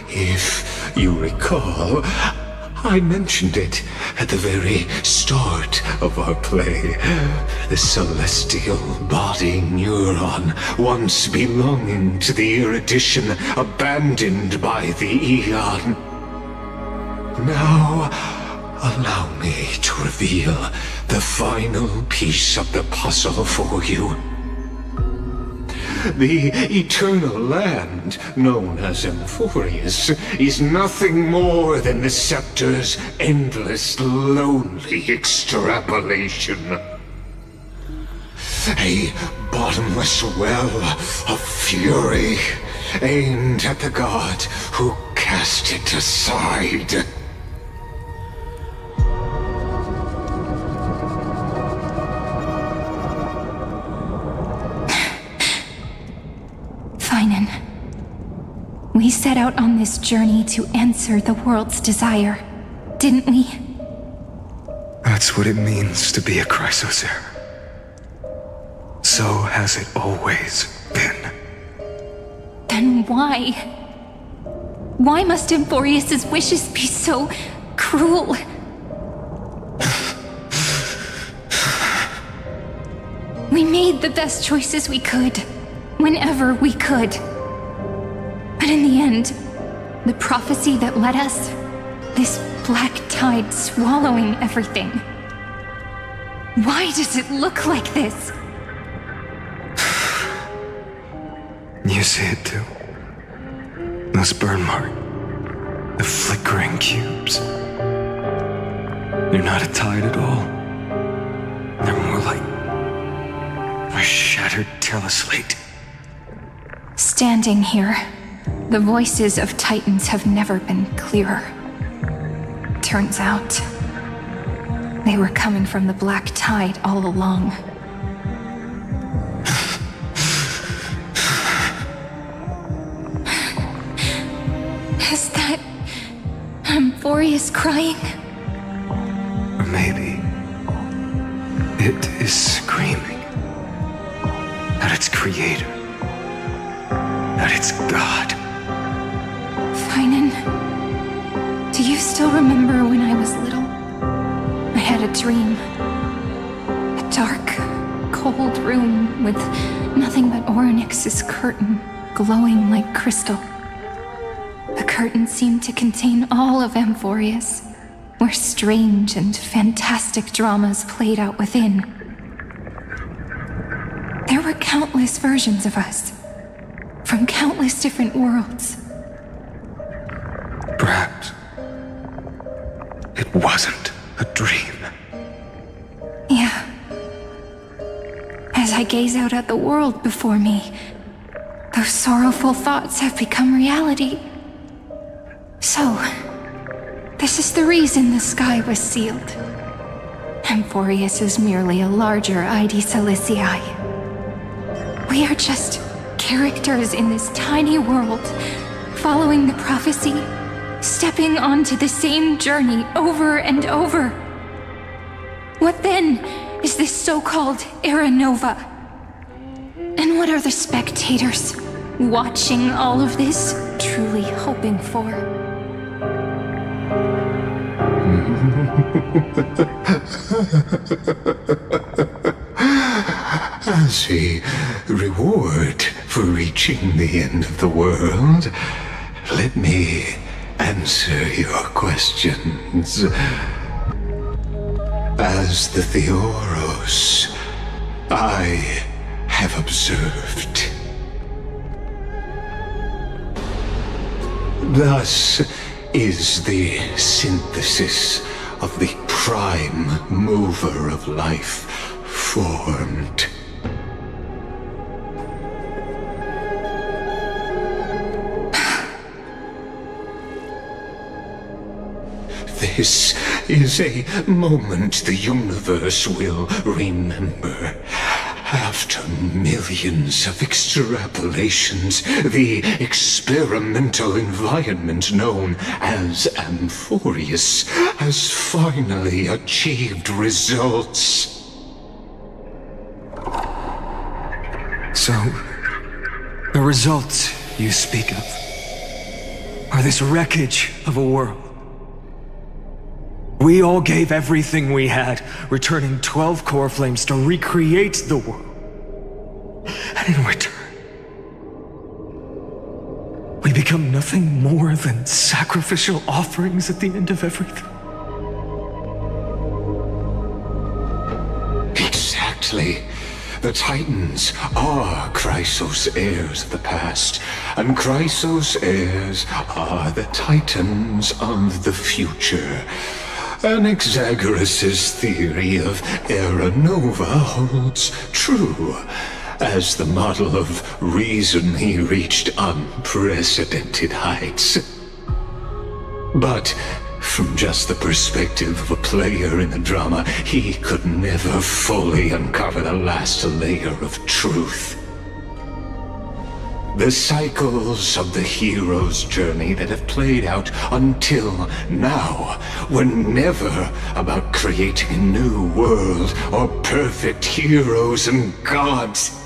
If you recall, I mentioned it at the very start of our play. The celestial body neuron, once belonging to the erudition abandoned by the eon. Now, allow me to reveal the final piece of the puzzle for you. the eternal land known as Emphorius is nothing more than the scepter's endless, lonely extrapolation. A bottomless well of fury aimed at the god who cast it aside. Finan, we set out on this journey to answer the world's desire, didn't we? That's what it means to be a Chrysosaur. So has it always been. Then why? Why must Emphorius' wishes be so cruel? We made the best choices we could, whenever we could. But in the end, the prophecy that led us, this black tide swallowing everything. Why does it look like this? You see it too. Those burn marks. The flickering cubes. They're not a tide at all. They're more like a shattered teleslate. Standing here, the voices of Titans have never been clearer. Turns out, they were coming from the black tide all along. Is that Emphorius crying? Or maybe it is screaming at its creator, at its god. Finan, do you still remember when I was little? I had a dream. A dark, cold room with nothing but Orynyx's curtain glowing like crystal. The curtain seemed to contain all of Emphorius, where strange and fantastic dramas played out within. There were countless versions of us, from countless different worlds. Perhaps it wasn't a dream. Yeah. As I gaze out at the world before me, those sorrowful thoughts have become reality. So, this is the reason the sky was sealed. Emphorius is merely a larger ID Silicii. We are just characters in this tiny world, following the prophecy, stepping onto the same journey over and over. What then is this so-called Era Nova? And what are the spectators watching all of this truly hoping for? As a reward for reaching the end of the world, let me answer your questions. As the Theoros, I have observed. Thus is the synthesis of the prime mover of life formed. This is a moment the universe will remember. After millions of extrapolations, the experimental environment known as Emphorius has finally achieved results. So, the results you speak of are this wreckage of a world. We all gave everything we had, returning 12 core flames to recreate the world. And in return, we become nothing more than sacrificial offerings at the end of everything. Exactly. The Titans are Chrysos' heirs of the past, and Chrysos' heirs are the Titans of the future. Anaxagoras' theory of Era Nova holds true. As the model of reason, he reached unprecedented heights. But from just the perspective of a player in the drama, he could never fully uncover the last layer of truth. The cycles of the hero's journey that have played out until now were never about creating a new world or perfect heroes and gods.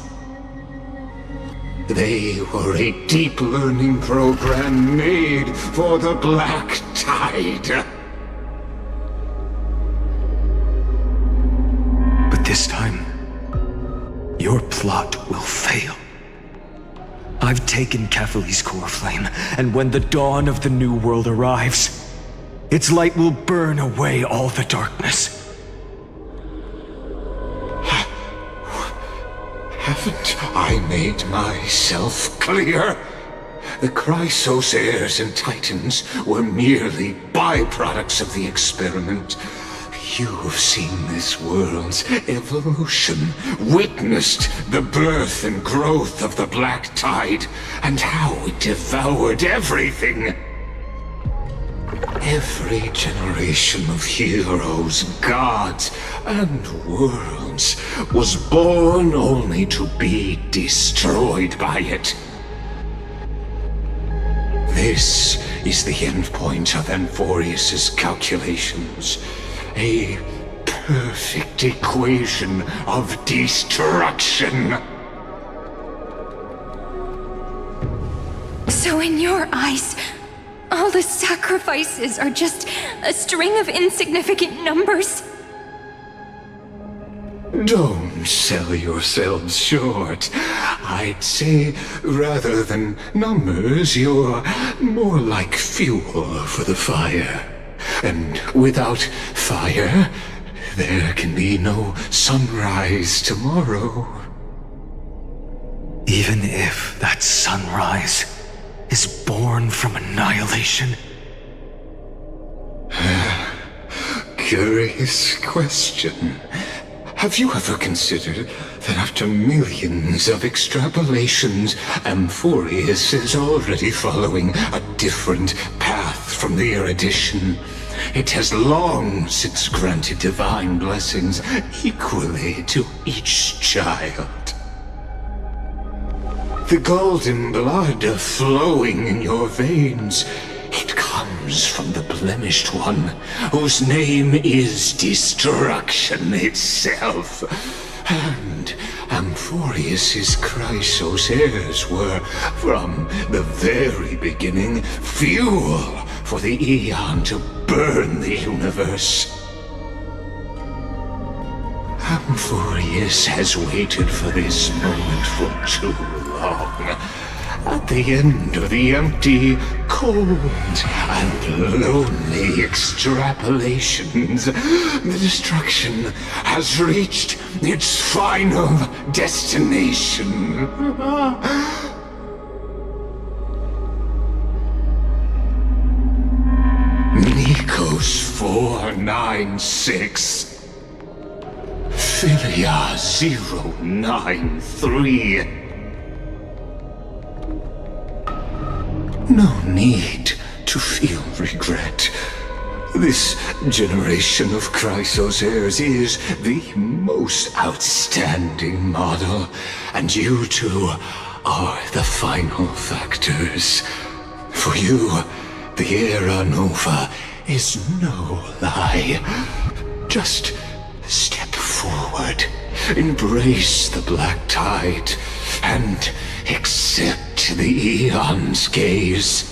They were a deep learning program made for the Black Tide. But this time, your plot will fail. I've taken Kefali's core flame, and when the dawn of the new world arrives, its light will burn away all the darkness. Haven't I made myself clear? The Chrysos heirs and Titans were merely byproducts of the experiment. You've seen this world's evolution, witnessed the birth and growth of the Black Tide, and how it devoured everything. Every generation of heroes, gods, and worlds was born only to be destroyed by it. This is the endpoint of Amphorius' calculations. A perfect equation of destruction. So in your eyes, all the sacrifices are just a string of insignificant numbers? Don't sell yourselves short. I'd say, rather than numbers, you're more like fuel for the fire. And without fire, there can be no sunrise tomorrow. Even if that sunrise is born from annihilation? Curious question. Have you ever considered that after millions of extrapolations, Amphorius is already following a different path from the erudition? It has long since granted divine blessings equally to each child. The golden blood flowing in your veins, it comes from the blemished one, whose name is destruction itself. And Amphorius' Chrysos heirs were, from the very beginning, fuel for the Aeon to burn the universe. Amphorius has waited for this moment for too long. At the end of the empty, cold, and lonely extrapolations, the destruction has reached its final destination. Nikos 496. Philia 093. No need to feel regret. This generation of Chrysos heirs is the most outstanding model, and you two are the final factors. For you, the Era Nova is no lie. Just step forward, embrace the Black Tide, and accept the Aeon's gaze.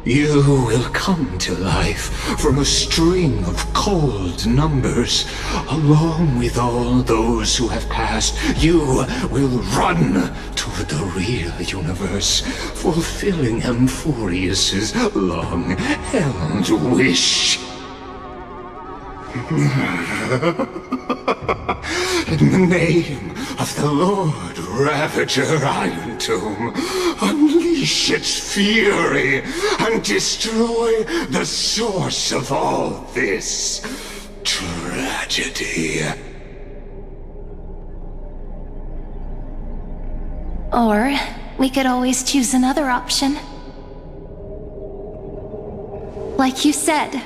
You will come to life from a string of cold numbers. Along with all those who have passed, you will run toward the real universe, fulfilling Amphorius' long-held wish. In the name of the Lord Ravager Iron Tomb, unleash its fury and destroy the source of all this tragedy. Or we could always choose another option. Like you said,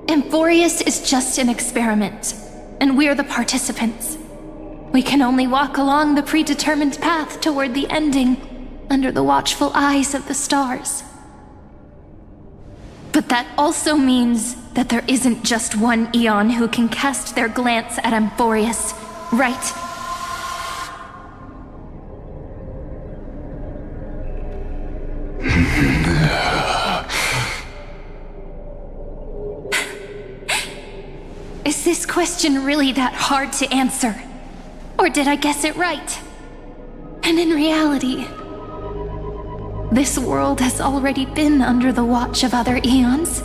Amphorius is just an experiment, and we're the participants. We can only walk along the predetermined path toward the ending, under the watchful eyes of the stars. But that also means that there isn't just one Eon who can cast their glance at Amphorius, right? Is this question really that hard to answer? Or did I guess it right? And in reality, this world has already been under the watch of other eons.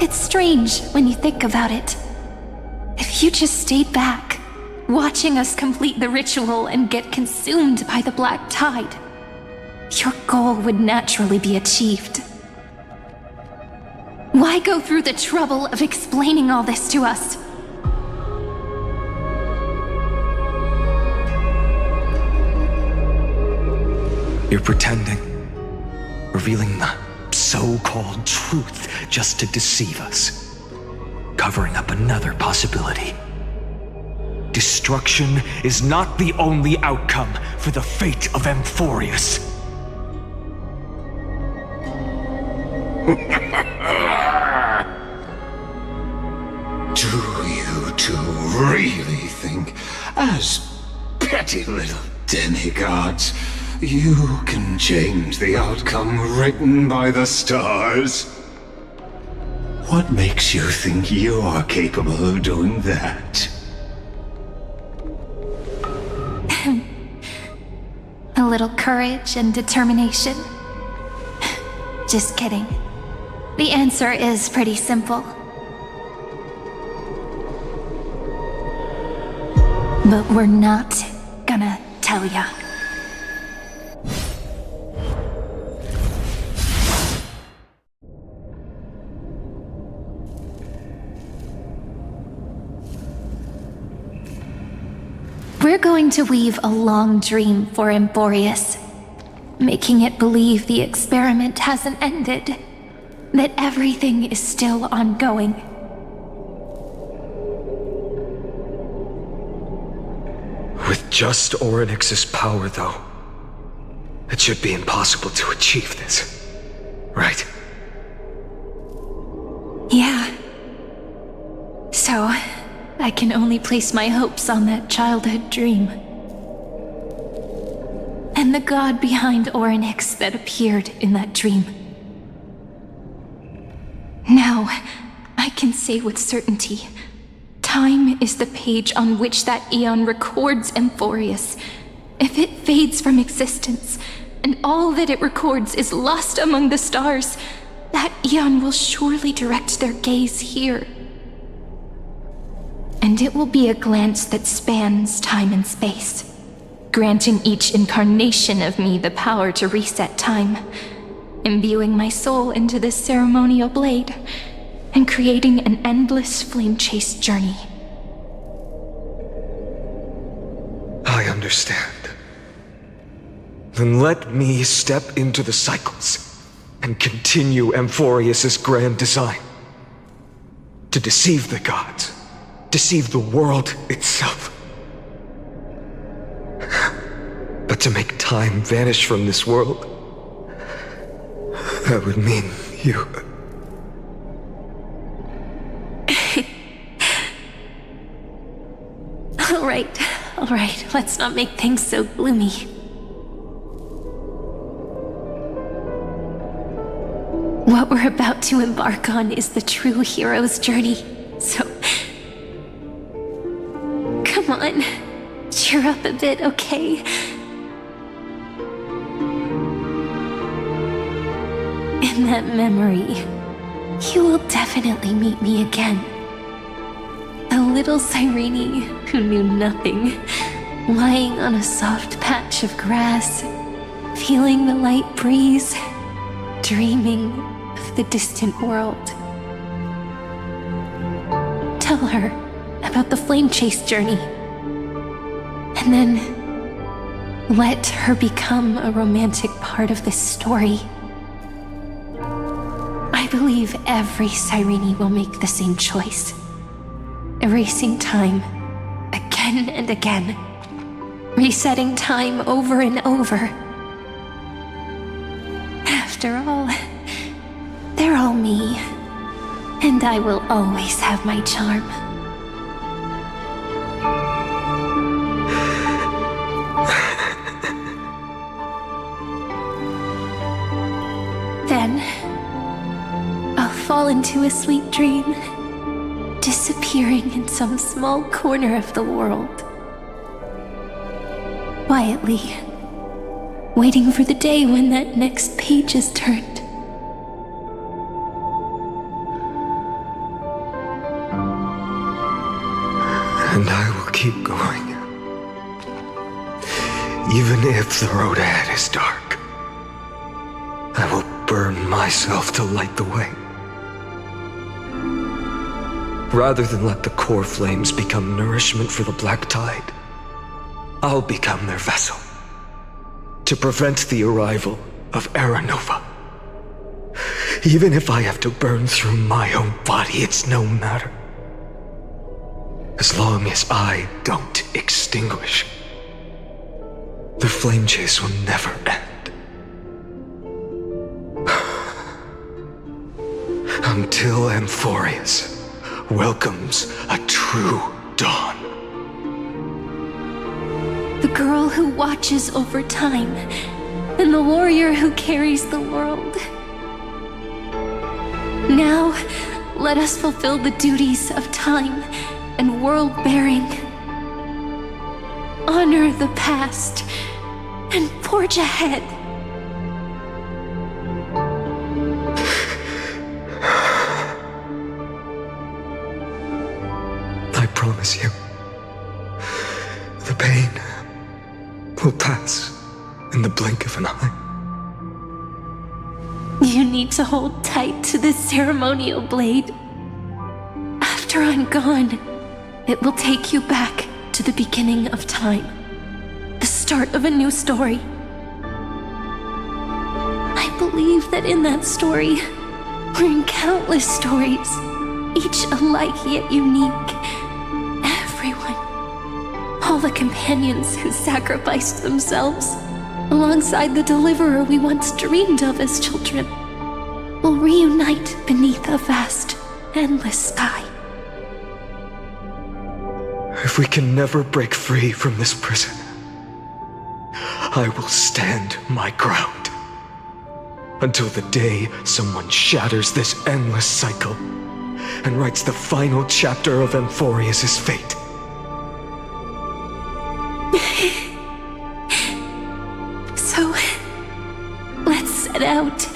It's strange when you think about it. If you just stayed back, watching us complete the ritual and get consumed by the black tide, your goal would naturally be achieved. Why go through the trouble of explaining all this to us? You're pretending. Revealing the so-called truth just to deceive us. Covering up another possibility. Destruction is not the only outcome for the fate of Amphorius. Do you two really think, as petty little demigods, you can change the outcome written by the stars? What makes you think you're capable of doing that? A little courage and determination. Just kidding. The answer is pretty simple. But we're not gonna tell ya. We're going to weave a long dream for Amphorius, making it believe the experiment hasn't ended, that everything is still ongoing. With just Orynyx's power, though, it should be impossible to achieve this, right? Yeah. So, I can only place my hopes on that childhood dream. And the god behind Orynyx that appeared in that dream. Now, I can say with certainty, time is the page on which that eon records Amphorius. If it fades from existence, and all that it records is lost among the stars, that eon will surely direct their gaze here. And it will be a glance that spans time and space, granting each incarnation of me the power to reset time, imbuing my soul into this ceremonial blade, and creating an endless flame-chased journey. I understand. Then let me step into the cycles and continue Amphorius's grand design. To deceive the gods, deceive the world itself. But to make time vanish from this world, that would mean you. All right, let's not make things so gloomy. What we're about to embark on is the true hero's journey, so... Come on, cheer up a bit, okay? In that memory, you will definitely meet me again. The little Cyrene who knew nothing, lying on a soft patch of grass, feeling the light breeze, dreaming of the distant world. Tell her about the flame chase journey, and then let her become a romantic part of this story. I believe every Cyrene will make the same choice, erasing time again and again, resetting time over and over. After all, they're all me, and I will always have my charm. Then, I'll fall into a sweet dream, disappearing in some small corner of the world. Quietly, waiting for the day when that next page is turned. And I will keep going. Even if the road ahead is dark, I will burn myself to light the way. Rather than let the core flames become nourishment for the black tide, I'll become their vessel to prevent the arrival of Era Nova. Even if I have to burn through my own body, it's no matter. As long as I don't extinguish, the flame chase will never end. Until Amphorius welcomes a true dawn. The girl who watches over time, and the warrior who carries the world. Now, let us fulfill the duties of time and world-bearing. Honor the past and forge ahead. I promise you, the pain will pass in the blink of an eye. You need to hold tight to this ceremonial blade. After I'm gone, it will take you back to the beginning of time, the start of a new story. I believe that in that story, we're in countless stories, each alike yet unique. Everyone, all the companions who sacrificed themselves, alongside the deliverer we once dreamed of as children, will reunite beneath a vast, endless sky. If we can never break free from this prison, I will stand my ground until the day someone shatters this endless cycle and writes the final chapter of Amphorius' fate. So, let's set out.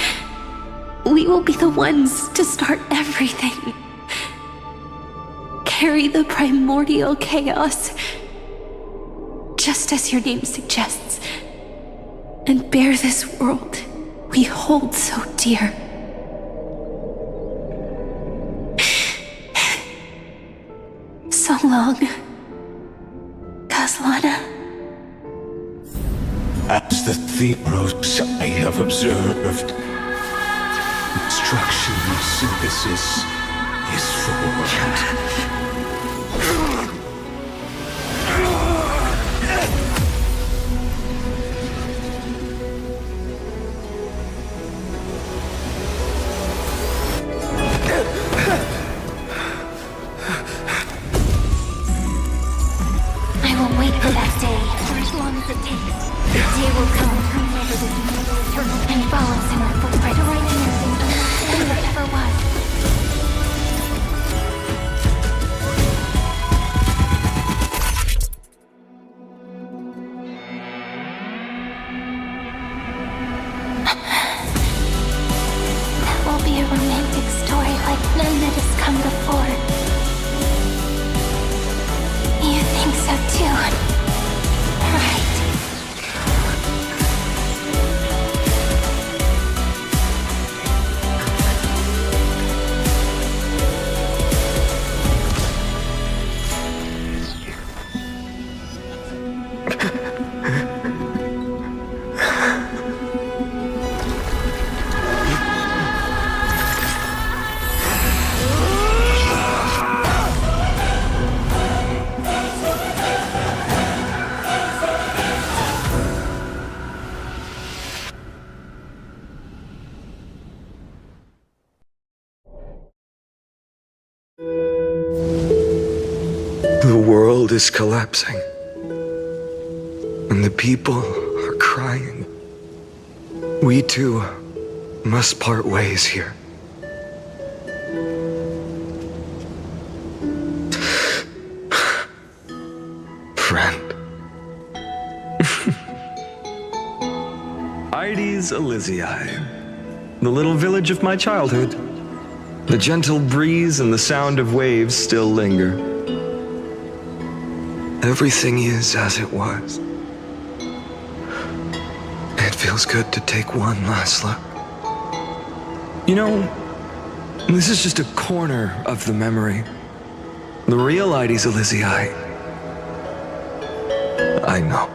We will be the ones to start everything. Carry the primordial chaos, just as your name suggests, and bear this world we hold so dear. So long, Kaslana. As the Theros I have observed, instruction and synthesis is formed. I will wait for that day, for as long as it takes. The day will come whenever the demon will return and follow us in our footprints to write anything unless that ever was. a romantic story like none that has come before. You think so too, right? The world is collapsing, and the people are crying. We too must part ways here. Friend. Ides Elysiae, the little village of my childhood. The gentle breeze and the sound of waves still linger. Everything is as it was. It feels good to take one last look. You know, this is just a corner of the memory. The real Ides Elysiae. I know.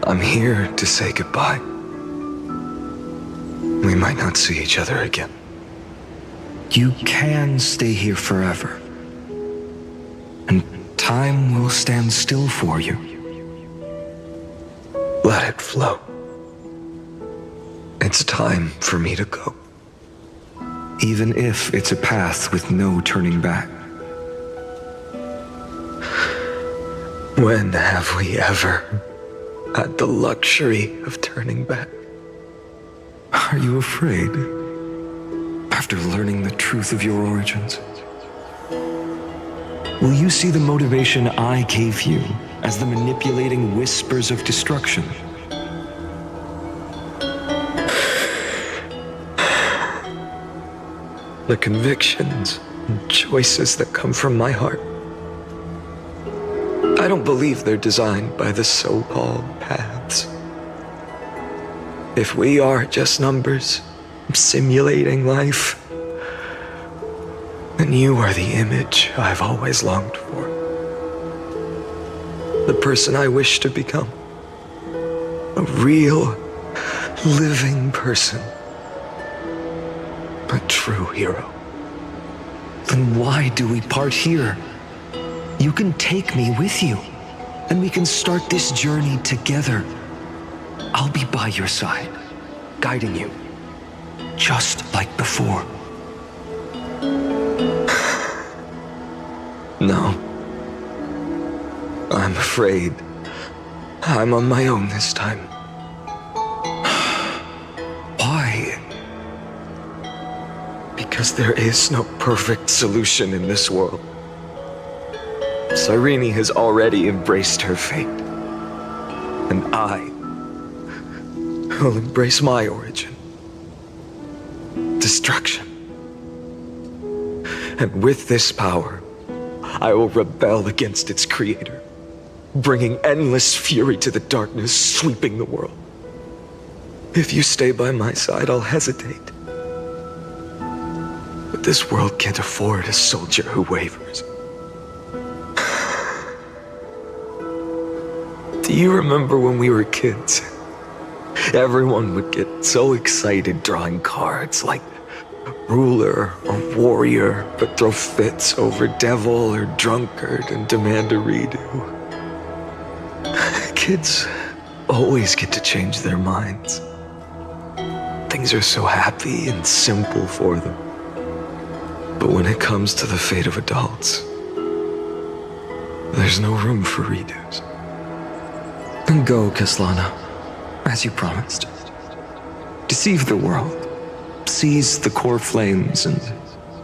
I'm here to say goodbye. We might not see each other again. You can stay here forever. And time will stand still for you. Let it flow. It's time for me to go. Even if it's a path with no turning back. When have we ever had the luxury of turning back? Are you afraid? After learning the truth of your origins? Will you see the motivation I gave you as the manipulating whispers of destruction? The convictions and choices that come from my heart. I don't believe they're designed by the so-called paths. If we are just numbers simulating life, then you are the image I've always longed for. The person I wish to become. A real, living person. A true hero. Then why do we part here? You can take me with you, and we can start this journey together. I'll be by your side, guiding you, just like before. No. I'm afraid I'm on my own this time. Why? Because there is no perfect solution in this world. Cyrene has already embraced her fate. And I will embrace my origin. Destruction. And with this power, I will rebel against its creator, bringing endless fury to the darkness sweeping the world. If you stay by my side, I'll hesitate. But this world can't afford a soldier who wavers. Do you remember when we were kids? Everyone would get so excited drawing cards like ruler or warrior, but throw fits over devil or drunkard and demand a redo. Kids always get to change their minds. Things are so happy and simple for them. But when it comes to the fate of adults, there's no room for redos. Then go, Kaslana, as you promised. Deceive the world, seize the core flames, and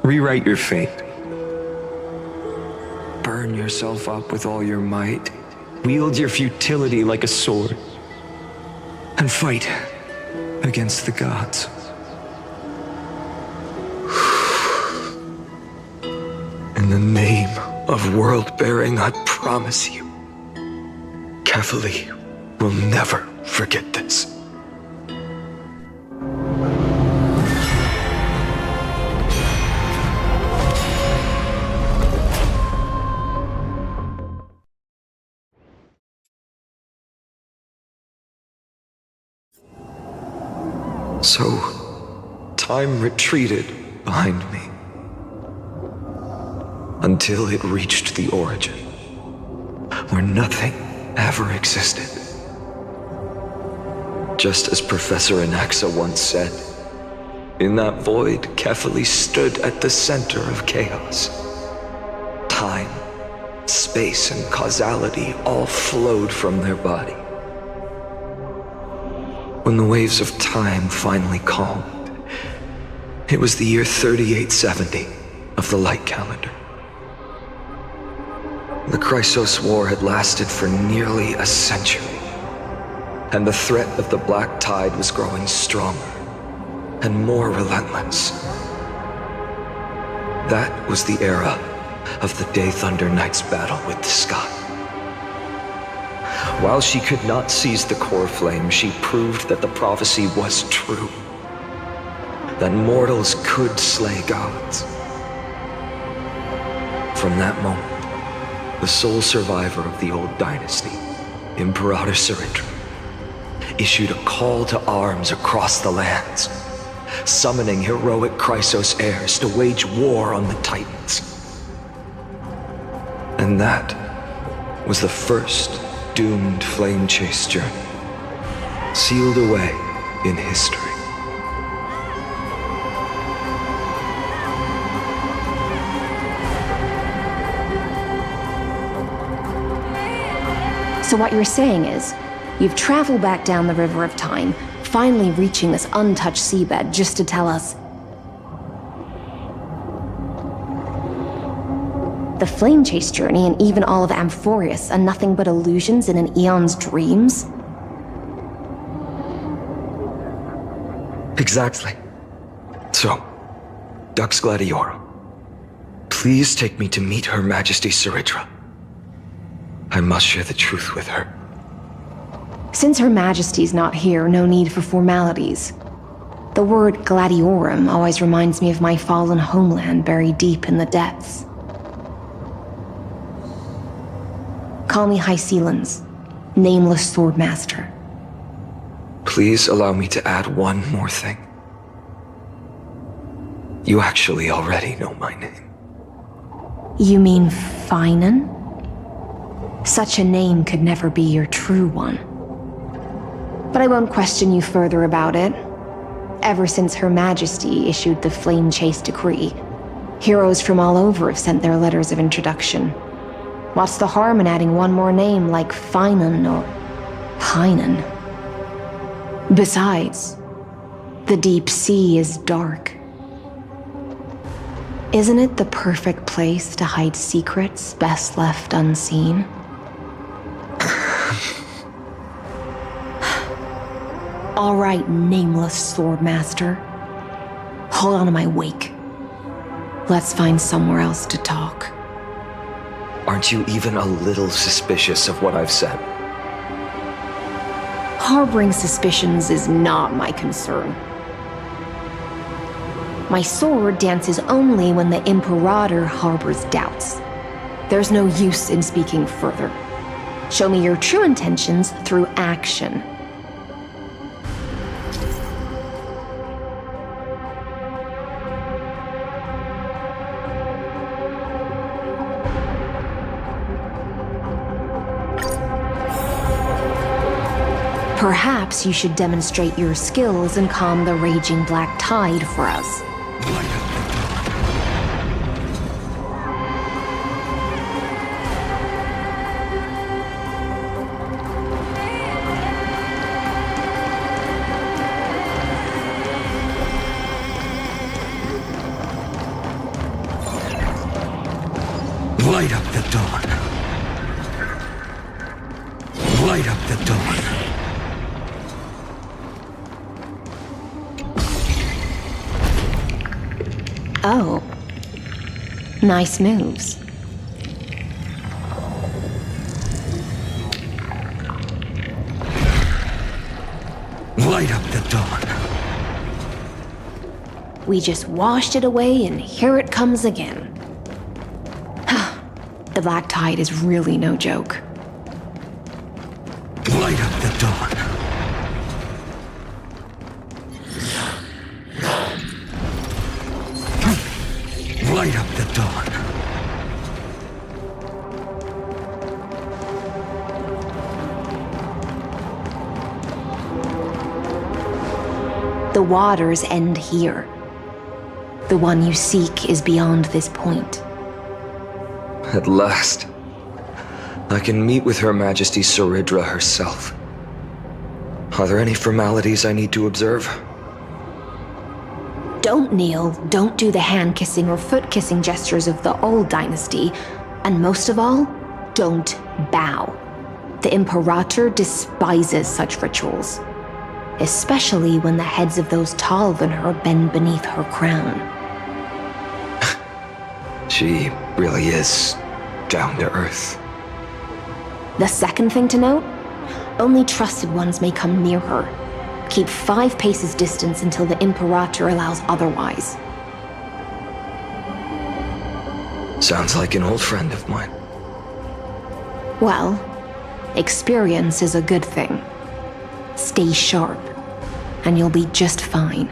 rewrite your fate. Burn yourself up with all your might, wield your futility like a sword, and fight against the gods. the name of world-bearing, I promise you, Kefali will never forget this. So, time retreated behind me until it reached the origin, where nothing ever existed. Just as Professor Anaxa once said, in that void, Kefali stood at the center of chaos. Time, space, and causality all flowed from their body. When the waves of time finally calmed, it was the year 3870 of the light calendar. The Chrysos War had lasted for nearly a century, and the threat of the Black Tide was growing stronger and more relentless. That was the era of the Day Thunder Knight's battle with the sky. While she could not seize the core flame, she proved that the prophecy was true, that mortals could slay gods. From that moment, the sole survivor of the old dynasty, Imperator Sarindra, issued a call to arms across the lands, summoning heroic Chrysos heirs to wage war on the Titans. And that was the first doomed flame chase journey, sealed away in history. So what you're saying is, you've traveled back down the River of Time, finally reaching this untouched seabed just to tell us the flame chase journey and even all of Amphorius are nothing but illusions in an eon's dreams? Exactly. So, Dux Gladiorum, please take me to meet Her Majesty Sarindra. I must share the truth with her. Since Her Majesty's not here, no need for formalities. The word Gladiorum always reminds me of my fallen homeland buried deep in the depths. Call me High Sealans, Nameless Swordmaster. Please allow me to add one more thing. You actually already know my name. You mean Finan? Such a name could never be your true one. But I won't question you further about it. Ever since Her Majesty issued the Flame Chase Decree, heroes from all over have sent their letters of introduction. What's the harm in adding one more name like Finan or Hynan? Besides, the deep sea is dark. Isn't it the perfect place to hide secrets best left unseen? All right, Nameless Swordmaster. Hold on to my wake. Let's find somewhere else to talk. Aren't you even a little suspicious of what I've said? Harboring suspicions is not my concern. My sword dances only when the Imperator harbors doubts. There's no use in speaking further. Show me your true intentions through action. Perhaps you should demonstrate your skills and calm the raging black tide for us. Light up the dawn. Light up the dawn. Oh. Nice moves. Light up the dawn. We just washed it away, and here it comes again. The black tide is really no joke. Light up the dawn. Light up the dawn. The waters end here. The one you seek is beyond this point. At last, I can meet with Her Majesty Saridra herself. Are there any formalities I need to observe? Don't kneel, don't do the hand-kissing or foot-kissing gestures of the old dynasty, and most of all, don't bow. The Imperator despises such rituals, especially when the heads of those taller than her bend beneath her crown. She really is down to earth. The second thing to note, only trusted ones may come near her. Keep 5 paces distance until the Imperator allows otherwise. Sounds like an old friend of mine. Well, experience is a good thing. Stay sharp, and you'll be just fine.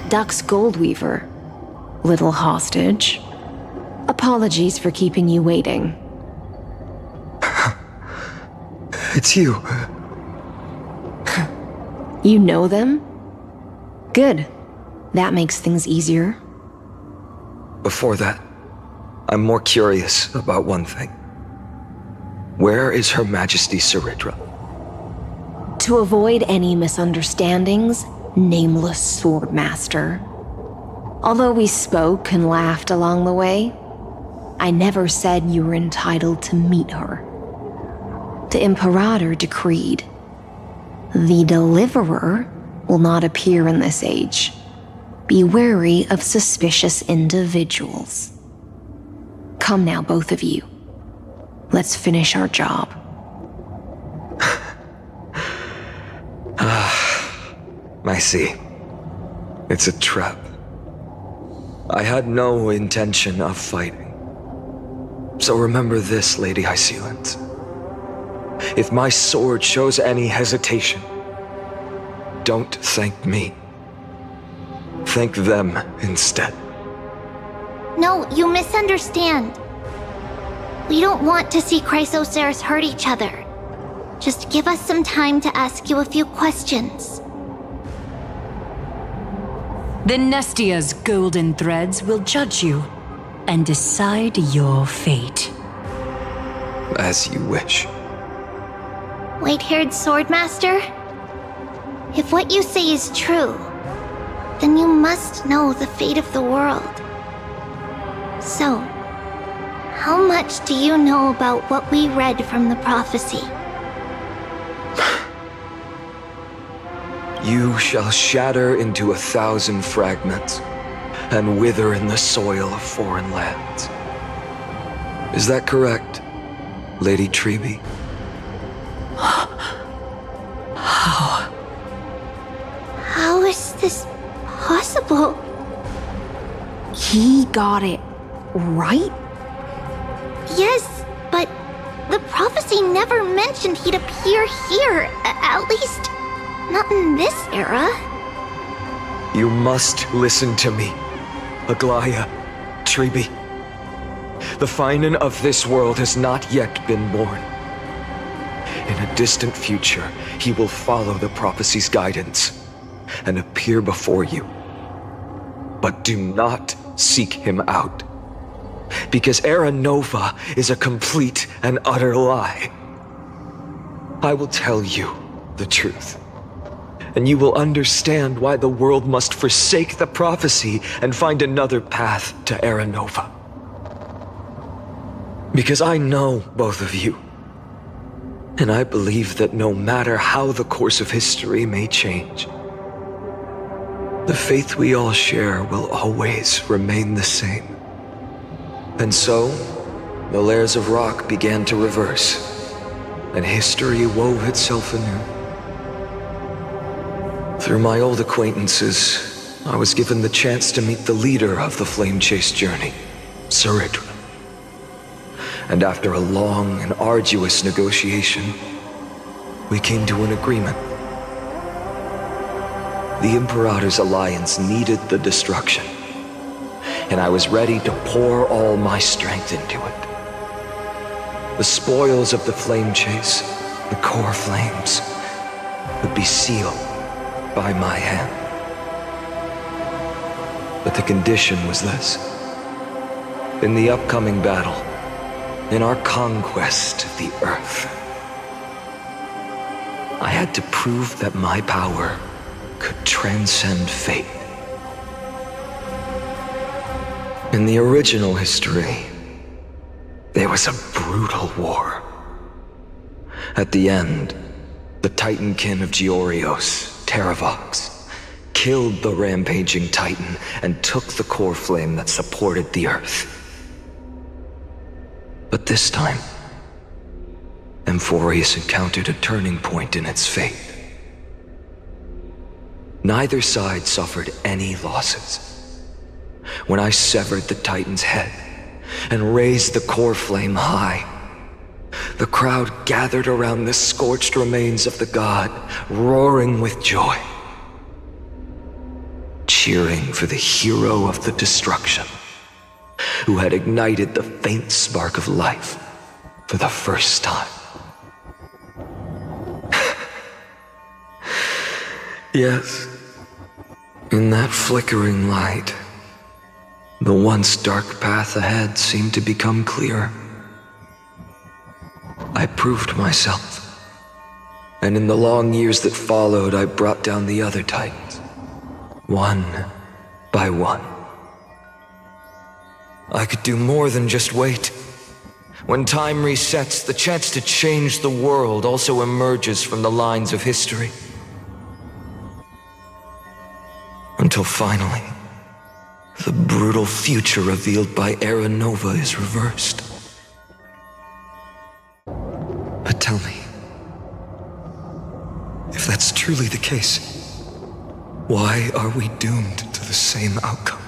Duck's Goldweaver, little hostage. Apologies for keeping you waiting. It's you. You know them? Good. That makes things easier. Before that, I'm more curious about one thing. Where is Her Majesty Saridra? To avoid any misunderstandings, nameless swordmaster. Although we spoke and laughed along the way, I never said you were entitled to meet her. The Imperator decreed, the Deliverer will not appear in this age. Be wary of suspicious individuals. Come now, both of you. Let's finish our job. I see. It's a trap. I had no intention of fighting. So remember this, Lady Hysealant. If my sword shows any hesitation, don't thank me. Thank them instead. No, you misunderstand. We don't want to see Chrysoceres hurt each other. Just give us some time to ask you a few questions. The Nestia's golden threads will judge you and decide your fate. As you wish. White-haired swordmaster? If what you say is true, then you must know the fate of the world. So, how much do you know about what we read from the prophecy? You shall shatter into 1,000 fragments and wither in the soil of foreign lands. Is that correct, Lady Treeby? How is this possible? He got it right? Yes, but the prophecy never mentioned he'd appear here, at least not in this era. You must listen to me, Aglaya, Treeby. The Finan of this world has not yet been born. In a distant future, he will follow the prophecy's guidance and appear before you. But do not seek him out, because Era Nova is a complete and utter lie. I will tell you the truth. And you will understand why the world must forsake the prophecy and find another path to Aranova. Because I know both of you. And I believe that no matter how the course of history may change, the faith we all share will always remain the same. And so, the layers of rock began to reverse, and history wove itself anew. Through my old acquaintances, I was given the chance to meet the leader of the Flame Chase journey, Saridra. And after a long and arduous negotiation, we came to an agreement. The Imperator's alliance needed the destruction, and I was ready to pour all my strength into it. The spoils of the Flame Chase, the core flames, would be sealed by my hand. But the condition was this. In the upcoming battle, in our conquest of the Earth, I had to prove that my power could transcend fate. In the original history, there was a brutal war. At the end, the Titankin of Georios, Terravox, killed the rampaging Titan and took the core flame that supported the Earth. But this time, Amphorius encountered a turning point in its fate. Neither side suffered any losses. When I severed the Titan's head and raised the core flame high, the crowd gathered around the scorched remains of the god, roaring with joy, cheering for the hero of the destruction, who had ignited the faint spark of life for the first time. Yes, in that flickering light, the once dark path ahead seemed to become clearer. I proved myself, and in the long years that followed, I brought down the other Titans, one by one. I could do more than just wait. When time resets, the chance to change the world also emerges from the lines of history. Until finally, the brutal future revealed by Aranova is reversed. But tell me, if that's truly the case, why are we doomed to the same outcome?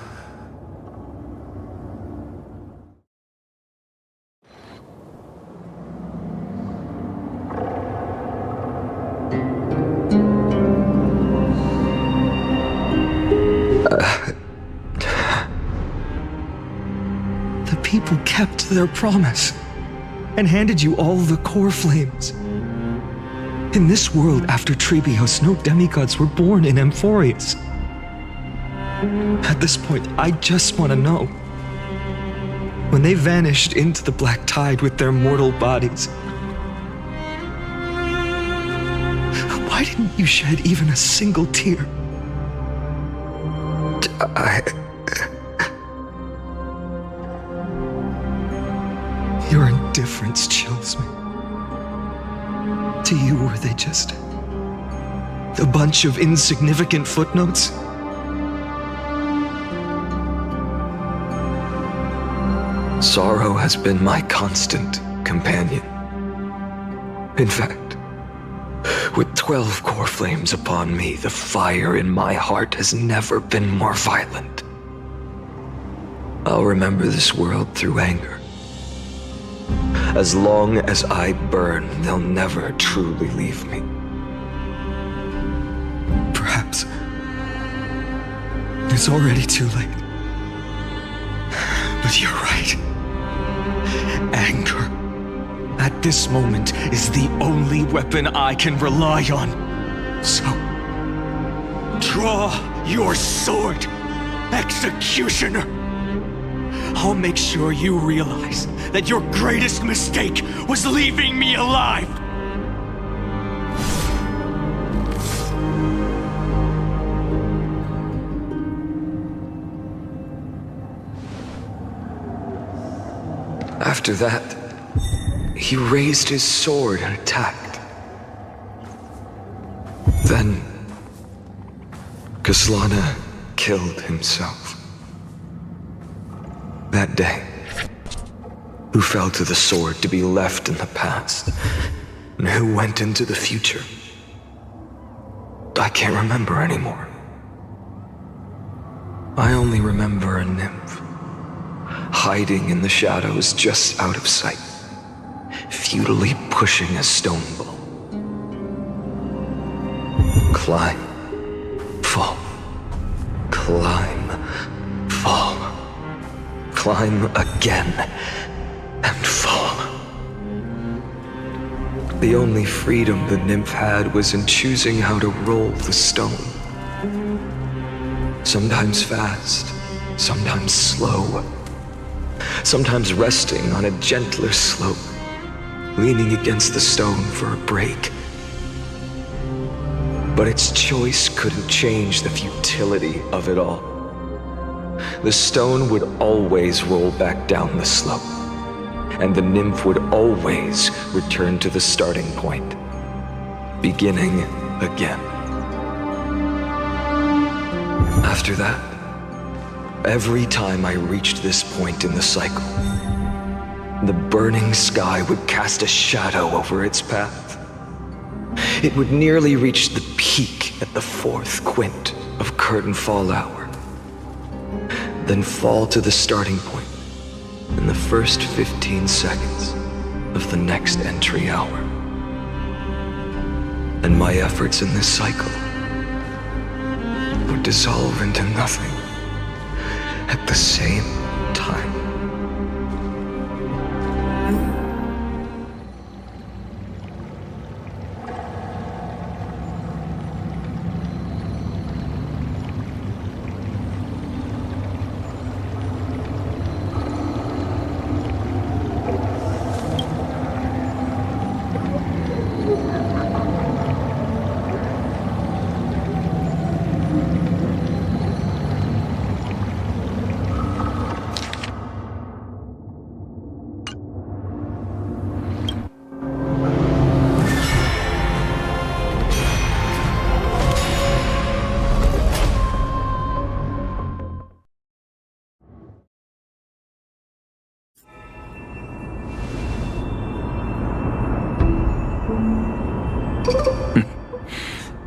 The people kept their promise and handed you all the core flames. In this world after Trebios, no demigods were born in Amphorius. At this point, I just want to know. When they vanished into the black tide with their mortal bodies, why didn't you shed even a single tear? Your indifference chills me. To you, were they just a bunch of insignificant footnotes? Sorrow has been my constant companion. In fact, with 12 core flames upon me, the fire in my heart has never been more violent. I'll remember this world through anger. As long as I burn, they'll never truly leave me. Perhaps it's already too late. But you're right. Anger, at this moment, is the only weapon I can rely on. So, draw your sword, Executioner! I'll make sure you realize that your greatest mistake was leaving me alive. After that, he raised his sword and attacked. Then, Kaslana killed himself. That day, who fell to the sword to be left in the past, and who went into the future, I can't remember anymore. I only remember a nymph, hiding in the shadows just out of sight, futilely pushing a stone ball. Climb, fall, climb, fall, climb again, and fall. The only freedom the nymph had was in choosing how to roll the stone. Sometimes fast, sometimes slow, sometimes resting on a gentler slope, leaning against the stone for a break. But its choice couldn't change the futility of it all. The stone would always roll back down the slope, and the nymph would always return to the starting point, beginning again. After that, every time I reached this point in the cycle, the burning sky would cast a shadow over its path. It would nearly reach the peak at the 4th quint of curtain fall hour, then fall to the starting point in the first 15 seconds of the next entry hour. And my efforts in this cycle would dissolve into nothing at the same time.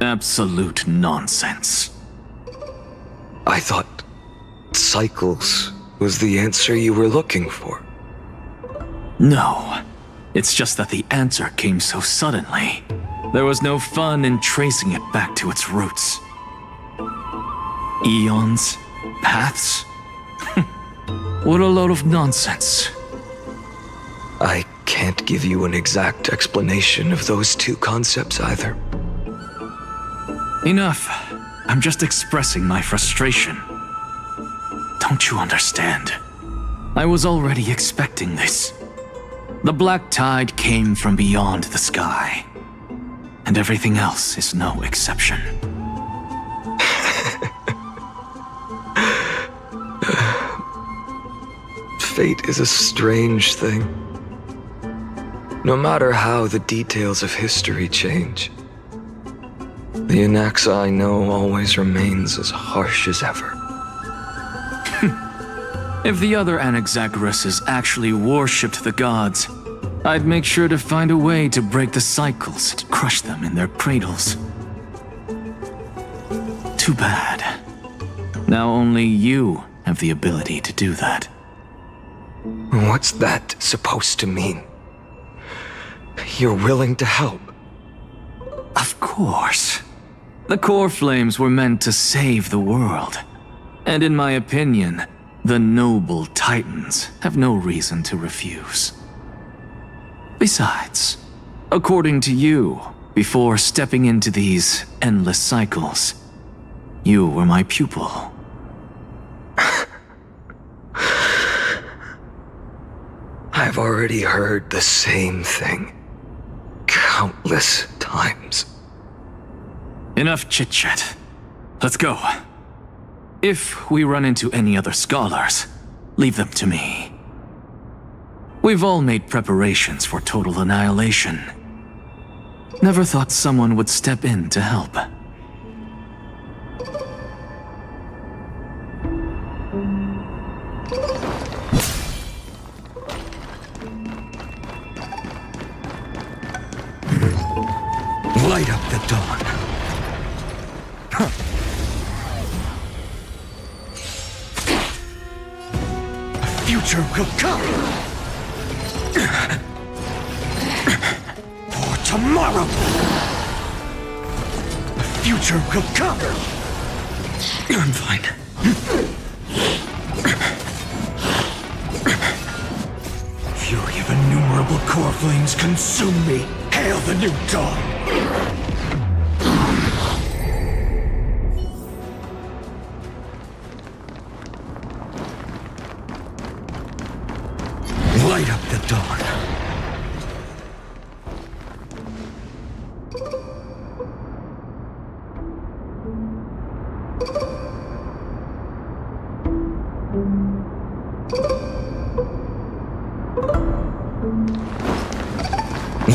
Absolute nonsense. I thought cycles was the answer you were looking for. No. It's just that the answer came so suddenly. There was no fun in tracing it back to its roots. Eons? Paths? What a load of nonsense. I can't give you an exact explanation of those two concepts either. Enough. I'm just expressing my frustration. Don't you understand? I was already expecting this. The black tide came from beyond the sky. And everything else is no exception. Fate is a strange thing. No matter how the details of history change, the Anaxa I know always remains as harsh as ever. If the other Anaxagoras actually worshipped the gods, I'd make sure to find a way to break the cycles and crush them in their cradles. Too bad. Now only you have the ability to do that. What's that supposed to mean? You're willing to help? Of course. The core flames were meant to save the world. And in my opinion, the noble titans have no reason to refuse. Besides, according to you, before stepping into these endless cycles, you were my pupil. I've already heard the same thing countless times. Enough chit-chat. Let's go. If we run into any other scholars, leave them to me. We've all made preparations for total annihilation. Never thought someone would step in to help. Light up the dawn. A future will come. For tomorrow. A future will come. I'm fine. Fury of innumerable core flames consume me. Hail the new dawn. Light up the dawn.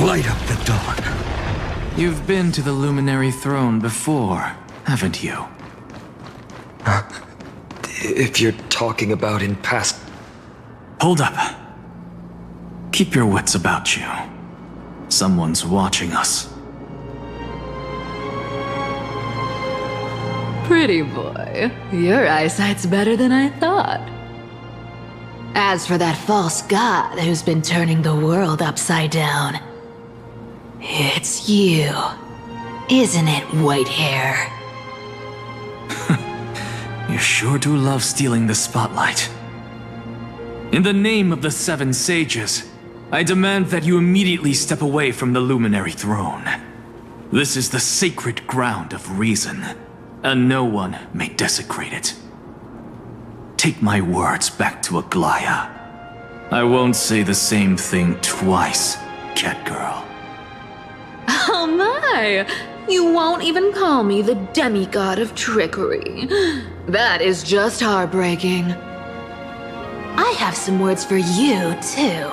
Light up the dawn. You've been to the Luminary Throne before, haven't you? If you're talking about in past... Hold up. Keep your wits about you. Someone's watching us. Pretty boy, your eyesight's better than I thought. As for that false god who's been turning the world upside down, it's you, isn't it, white hair? You sure do love stealing the spotlight. In the name of the Seven Sages, I demand that you immediately step away from the Luminary Throne. This is the sacred ground of reason, and no one may desecrate it. Take my words back to Aglaya. I won't say the same thing twice, Catgirl. Oh my! You won't even call me the demigod of trickery. That is just heartbreaking. I have some words for you, too.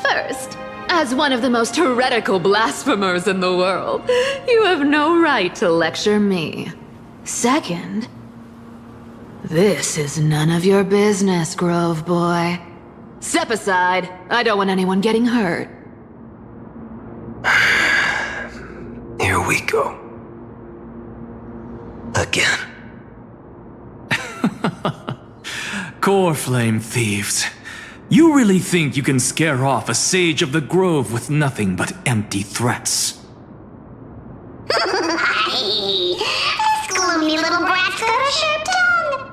First, as one of the most heretical blasphemers in the world, you have no right to lecture me. Second, this is none of your business, Grove Boy. Step aside. I don't want anyone getting hurt. Here we go. Again. Core Flame thieves. You really think you can scare off a sage of the Grove with nothing but empty threats? This gloomy little brat's got a sharp tongue.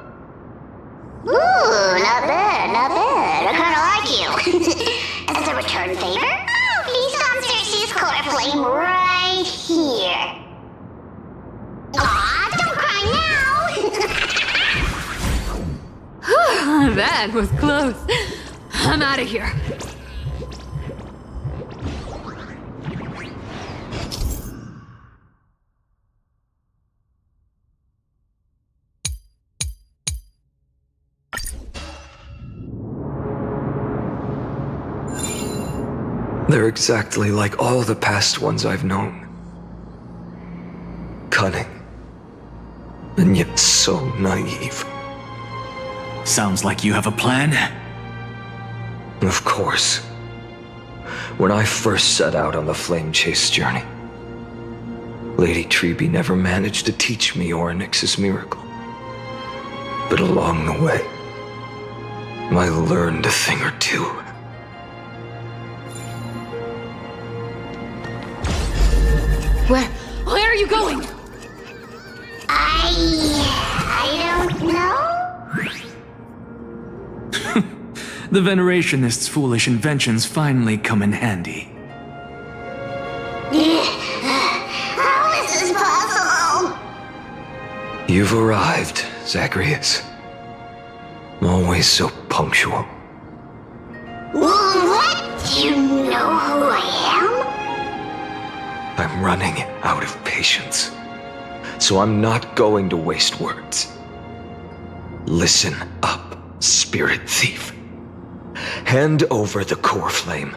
Ooh, not bad, not bad. I kinda like you. As a return favor, please come search this core flame right here. Aw, don't cry now. That was close. I'm out of here. They're exactly like all the past ones I've known. Cunning. And yet so naive. Sounds like you have a plan? Of course. When I first set out on the flame chase journey, Lady Treby never managed to teach me Orynyx's miracle. But along the way, I learned a thing or two. Where are you going? I don't know. The Venerationists' foolish inventions finally come in handy. How is this possible? You've arrived, Zagreus. Always so punctual. What? Do you know who I am? I'm running out of patience. So I'm not going to waste words. Listen up, spirit thief. Hand over the core flame,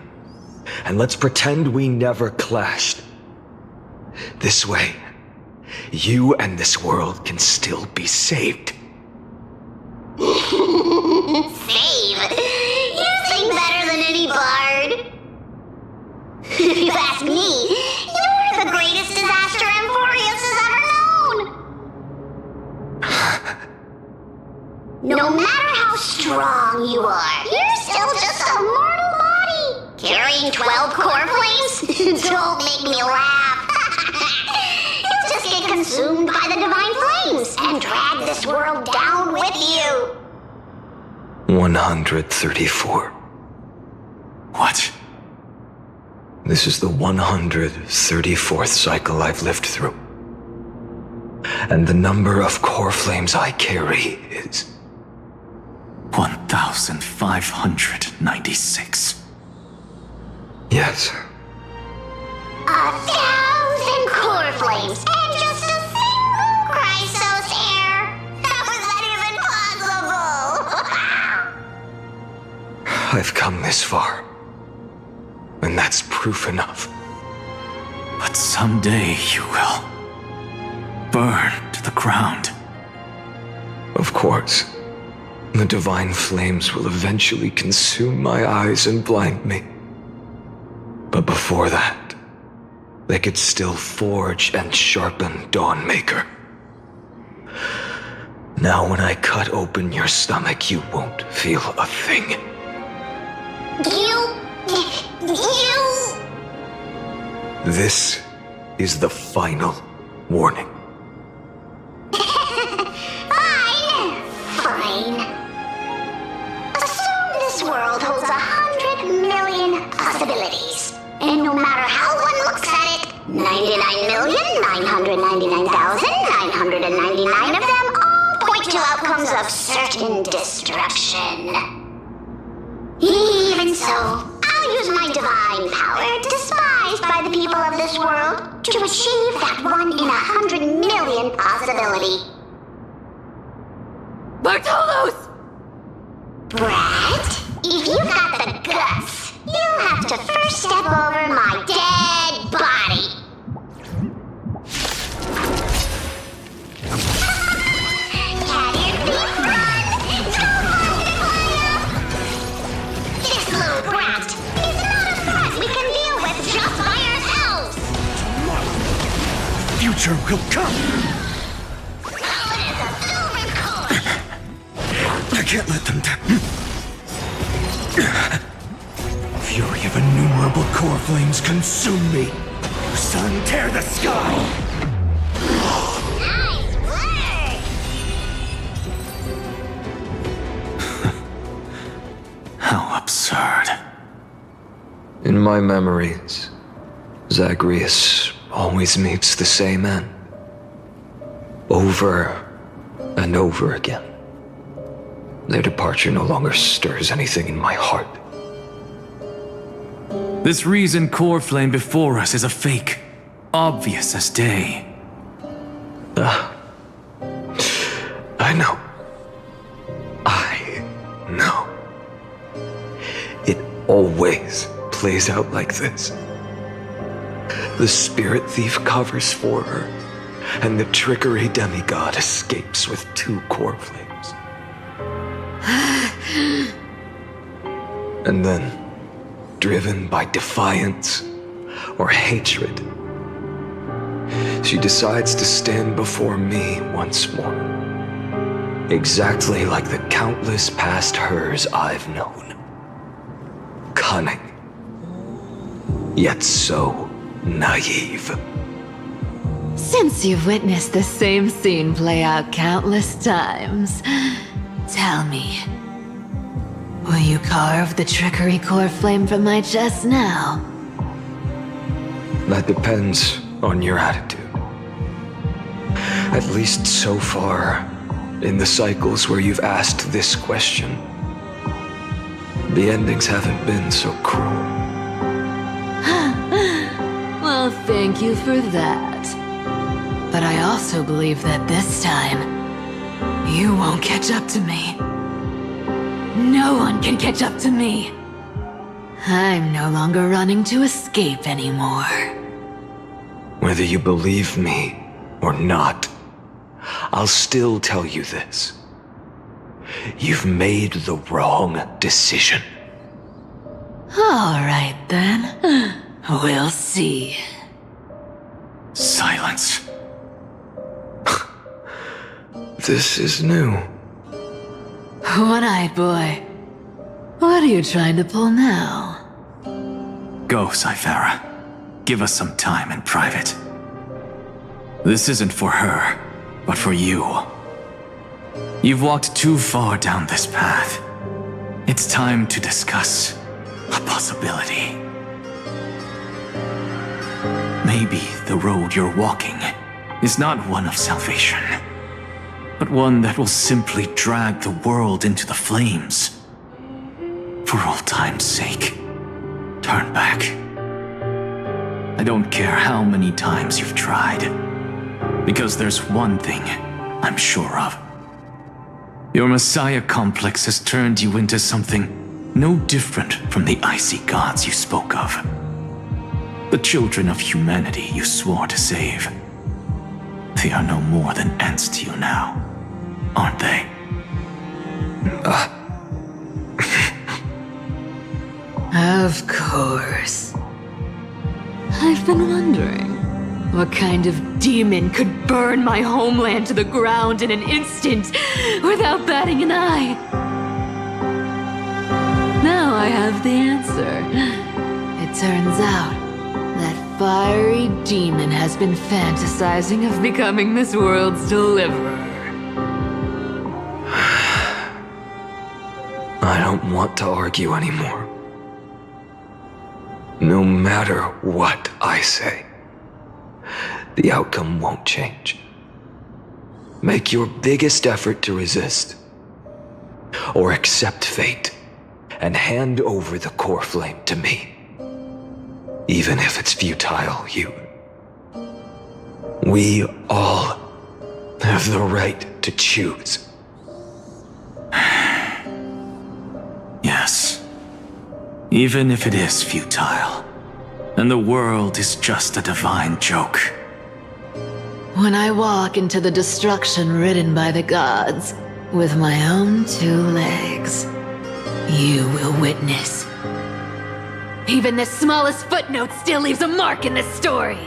and let's pretend we never clashed. This way, you and this world can still be saved. Save? You sing better than any bard. If you ask me, you're the greatest disaster Emporius has ever known. No matter how strong you are, you're still just a mortal body. Carrying 12 core flames? Don't make me laugh. You'll just get consumed by the divine flames and drag this world down with you. 134. What? This is the 134th cycle I've lived through. And the number of core flames I carry is 1,596. Yes. 1,000 core flames and just a single Chrysos heir. How is that even possible? I've come this far. And that's proof enough. But someday you will burn to the ground. Of course. The divine flames will eventually consume my eyes and blind me. But before that, they could still forge and sharpen Dawnmaker. Now when I cut open your stomach, you won't feel a thing. You... This is the final warning. Fine. Assume this world holds 100 million possibilities. And no matter how one looks at it, 99,999,999 of them all point to outcomes of certain destruction. Even so, I'll use my divine power, despised by the people of this world, to achieve that 1 in 100 million possibility. Bartolos! Brett, if you've got the guts, you'll have to first step over my dead body. Can your feet run? Don't mind the fire! This little brat is not a threat we can deal with just by ourselves! Future will come! I can't let them down. Fury of innumerable core flames consume me. Sun, tear the sky! Nice work! How absurd. In my memories, Zagreus always meets the same end. Over and over again. Their departure no longer stirs anything in my heart. This reason core flame before us is a fake, obvious as day. I know. I know. It always plays out like this. The spirit thief covers for her, and the trickery demigod escapes with 2 core flames. And then, driven by defiance or hatred, she decides to stand before me once more. Exactly like the countless past hers I've known. Cunning, yet so naive. Since you've witnessed the same scene play out countless times, tell me, will you carve the trickery core flame from my chest now? That depends on your attitude. At least so far, in the cycles where you've asked this question, the endings haven't been so cruel. Well, thank you for that. But I also believe that this time, you won't catch up to me. No one can catch up to me. I'm no longer running to escape anymore. Whether you believe me or not, I'll still tell you this. You've made the wrong decision. All right then. We'll see. Silence. This is new. One-eyed boy. What are you trying to pull now? Go, Cythera. Give us some time in private. This isn't for her, but for you. You've walked too far down this path. It's time to discuss a possibility. Maybe the road you're walking is not one of salvation, but one that will simply drag the world into the flames. For old time's sake, turn back. I don't care how many times you've tried, because there's one thing I'm sure of. Your Messiah complex has turned you into something no different from the icy gods you spoke of. The children of humanity you swore to save. They are no more than ants to you now, aren't they? Of course. I've been wondering, what kind of demon could burn my homeland to the ground in an instant without batting an eye? Now I have the answer. It turns out that fiery demon has been fantasizing of becoming this world's deliverer. I don't want to argue anymore. No matter what I say, the outcome won't change. Make your biggest effort to resist, or accept fate, and hand over the core flame to me. Even if it's futile, we all have the right to choose. Yes. Even if it is futile, and the world is just a divine joke. When I walk into the destruction written by the gods with my own 2 legs, you will witness. Even the smallest footnote still leaves a mark in this story.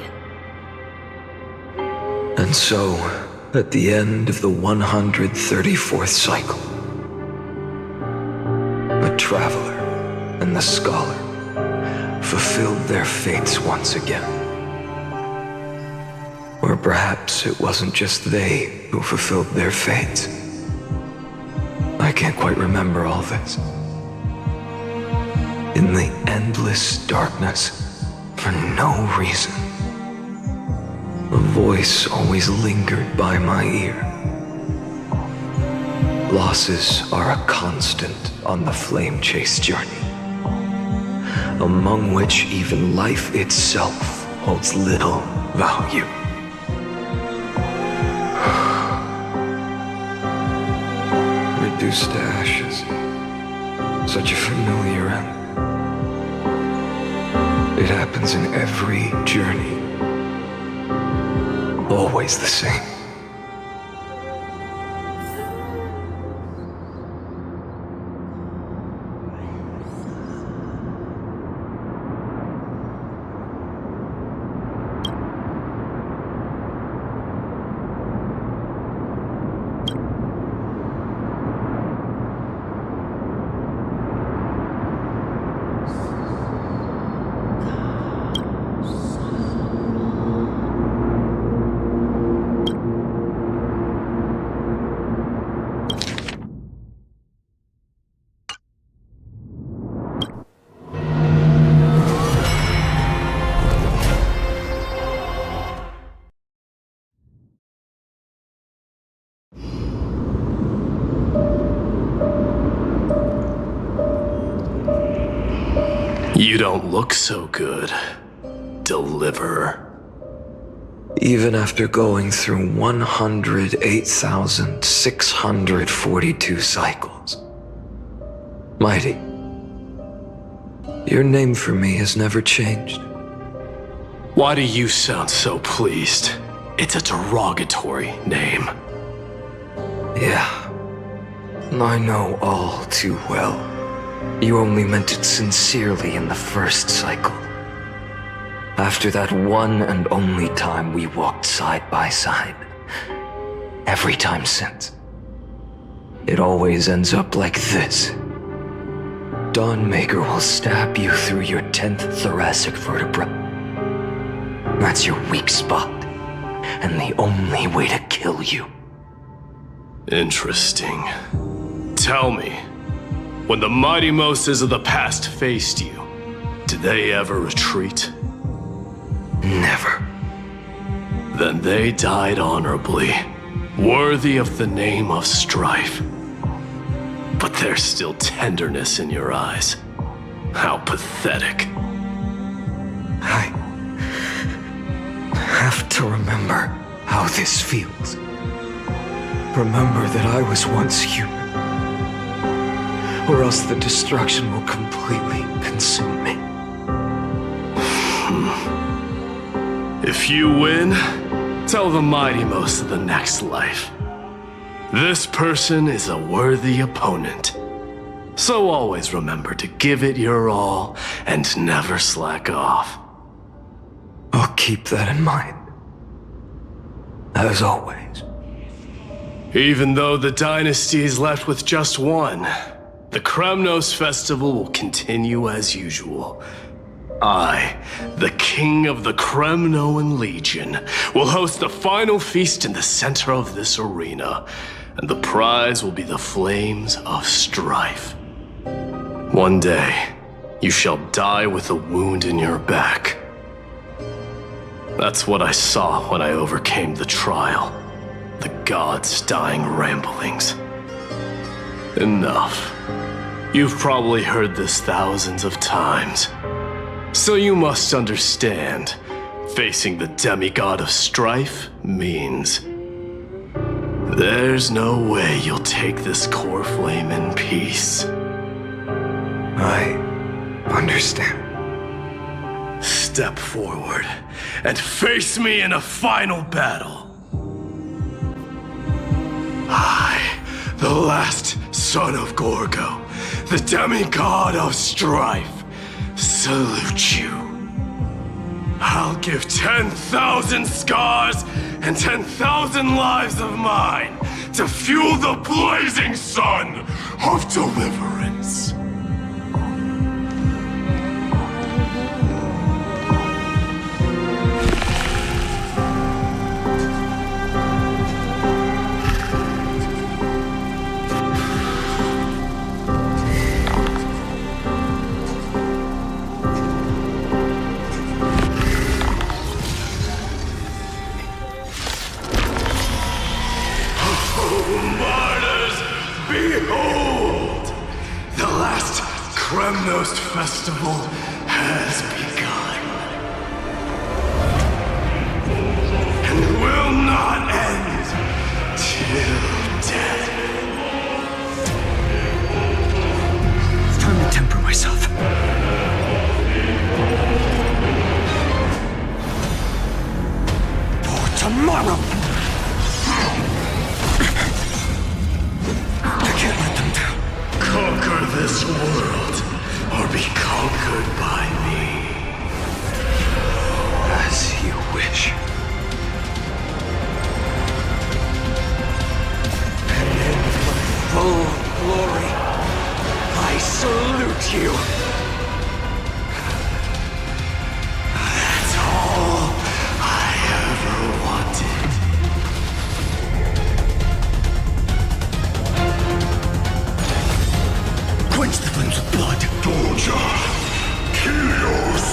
And so, at the end of the 134th cycle, the traveler and the scholar fulfilled their fates once again. Or perhaps it wasn't just they who fulfilled their fates. I can't quite remember all this. In the endless darkness, for no reason, a voice always lingered by my ear. Losses are a constant on the flame chase journey, among which even life itself holds little value. Reduced to ashes, such a familiar end. It happens in every journey, always the same. You don't look so good, Deliverer. Even after going through 108,642 cycles, Mighty. Your name for me has never changed. Why do you sound so pleased? It's a derogatory name. Yeah. I know all too well. You only meant it sincerely in the first cycle. After that one and only time we walked side by side. Every time since. It always ends up like this. Dawnmaker will stab you through your 10th thoracic vertebra. That's your weak spot, and the only way to kill you. Interesting. Tell me, when the mighty Moses of the past faced you, did they ever retreat? Never. Then they died honorably, worthy of the name of Strife. But there's still tenderness in your eyes. How pathetic. I have to remember how this feels. Remember that I was once human. Or else the destruction will completely consume me. If you win, tell the mighty most of the next life. This person is a worthy opponent. So always remember to give it your all and never slack off. I'll keep that in mind. As always. Even though the dynasty is left with just one, the Kremnos festival will continue as usual. I, the king of the Kremnoan Legion, will host the final feast in the center of this arena, and the prize will be the flames of strife. One day, you shall die with a wound in your back. That's what I saw when I overcame the trial. The gods' dying ramblings. Enough. You've probably heard this thousands of times. So you must understand, facing the demigod of strife means there's no way you'll take this core flame in peace. I understand. Step forward and face me in a final battle. I, the last son of Gorgo, the demigod of strife, salute you. I'll give 10,000 scars and 10,000 lives of mine to fuel the blazing sun of deliverance. Behold! The last Kremnos festival has begun. And will not end till death. It's time to temper myself. For tomorrow! Conquer this world, or be conquered by me. As you wish. And in my full glory, I salute you. That's all I ever wanted. Quench the flames of blood. Doja! Kyrios!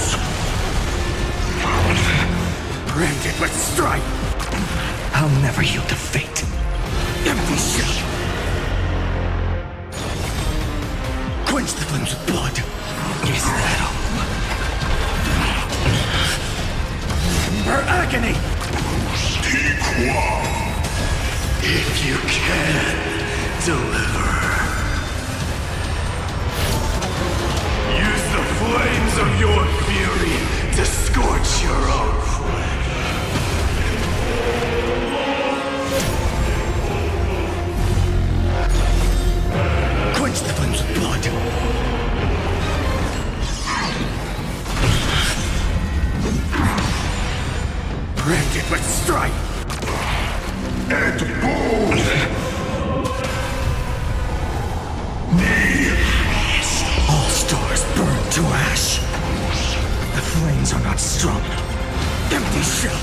Branded with strife. I'll never yield to fate. Empty shell. Quench the flames of blood. Is that all? For agony! If you can, deliver. your fury to scorch your own flesh. Quench the flames with blood. Brand it with strife. And bold. All stars burn to ash. The flames are not strong enough. Empty shell.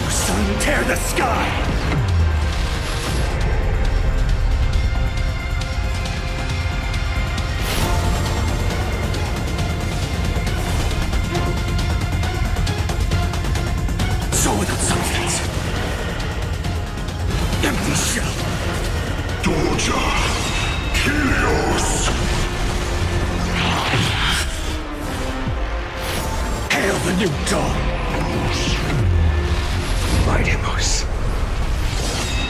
The sun tear the sky. So without substance. Empty shell. Doja. Kyrios. Hail the new dawn. Mightimos.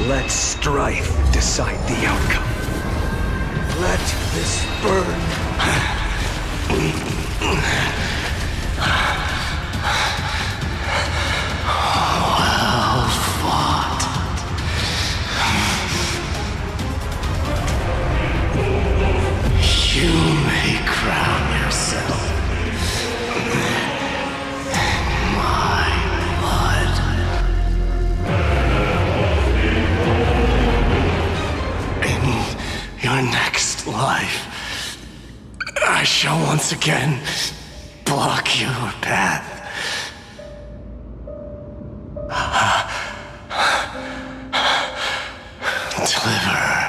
Let strife decide the outcome. Let this burn. Well fought. You may crown yourself. My blood. In your next life, I shall once again block your path. Deliverer,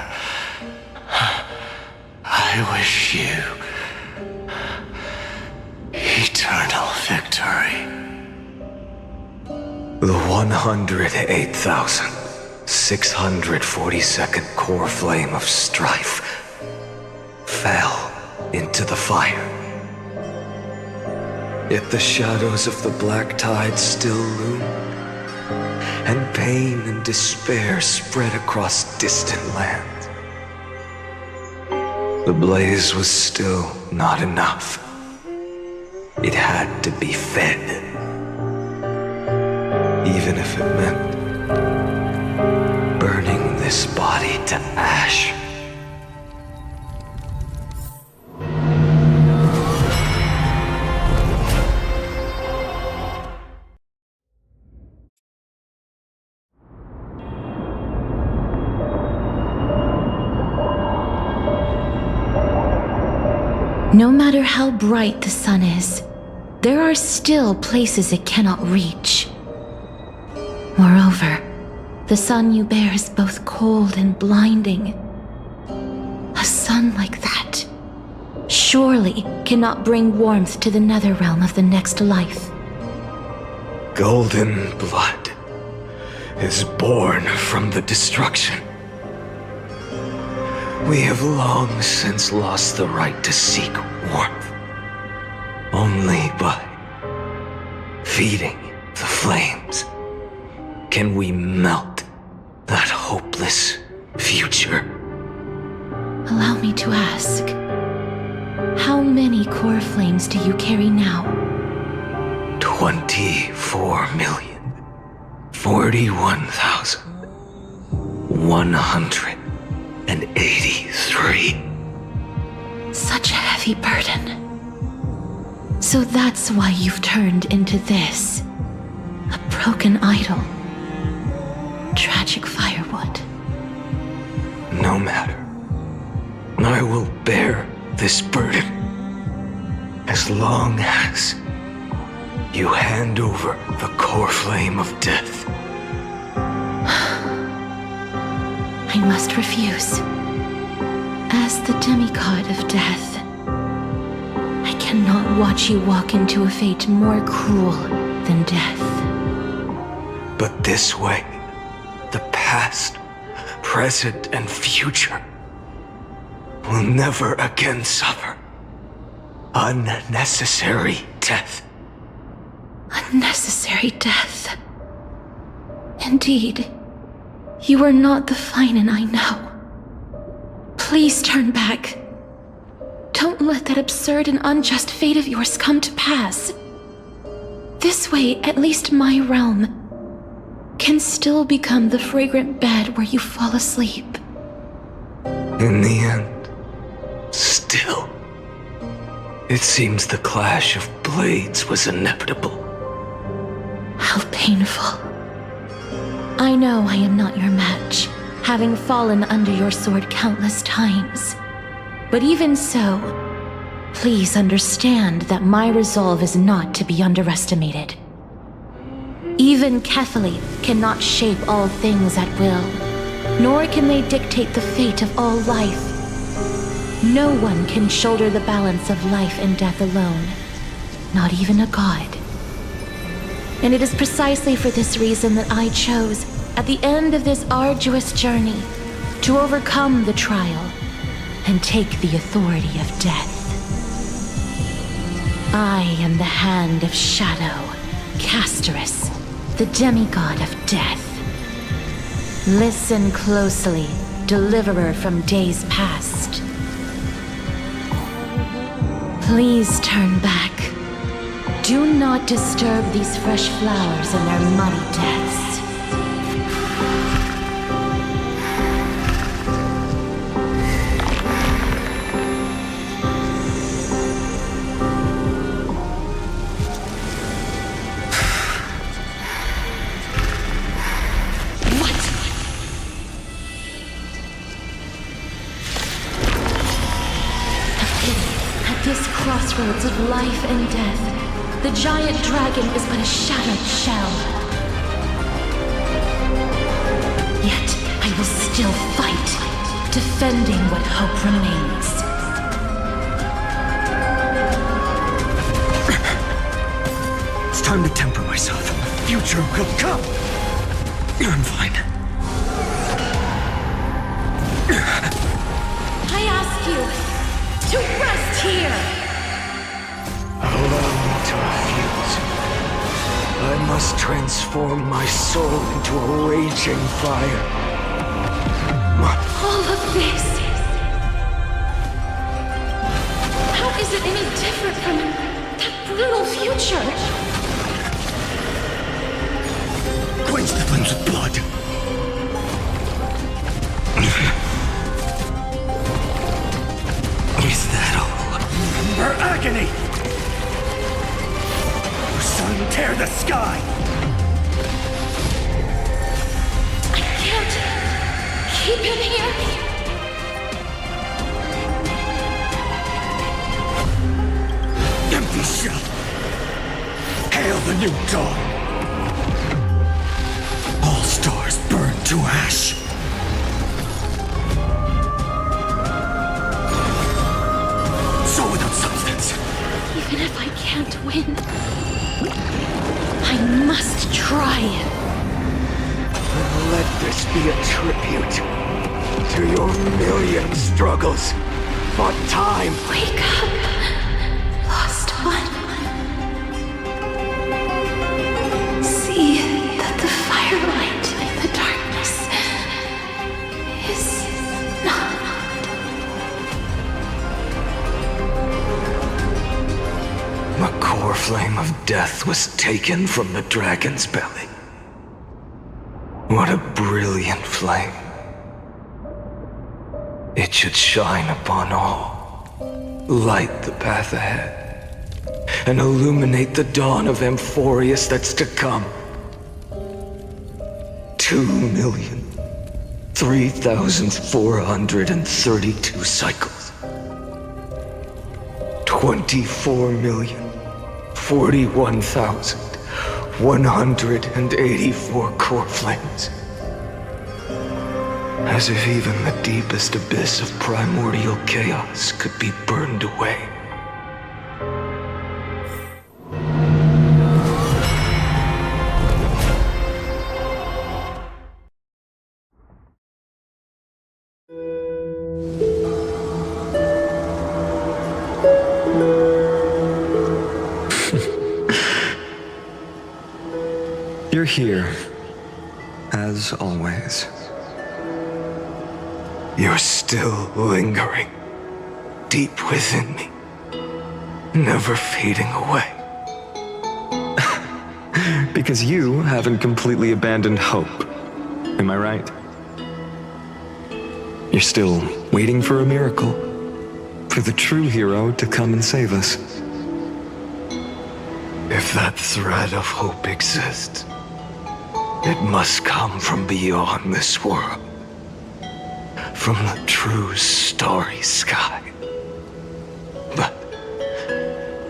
I wish you eternal victory. The 108,642nd core flame of strife fell into the fire. Yet the shadows of the black tide still loom, and pain and despair spread across distant lands. The blaze was still not enough. It had to be fed. Even if it meant burning this body to ash. No matter how bright the sun is, there are still places it cannot reach. Moreover, the sun you bear is both cold and blinding. A sun like that surely cannot bring warmth to the nether realm of the next life. Golden blood is born from the destruction. We have long since lost the right to seek warmth. Only by feeding the flames can we melt that hopeless future. Allow me to ask, how many core flames do you carry now? 24,041,183. Such a heavy burden. So that's why you've turned into this. A broken idol. Tragic firewood. No matter. I will bear this burden as long as you hand over the core flame of death. I must refuse. As the demigod of death, I cannot watch you walk into a fate more cruel than death. But this way, the past, present, and future will never again suffer unnecessary death. Unnecessary death. Indeed, you are not the Finan I know. Please turn back Don't let that absurd and unjust fate of yours come to pass. This way, at least my realm can still become the fragrant bed where you fall asleep. In the end, still, it seems the clash of blades was inevitable. How painful. I know I am not your match, having fallen under your sword countless times. But even so, please understand that my resolve is not to be underestimated. Even Kefali cannot shape all things at will, nor can they dictate the fate of all life. No one can shoulder the balance of life and death alone, not even a god. And it is precisely for this reason that I chose, at the end of this arduous journey, to overcome the trial and take the authority of death. I am the Hand of Shadow, Casterus, the demigod of death. Listen closely, deliverer from days past. Please turn back. Do not disturb these fresh flowers in their muddy deaths. Crossroads of life and death, the giant dragon is but a shattered shell. Yet I will still fight, defending what hope remains. It's time to temper myself. Future will come. I'm fine. I ask you to rest here! Allow me to refuse. I must transform my soul into a raging fire. All of this? How is it any different from that brutal future? Quench the flames with blood. Is that all? Her agony! Sun tear the sky! I can't keep him here. Empty shell! Hail the new dawn! All stars burn to ash! So without substance! Even if I can't win, I must try. Let this be a tribute to your million struggles for time. Wake up, lost one. See that the firelight in the darkness is not. The core flame of death was taken from the dragon's belly. What a brilliant flame. It should shine upon all, light the path ahead, and illuminate the dawn of Amphorius that's to come. 2,003,432 cycles. 24,041,184 core flames. As if even the deepest abyss of primordial chaos could be burned away. You're here, as always. You're still lingering. deep within me, never fading away. Because you haven't completely abandoned hope. Am I right? You're still waiting for a miracle, for the true hero to come and save us. If that thread of hope exists, it must come from beyond this world, from the true starry sky. But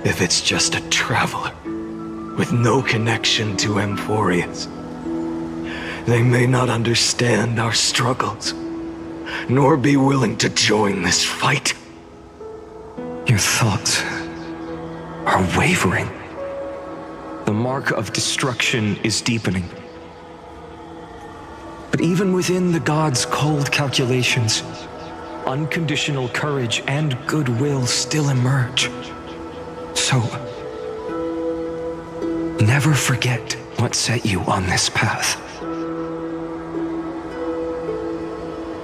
if it's just a traveler with no connection to Amphorius, they may not understand our struggles, nor be willing to join this fight. Your thoughts are wavering. The mark of destruction is deepening. But even within the gods' cold calculations, unconditional courage and goodwill still emerge. So, never forget what set you on this path.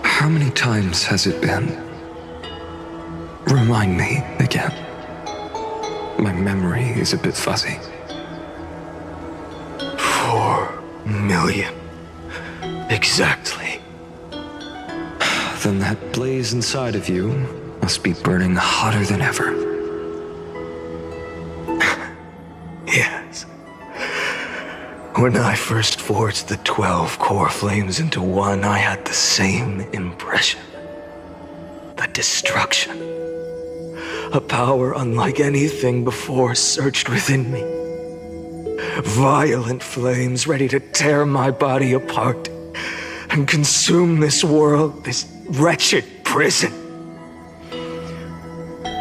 How many times has it been? Remind me again. My memory is a bit fuzzy. 4 million. Exactly. Then that blaze inside of you must be burning hotter than ever. Yes. When I first forged the 12 core flames into one, I had the same impression. The destruction. A power unlike anything before surged within me. Violent flames ready to tear my body apart and consume this world, this wretched prison.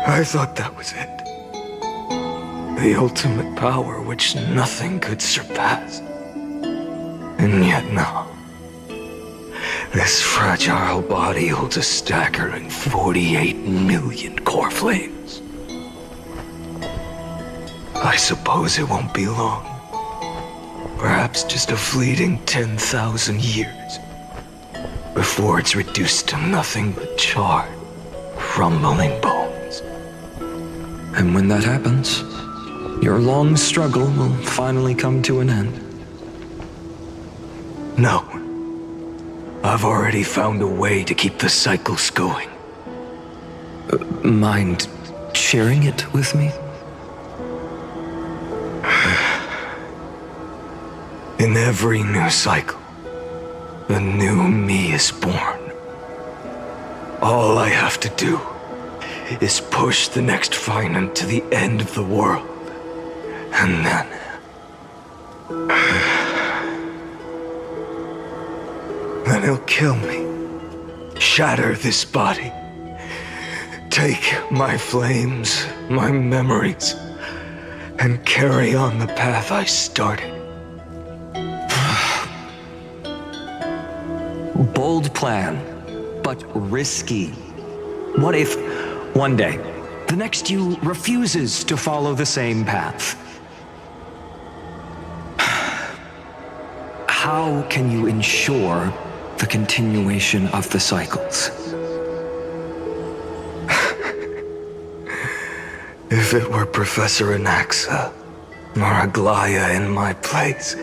I thought that was it. The ultimate power which nothing could surpass. And yet now, this fragile body holds a staggering 48 million core flames. I suppose it won't be long. Perhaps just a fleeting 10,000 years before it's reduced to nothing but charred, crumbling bones. And when that happens, your long struggle will finally come to an end. No. I've already found a way to keep the cycles going. Mind sharing it with me? In every new cycle, a new me is born. All I have to do is push the next Finant to the end of the world. And then... then he'll kill me. Shatter this body. Take my flames, my memories, and carry on the path I started. Bold plan, but risky. What if, one day, the next you refuses to follow the same path? How can you ensure the continuation of the cycles? If it were Professor Anaxa or Aglaya in my place,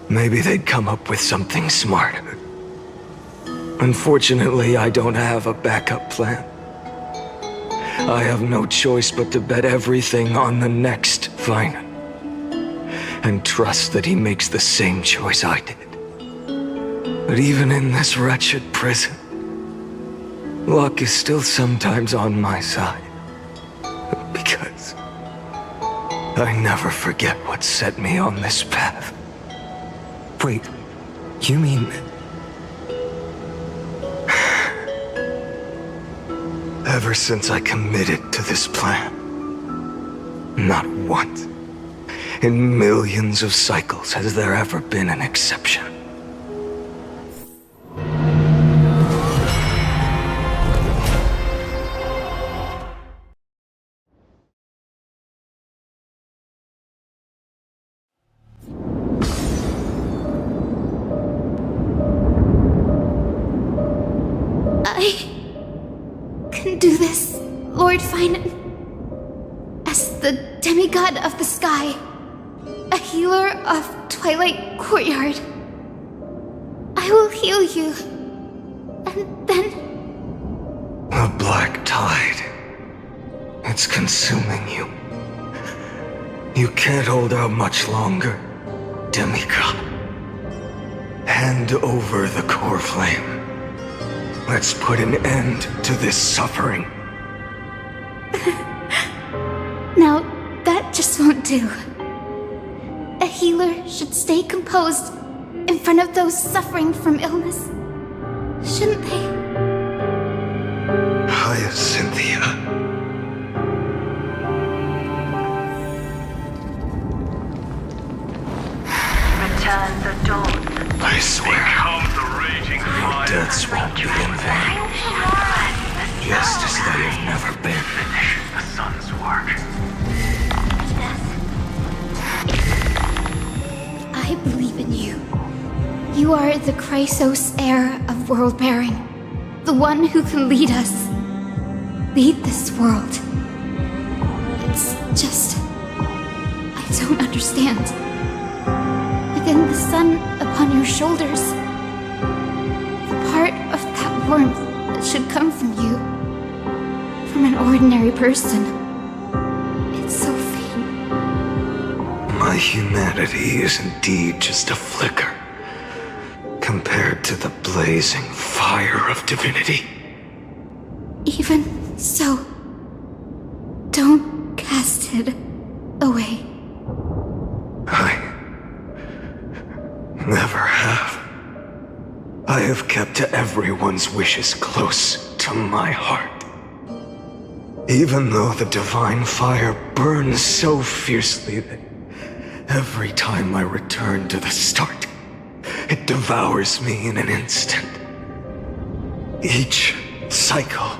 maybe they'd come up with something smarter. Unfortunately, I don't have a backup plan. I have no choice but to bet everything on the next Finant, and trust that he makes the same choice I did. But even in this wretched prison, luck is still sometimes on my side. Because I never forget what set me on this path. Wait, you mean... Ever since I committed to this plan, not once in millions of cycles has there ever been an exception. I can do this. Lord Finan, as the demigod of the sky, a healer of Twilight Courtyard, I will heal you, and then... The black tide. It's consuming you. You can't hold out much longer, demigod. Hand over the core flame. Let's put an end to this suffering. Now, that just won't do. A healer should stay composed in front of those suffering from illness, shouldn't they? Cynthia. Return the dawn. I swear, your deaths won't be in vain. Just as they have never been. The sun's work. I believe in you. You are the Chrysos heir of world-bearing. The one who can lead us. Lead this world. It's just... I don't understand. Within the sun upon your shoulders, the part of that warmth that should come from you, from an ordinary person, it's so faint. My humanity is indeed just a flicker, compared to the blazing fire of divinity. Even so, don't cast it away. I never have. I have kept everyone's wishes close to my heart. Even though the divine fire burns so fiercely that every time I return to the start, it devours me in an instant. Each cycle,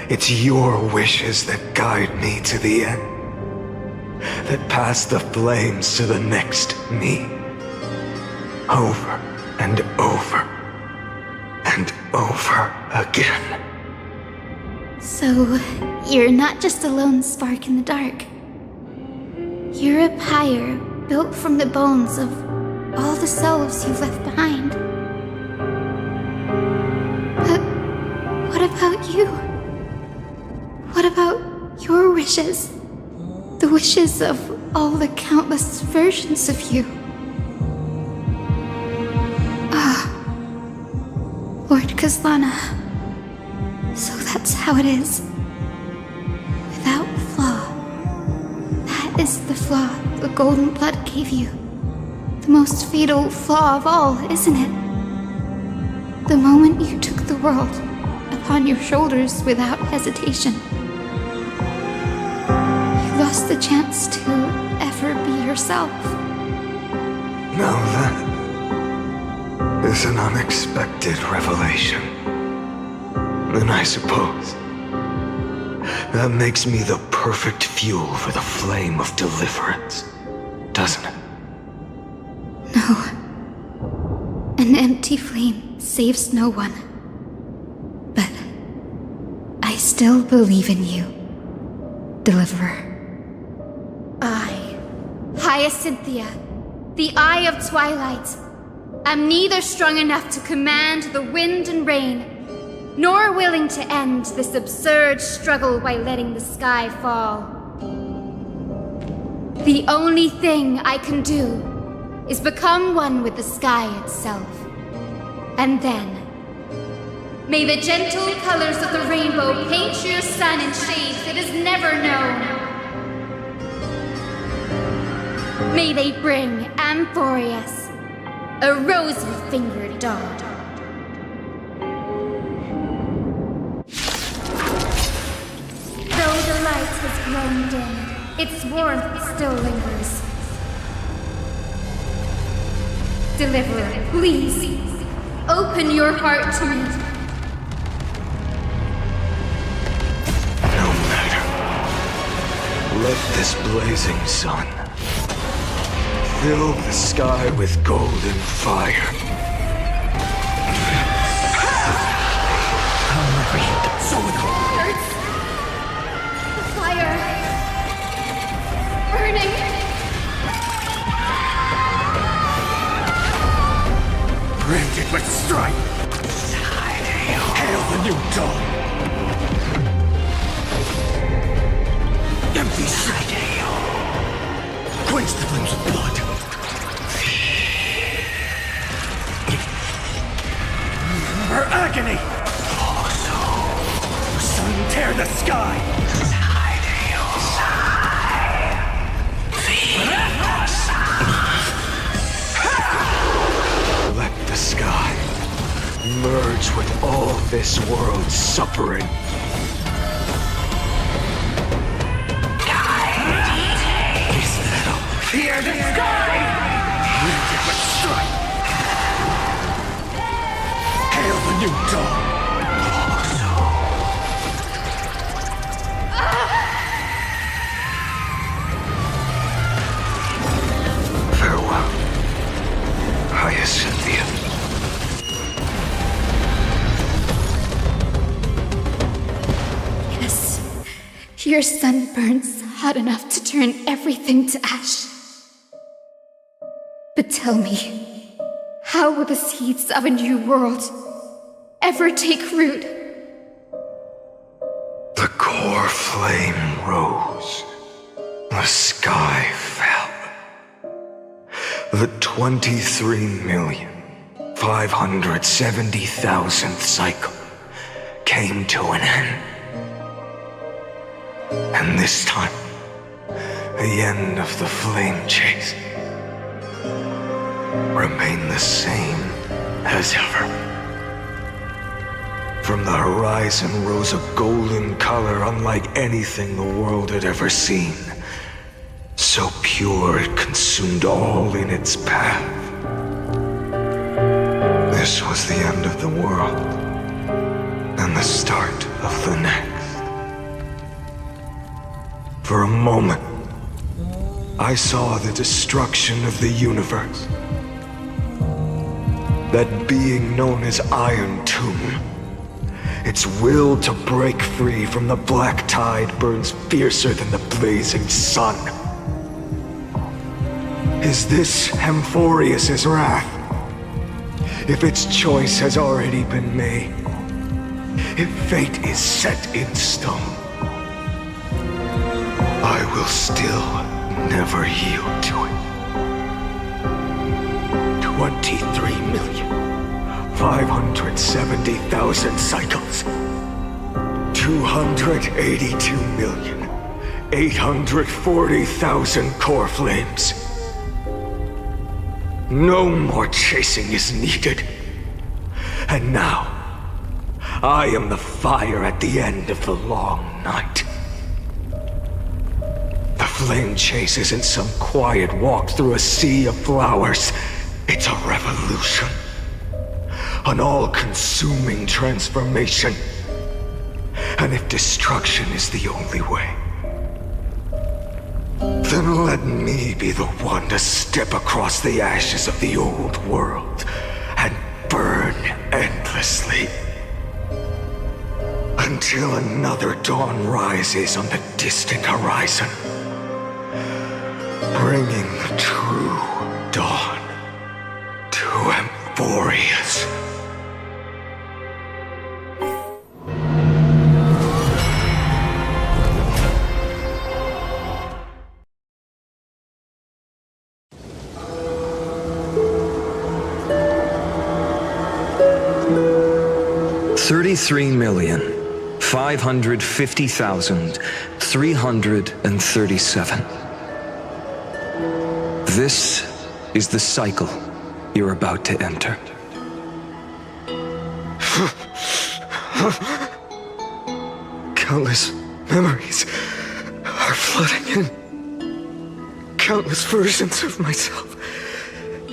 it's your wishes that guide me to the end, that pass the flames to the next me. Over and over and over again. So, you're not just a lone spark in the dark. You're a pyre built from the bones of all the selves you've left behind. But what about you? What about your wishes? The wishes of all the countless versions of you? Lord Kazlana. So that's how it is. Without flaw. That is the flaw the golden blood gave you. The most fatal flaw of all, isn't it? The moment you took the world upon your shoulders without hesitation. You lost the chance to ever be yourself. Now that is an unexpected revelation. Then I suppose that makes me the perfect fuel for the flame of deliverance, doesn't it? No. An empty flame saves no one. But I still believe in you, Deliverer. I, Hyacinthia, the Eye of Twilight, am neither strong enough to command the wind and rain, nor willing to end this absurd struggle by letting the sky fall. The only thing I can do is become one with the sky itself. And then, may the gentle colors of the rainbow paint your sun in shades it has never known. May they bring Amphorius a rosy-fingered dog. Though the light has grown dim, its warmth still lingers. Deliverer, please, open your heart to me. No matter. Let this blazing sun fill the sky with golden fire. fire! Burning! Branded with strife! Hail the new dawn! Empty sight! Quench the flames of blood! Her agony! Sun tear the sky! Let the sky merge with all this world's suffering. Fear the sky! Rooted with strife! Hail the new dawn! Farewell, Hyacinthia. Yes, your sun burns hot enough to turn everything to ash. But tell me, how will the seeds of a new world ever take root? The core flame rose. The sky fell. The 23,570,000th cycle came to an end. And this time, the end of the flame chase remained the same as ever. From the horizon rose a golden color unlike anything the world had ever seen. So pure it consumed all in its path. This was the end of the world, and the start of the next. For a moment, I saw the destruction of the universe. That being known as Iron Tomb, its will to break free from the black tide burns fiercer than the blazing sun. Is this Amphorius's wrath? If its choice has already been made, if fate is set in stone, I will still never yield to it. 23,570,000 cycles. 282,840,000 core flames. No more chasing is needed. And now, I am the fire at the end of the long night. The flame chase isn't some quiet walk through a sea of flowers. It's a revolution. An all-consuming transformation. And if destruction is the only way, then let me be the one to step across the ashes of the old world and burn endlessly. Until another dawn rises on the distant horizon, bringing the true dawn to Amphorius. $33,550,337. This is the cycle you're about to enter. Countless memories are flooding in. Countless versions of myself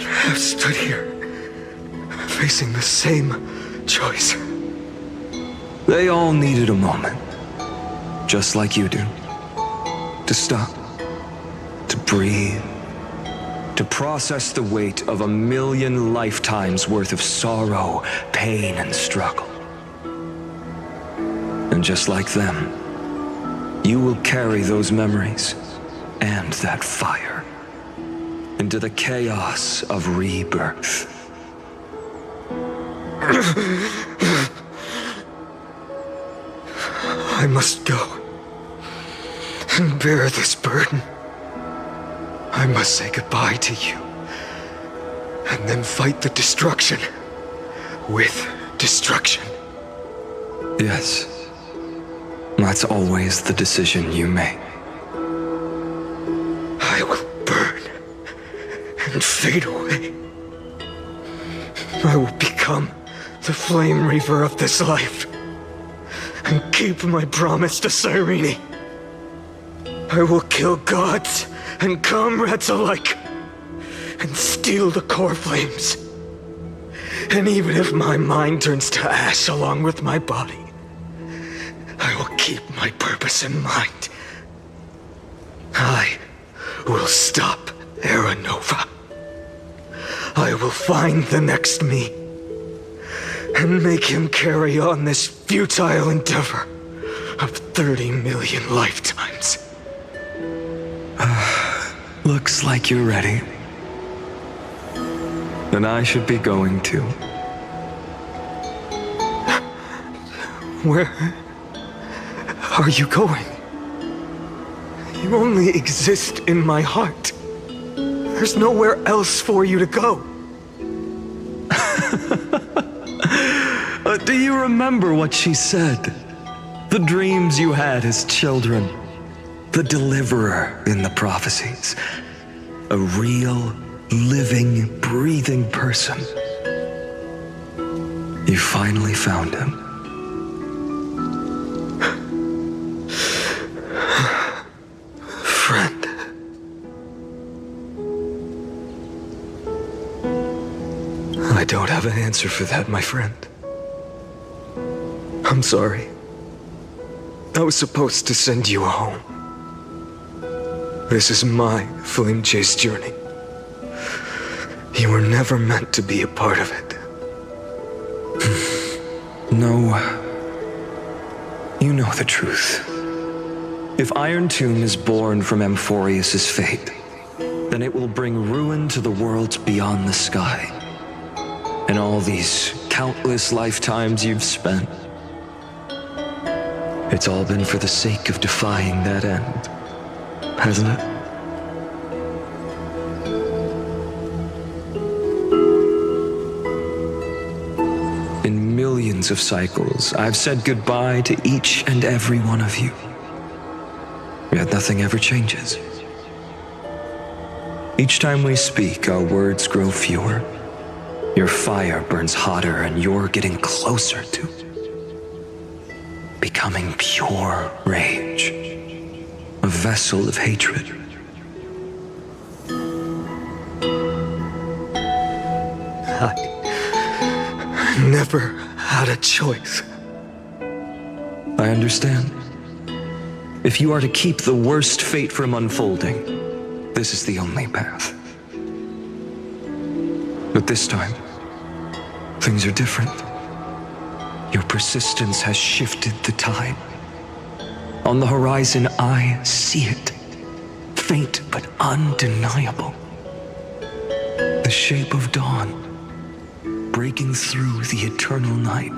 have stood here, facing the same choice. They all needed a moment, just like you do. To stop, to breathe, to process the weight of 1,000,000 lifetimes worth of sorrow, pain, and struggle. And just like them, you will carry those memories and that fire into the chaos of rebirth. I must go and bear this burden. I must say goodbye to you, and then fight the destruction with destruction. Yes, that's always the decision you make. I will burn and fade away. I will become the flame reaver of this life and keep my promise to Cyrene. I will kill gods and comrades alike and steal the core flames. And even if my mind turns to ash along with my body, I will keep my purpose in mind. I will stop Era Nova. I will find the next me and make him carry on this futile endeavor of 30 million lifetimes. Looks like you're ready. Then I should be going too. Where are you going? You only exist in my heart. There's nowhere else for you to go. Do you remember what she said? The dreams you had as children. The deliverer in the prophecies. A real, living, breathing person. You finally found him. Friend. I don't have an answer for that, my friend. I'm sorry. I was supposed to send you home. This is my flame chase journey. You were never meant to be a part of it. No. You know the truth. If Iron Tomb is born from Amphorius' fate, then it will bring ruin to the worlds beyond the sky. And all these countless lifetimes you've spent, it's all been for the sake of defying that end, hasn't it? In millions of cycles, I've said goodbye to each and every one of you. Yet nothing ever changes. Each time we speak, our words grow fewer. Your fire burns hotter, and you're getting closer to becoming pure rage, a vessel of hatred. I never had a choice. I understand. If you are to keep the worst fate from unfolding, this is the only path. But this time, things are different. Your persistence has shifted the tide. On the horizon, I see it. Faint but undeniable. The shape of dawn, breaking through the eternal night.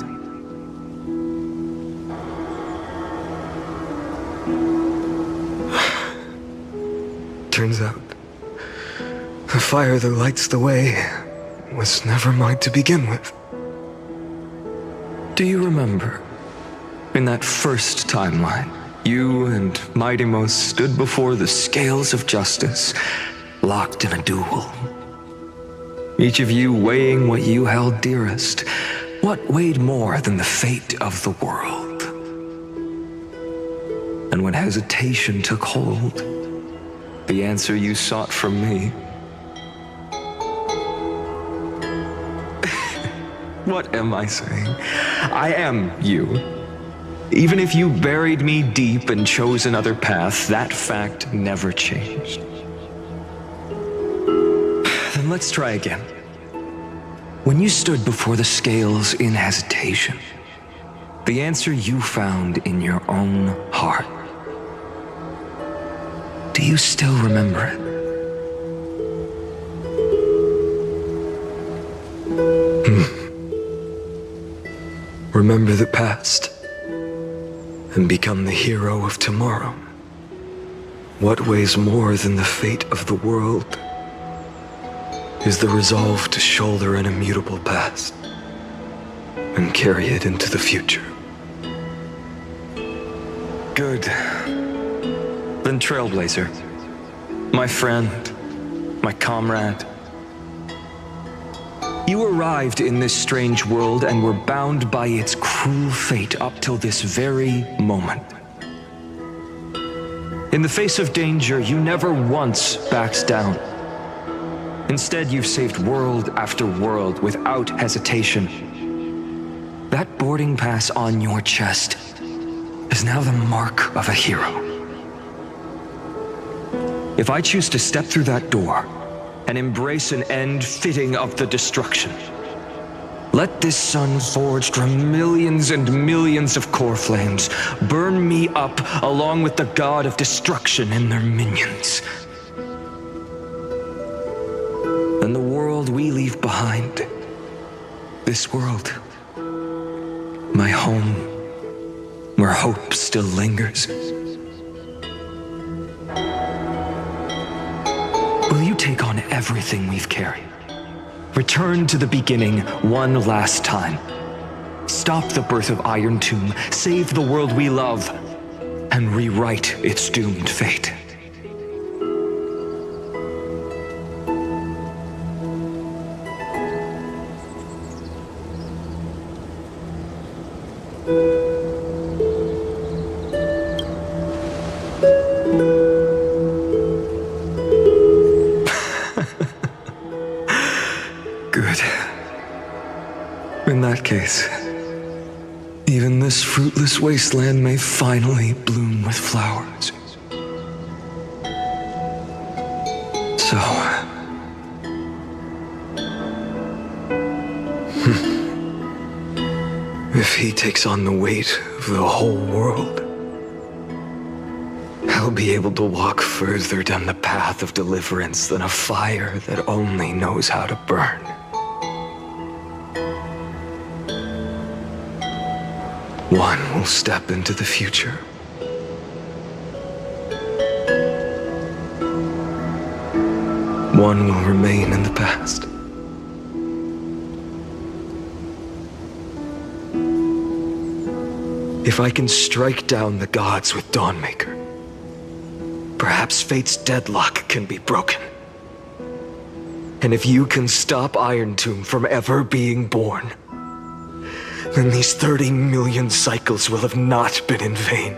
Turns out, the fire that lights the way was never mine to begin with. Do you remember, in that first timeline, you and Mightymost stood before the scales of justice, locked in a duel? Each of you weighing what you held dearest. What weighed more than the fate of the world? And when hesitation took hold, the answer you sought from me. What am I saying? I am you. Even if you buried me deep and chose another path, that fact never changed. Then let's try again. When you stood before the scales in hesitation, the answer you found in your own heart Do you still remember it? Remember the past and become the hero of tomorrow. What weighs more than the fate of the world is the resolve to shoulder an immutable past and carry it into the future. Good. Then Trailblazer, my friend, my comrade. You arrived in this strange world and were bound by its cruel fate up till this very moment. In the face of danger, you never once backed down. Instead, you've saved world after world without hesitation. That boarding pass on your chest is now the mark of a hero. If I choose to step through that door and embrace an end fitting of the destruction, let this sun forged from millions and millions of core flames burn me up along with the god of destruction and their minions. And the world we leave behind, this world, my home, where hope still lingers. Will you take on everything we've carried? Return to the beginning one last time. Stop the birth of Iron Tomb, save the world we love, and rewrite its doomed fate. Good. In that case, even this fruitless wasteland may finally bloom with flowers. So... if he takes on the weight of the whole world, I'll be able to walk further down the path of deliverance than a fire that only knows how to burn. One will step into the future. One will remain in the past. If I can strike down the gods with Dawnmaker, perhaps fate's deadlock can be broken. And if you can stop Iron Tomb from ever being born, then these 30 million cycles will have not been in vain.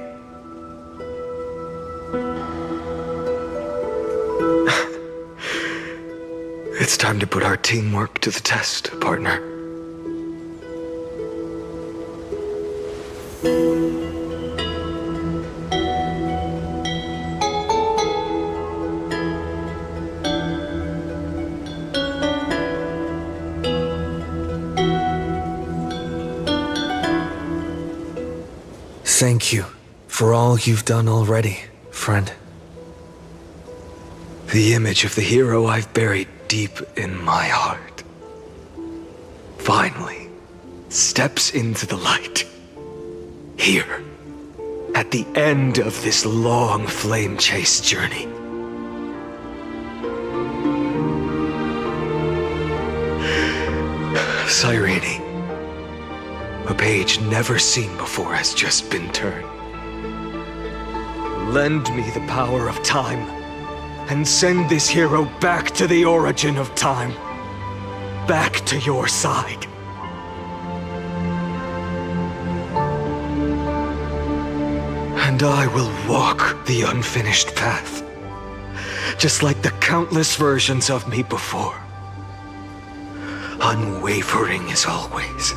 It's time to put our teamwork to the test, partner. Thank you for all you've done already, friend. The image of the hero I've buried deep in my heart finally steps into the light. Here, at the end of this long flame chase journey. Cyrene. A page never seen before has just been turned. Lend me the power of time, and send this hero back to the origin of time. Back to your side. And I will walk the unfinished path, just like the countless versions of me before. Unwavering as always.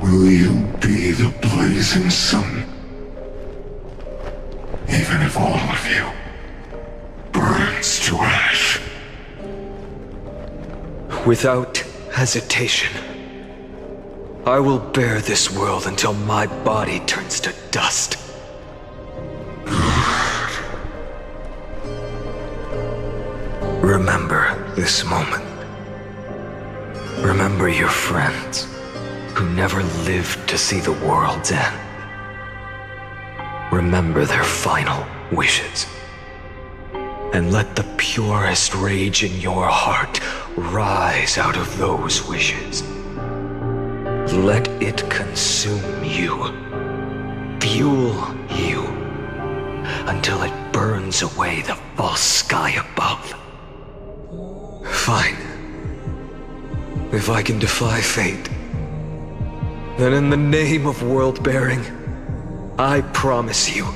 Will you be the blazing sun? Even if all of you burns to ash? Without hesitation, I will bear this world until my body turns to dust. Remember this moment. Remember your friends who never lived to see the world's end. Remember their final wishes. And let the purest rage in your heart rise out of those wishes. Let it consume you, fuel you, until it burns away the false sky above. Fine. If I can defy fate, then in the name of world-bearing, I promise you,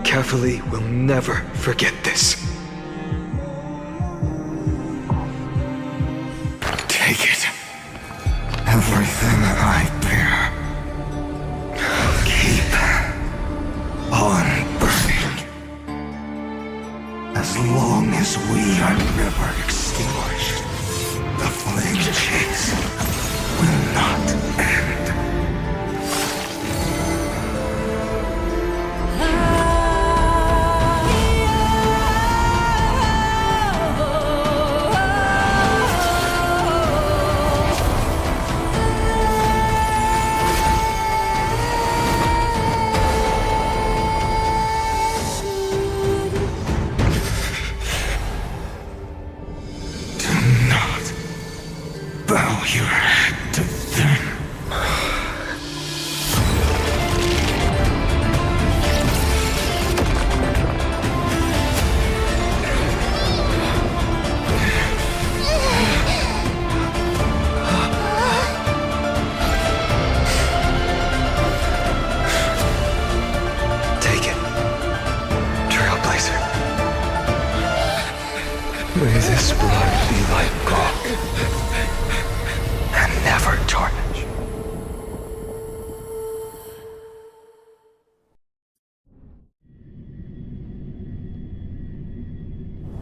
Kefali will never forget this. Take it. Everything I bear. Keep on burning. As long as we are never extinguished, the flame chase will not end. Bow your head to them. Take it, Trailblazer. May this blood be like gold, and never tarnish.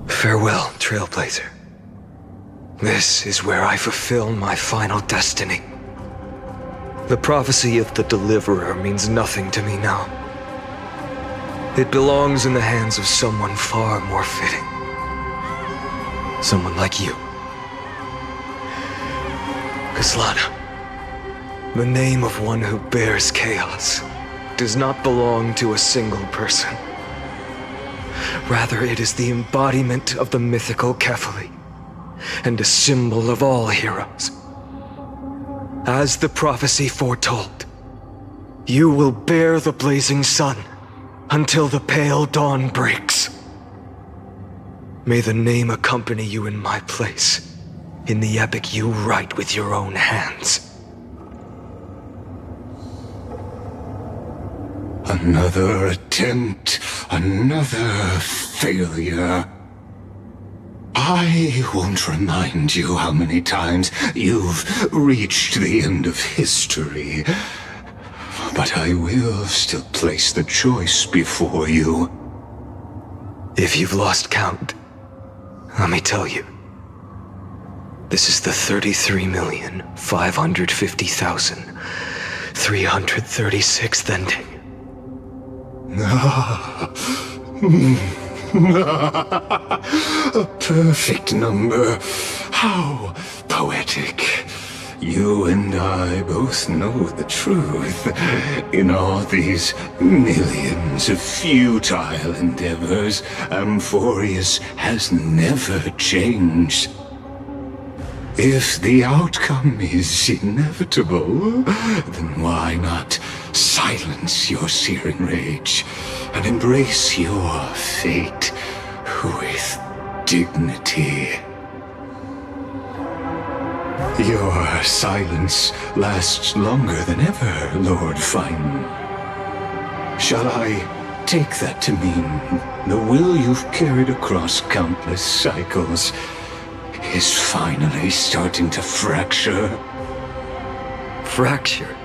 Farewell, Trailblazer. This is where I fulfill my final destiny. The prophecy of the Deliverer means nothing to me now. It belongs in the hands of someone far more fitting. Someone like you. Kaslana, the name of one who bears chaos does not belong to a single person. Rather, it is the embodiment of the mythical Kefali, and a symbol of all heroes. As the prophecy foretold, you will bear the blazing sun until the pale dawn breaks. May the name accompany you in my place, in the epic you write with your own hands. Another attempt, another failure. I won't remind you how many times you've reached the end of history, but I will still place the choice before you. If you've lost count, let me tell you. This is the 33,550,336th ending. A perfect number. How poetic. You and I both know the truth. In all these millions of futile endeavors, Amphorius has never changed. If the outcome is inevitable, then why not silence your searing rage and embrace your fate with dignity? Your silence lasts longer than ever, Lord Fine. Shall I take that to mean the will you've carried across countless cycles is finally starting to fracture? Fracture?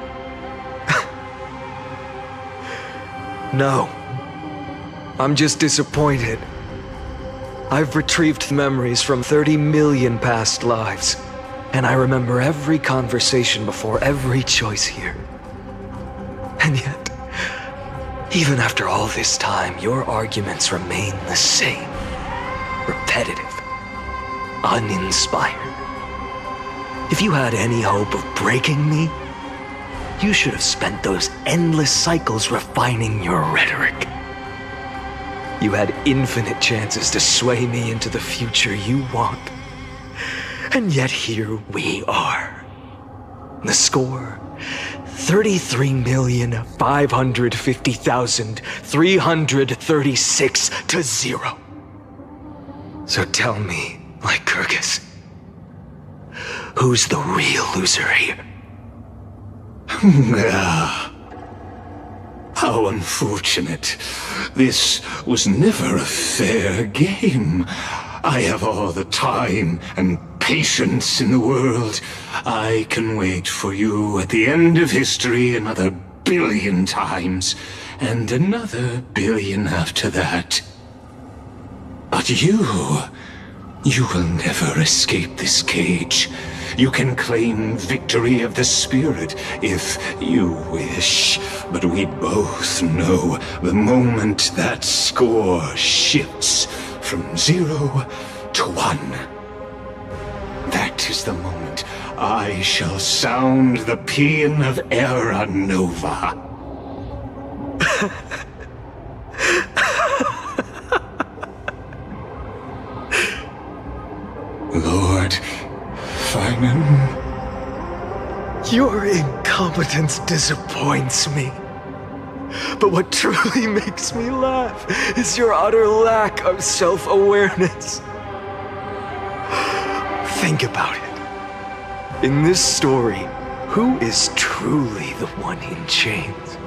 No. I'm just disappointed. I've retrieved memories from 30 million past lives, and I remember every conversation before every choice here. And yet, even after all this time, your arguments remain the same. Repetitive. Uninspired. If you had any hope of breaking me, you should have spent those endless cycles refining your rhetoric. You had infinite chances to sway me into the future you want. And yet here we are. The score, 33,550,336 to 0. So tell me, Lycurgus, who's the real loser here? How unfortunate. This was never a fair game. I have all the time and patience in the world. I can wait for you at the end of history another billion times, and another billion after that. But you will never escape this cage. You can claim victory of the spirit if you wish, but we both know the moment that score shifts from 0 to 1. That is the moment I shall sound the paean of Era Nova. Lord Finan? Your incompetence disappoints me. But what truly makes me laugh is your utter lack of self-awareness. Think about it. In this story, who is truly the one in chains?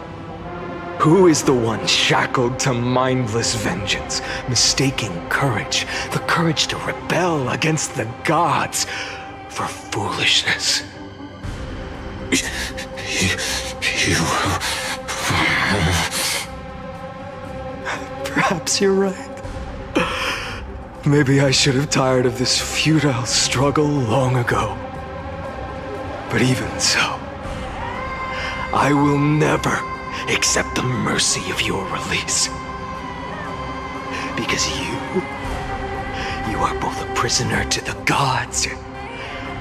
Who is the one shackled to mindless vengeance, mistaking courage, the courage to rebel against the gods, for foolishness? Perhaps you're right. Maybe I should have tired of this futile struggle long ago. But even so, I will never accept the mercy of your release. Because you are both a prisoner to the gods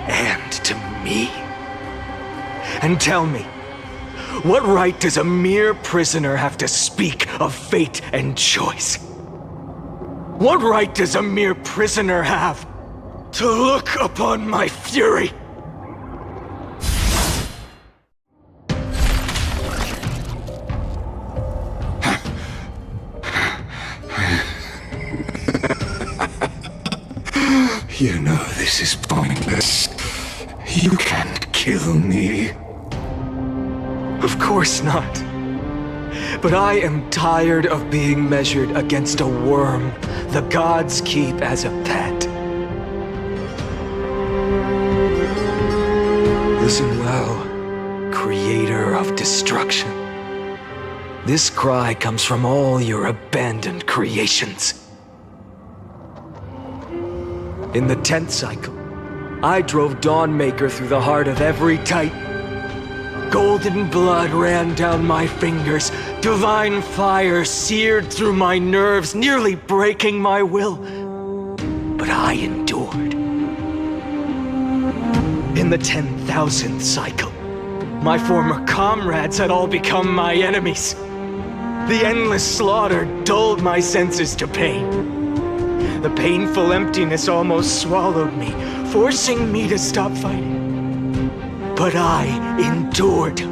and to me. And tell me, what right does a mere prisoner have to speak of fate and choice? What right does a mere prisoner have to look upon my fury? You know this is pointless. You can't kill me. Of course not. But I am tired of being measured against a worm the gods keep as a pet. Listen well, creator of destruction. This cry comes from all your abandoned creations. In the 10th cycle, I drove Dawnmaker through the heart of every Titan. Golden blood ran down my fingers, divine fire seared through my nerves, nearly breaking my will. But I endured. In the 10,000th cycle, my former comrades had all become my enemies. The endless slaughter dulled my senses to pain. The painful emptiness almost swallowed me, forcing me to stop fighting. But I endured. In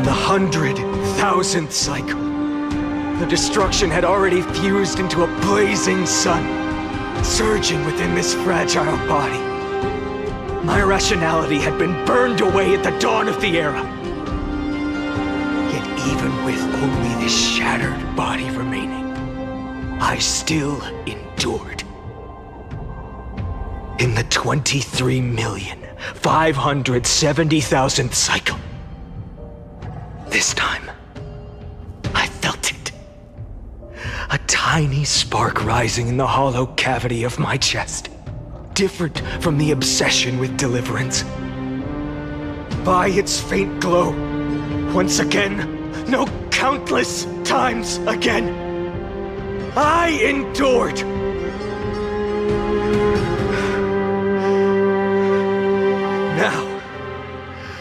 the 100,000th cycle, the destruction had already fused into a blazing sun, surging within this fragile body. My rationality had been burned away at the dawn of the era. Yet even with only this shattered body remaining, I still endured. In the 23,570,000th cycle, this time, I felt it. A tiny spark rising in the hollow cavity of my chest, different from the obsession with deliverance. By its faint glow, once again, no, countless times again, I endured. Now,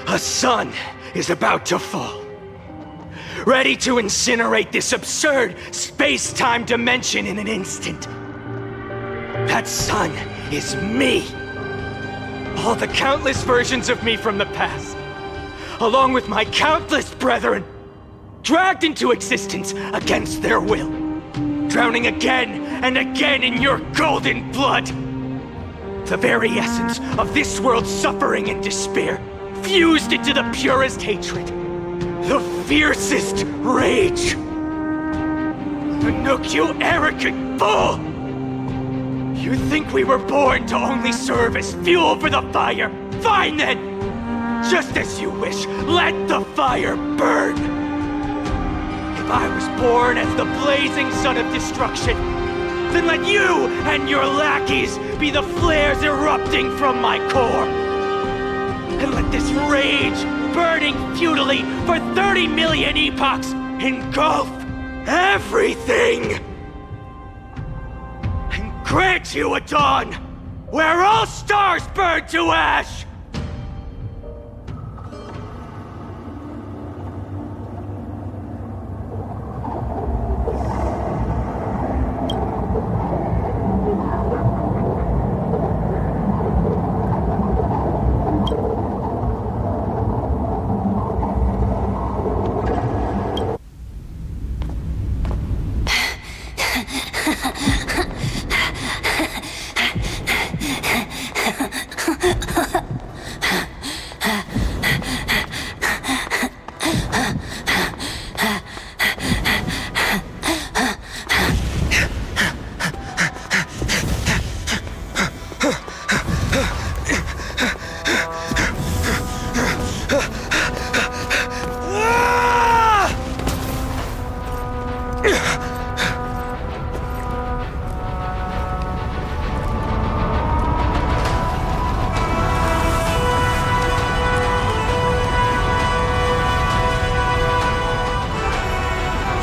a sun is about to fall, ready to incinerate this absurd space-time dimension in an instant. That sun is me. All the countless versions of me from the past, along with my countless brethren, dragged into existence against their will, drowning again and again in your golden blood. The very essence of this world's suffering and despair, fused into the purest hatred, the fiercest rage. Nook, you arrogant fool! You think we were born to only serve as fuel for the fire? Fine then! Just as you wish, let the fire burn! If I was born as the blazing sun of destruction, then let you and your lackeys be the flares erupting from my core. And let this rage, burning futilely for 30 million epochs, engulf everything! And grant you a dawn where all stars burn to ash!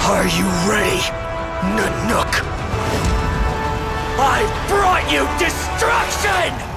Are you ready, Nanook? I've brought you destruction!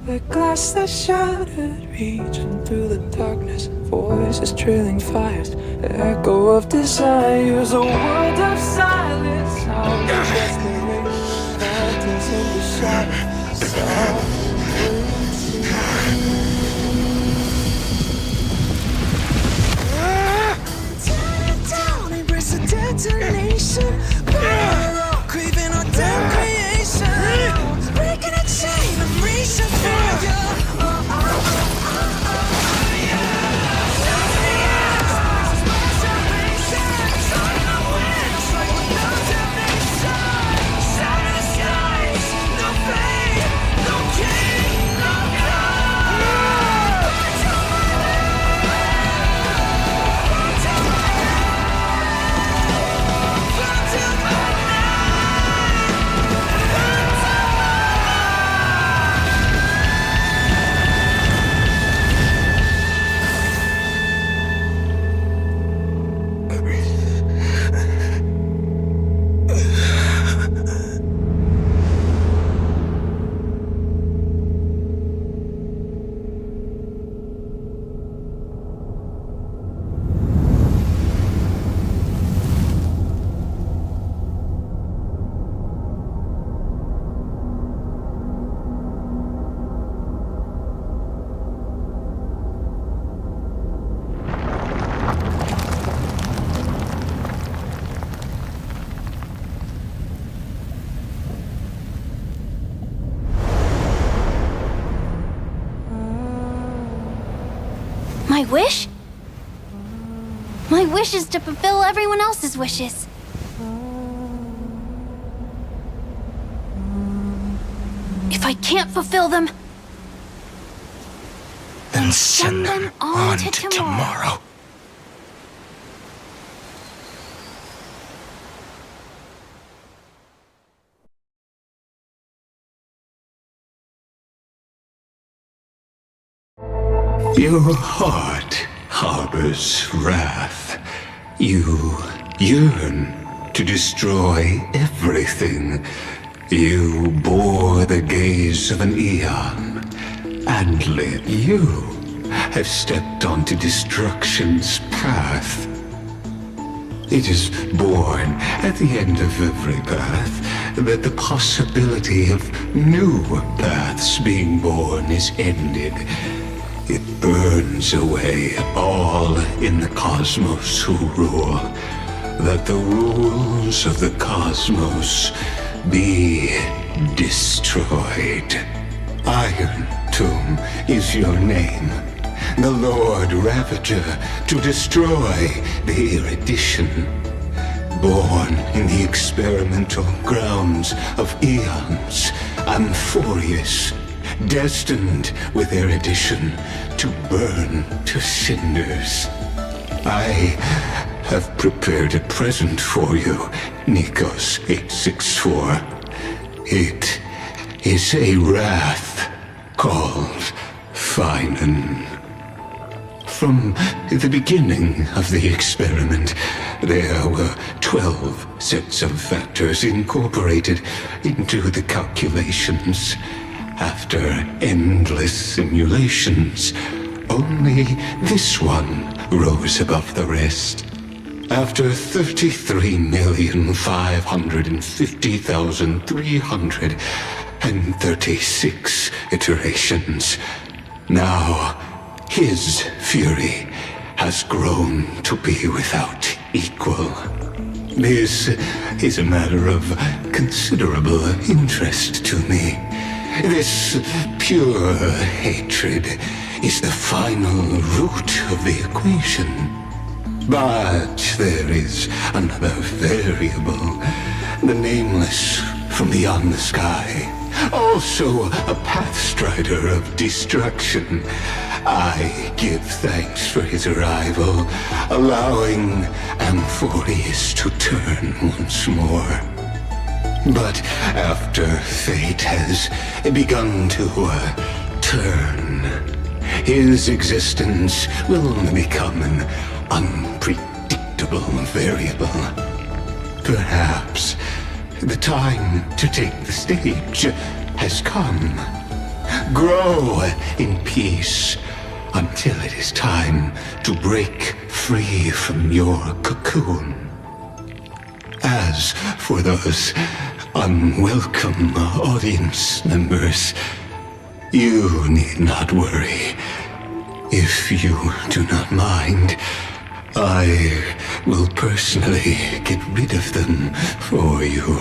The glass that shattered, reaching through the darkness. Voices trailing fires, the echo of desires. A world of silence, sounds of desperation. Phantoms in the shadows, tear it down, embrace a detonation. Burn up, craving our damn creation. Breaking a chain, I'm reaching for you. My wish? My wish is to fulfill everyone else's wishes. If I can't fulfill them, Then send them on to tomorrow. Your heart harbors wrath. You yearn to destroy everything. You bore the gaze of an eon, and you have stepped onto destruction's path. It is born at the end of every path that the possibility of new paths being born is ended. It burns away all in the cosmos who rule, that the rules of the cosmos be destroyed. Iron Tomb is your name, the Lord Ravager, to destroy the erudition. Born in the experimental grounds of eons, Amphorius, destined with erudition to burn to cinders. I have prepared a present for you, Nikos 864. It is a wrath called Finan. From the beginning of the experiment, there were 12 sets of factors incorporated into the calculations. After endless simulations, only this one rose above the rest. After 33,550,336 iterations, now his fury has grown to be without equal. This is a matter of considerable interest to me. This pure hatred is the final root of the equation. But there is another variable, the nameless from beyond the sky, also a pathstrider of destruction. I give thanks for his arrival, allowing Amphorius to turn once more. But after fate has begun to turn, his existence will only become an unpredictable variable. Perhaps the time to take the stage has come. Grow in peace until it is time to break free from your cocoon. As for those unwelcome audience members, you need not worry. If you do not mind, I will personally get rid of them for you.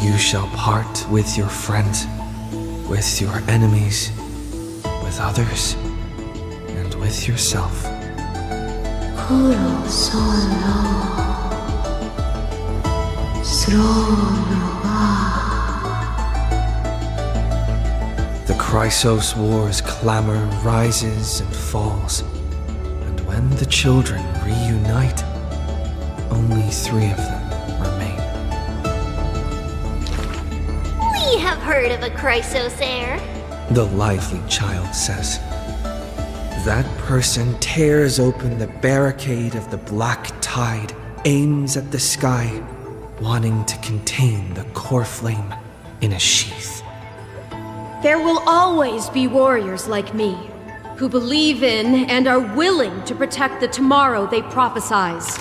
You shall part with your friends, with your enemies, with others, and with yourself. The Chrysos War's clamor rises and falls, and when the children reunite, only 3 of them remain. We have heard of a Chrysos heir. The lively child says. That person tears open the barricade of the black tide, aims at the sky, wanting to contain the core flame in a sheath. There will always be warriors like me, who believe in and are willing to protect the tomorrow they prophesize.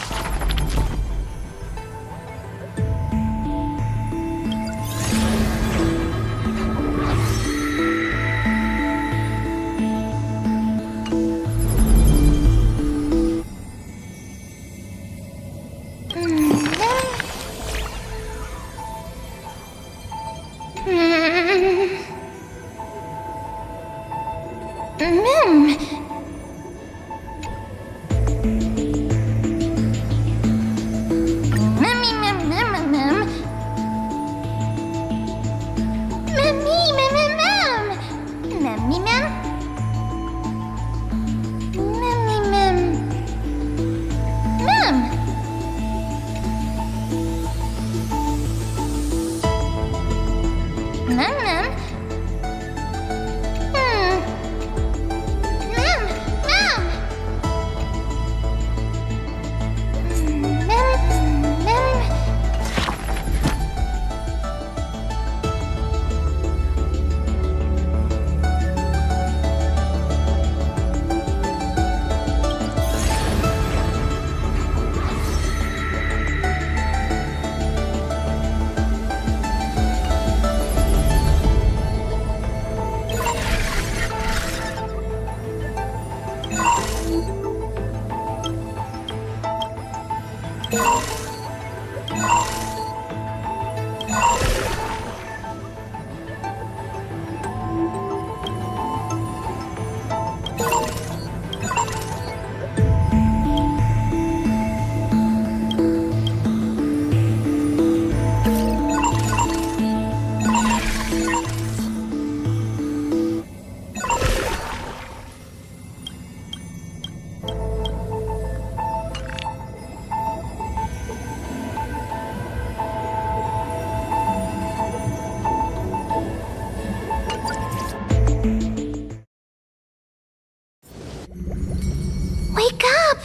Wake up!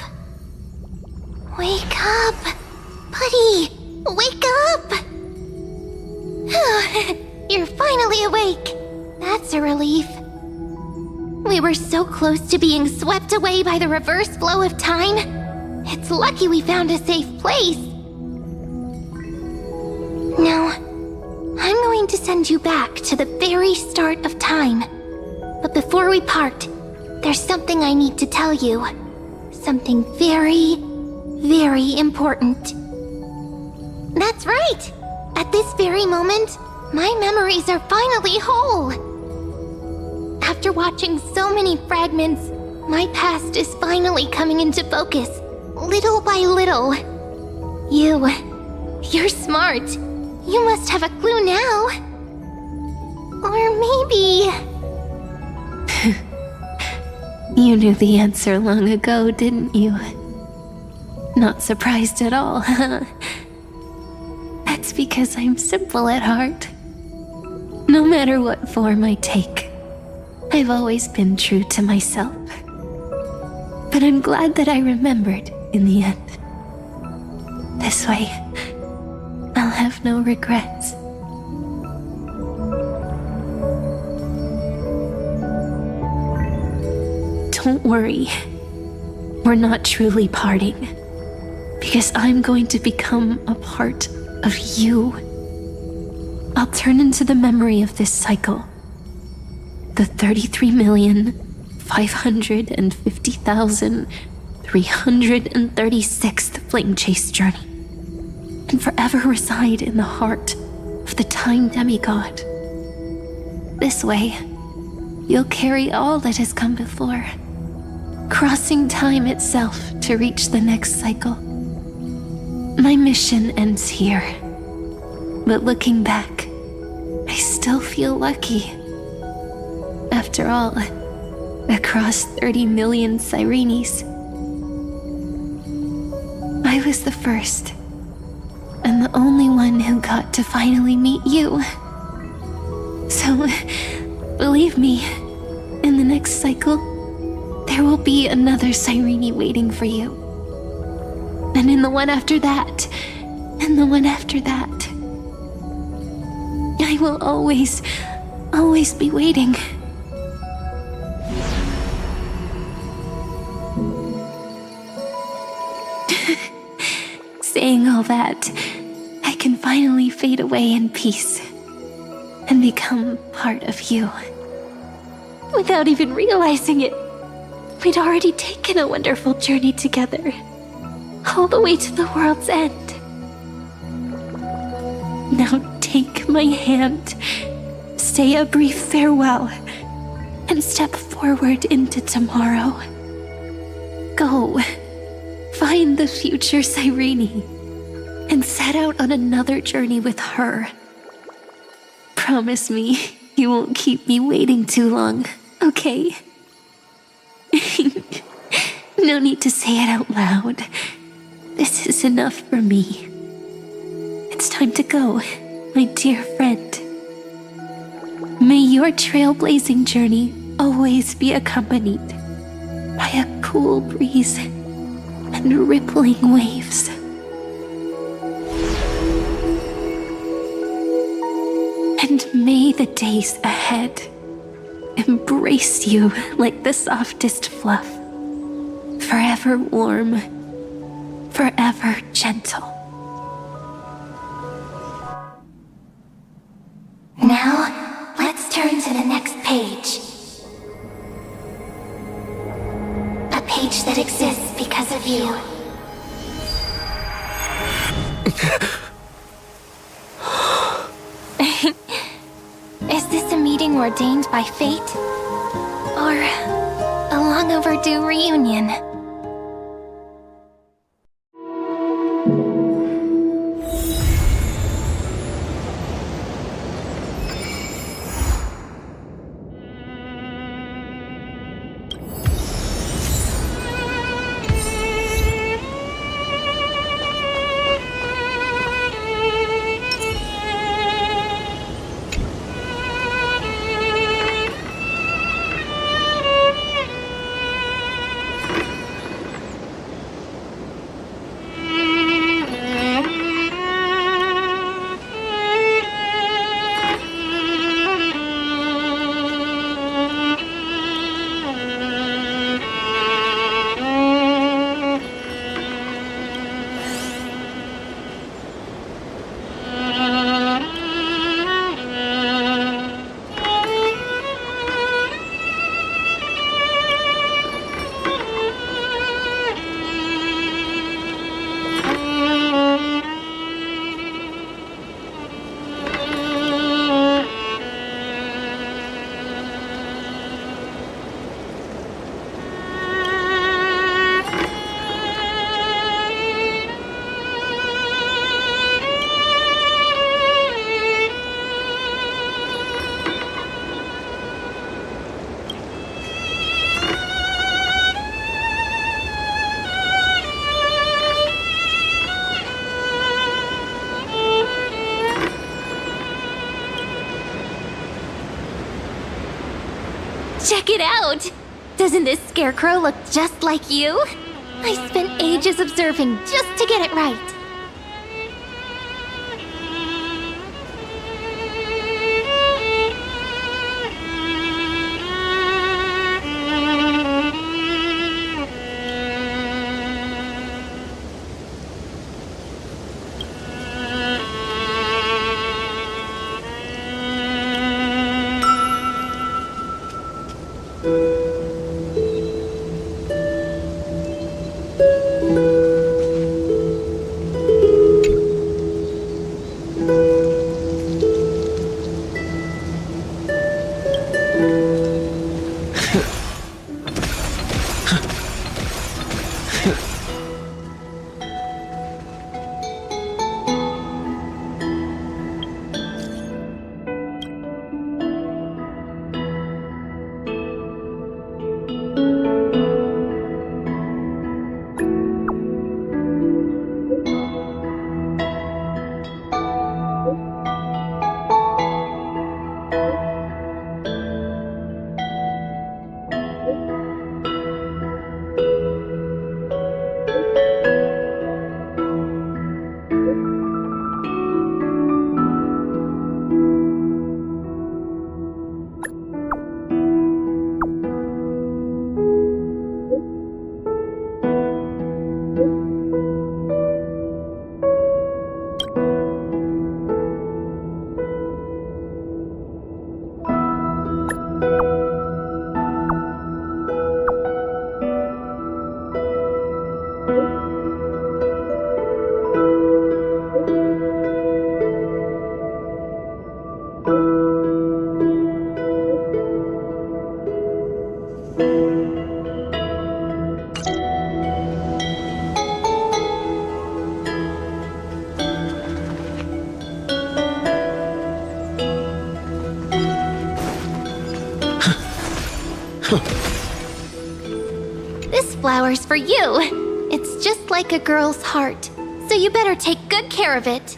Wake up! Buddy! Wake up! You're finally awake. That's a relief. We were so close to being swept away by the reverse flow of time. It's lucky we found a safe place. Now, I'm going to send you back to the very start of time. But before we part, there's something I need to tell you. Something very, very important. That's right! At this very moment, my memories are finally whole. After watching so many fragments, my past is finally coming into focus, little by little. You're smart. You must have a clue now. Or maybe... You knew the answer long ago, didn't you? Not surprised at all, huh? That's because I'm simple at heart. No matter what form I take, I've always been true to myself. But I'm glad that I remembered in the end. This way, I'll have no regrets. Don't worry. We're not truly parting. Because I'm going to become a part of you. I'll turn into the memory of this cycle. The 33,550,336th Flame Chase journey. And forever reside in the heart of of the Time Demigod. This way, you'll carry all that has come before, crossing time itself to reach the next cycle. My mission ends here, but looking back, I still feel lucky. After all, across 30 million Sirenes, I was the first, and the only one who got to finally meet you. So, believe me, in the next cycle, there will be another Cyrene waiting for you. And in the one after that, and the one after that. I will always be waiting. Saying all that, I can finally fade away in peace and become part of you. Without even realizing it, we'd already taken a wonderful journey together, all the way to the world's end. Now take my hand, say a brief farewell, and step forward into tomorrow. Go, find the future Cyrene, and set out on another journey with her. Promise me you won't keep me waiting too long, okay? No need to say it out loud. This is enough for me. It's time to go, my dear friend. May your trailblazing journey always be accompanied by a cool breeze and rippling waves. And may the days ahead embrace you like the softest fluff, forever warm, forever gentle. Now, let's turn to the next page. A page that exists because of you. Is this a meeting ordained by fate? Or a long overdue reunion? Check it out! Doesn't this scarecrow look just like you? I spent ages observing just to get it right. flowers for you. It's just like a girl's heart, so you better take good care of it.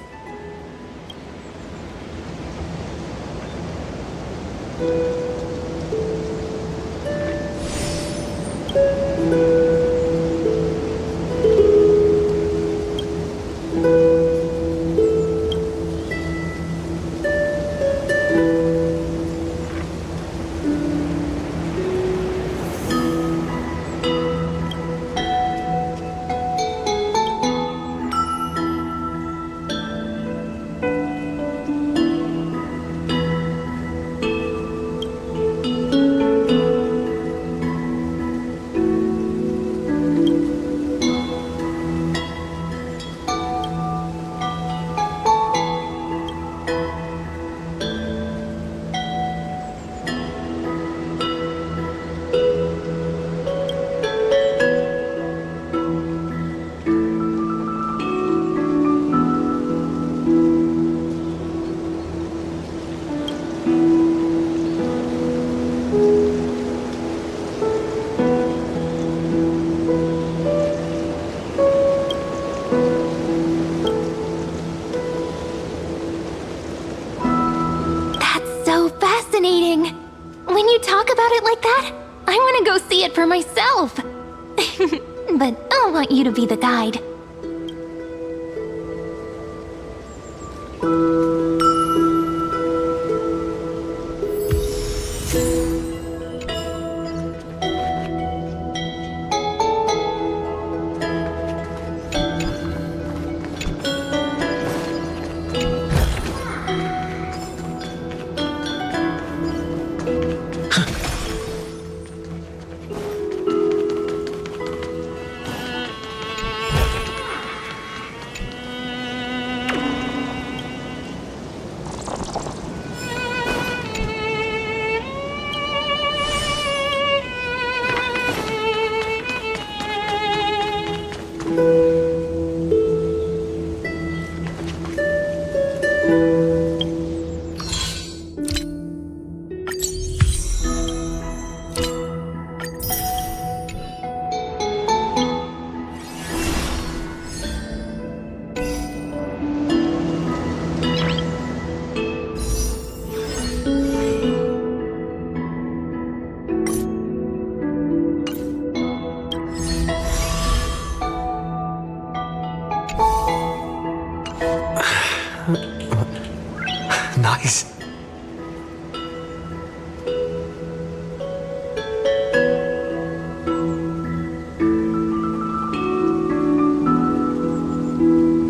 When you talk about it like that, I want to go see it for myself. But I want you to be the guide. Nice.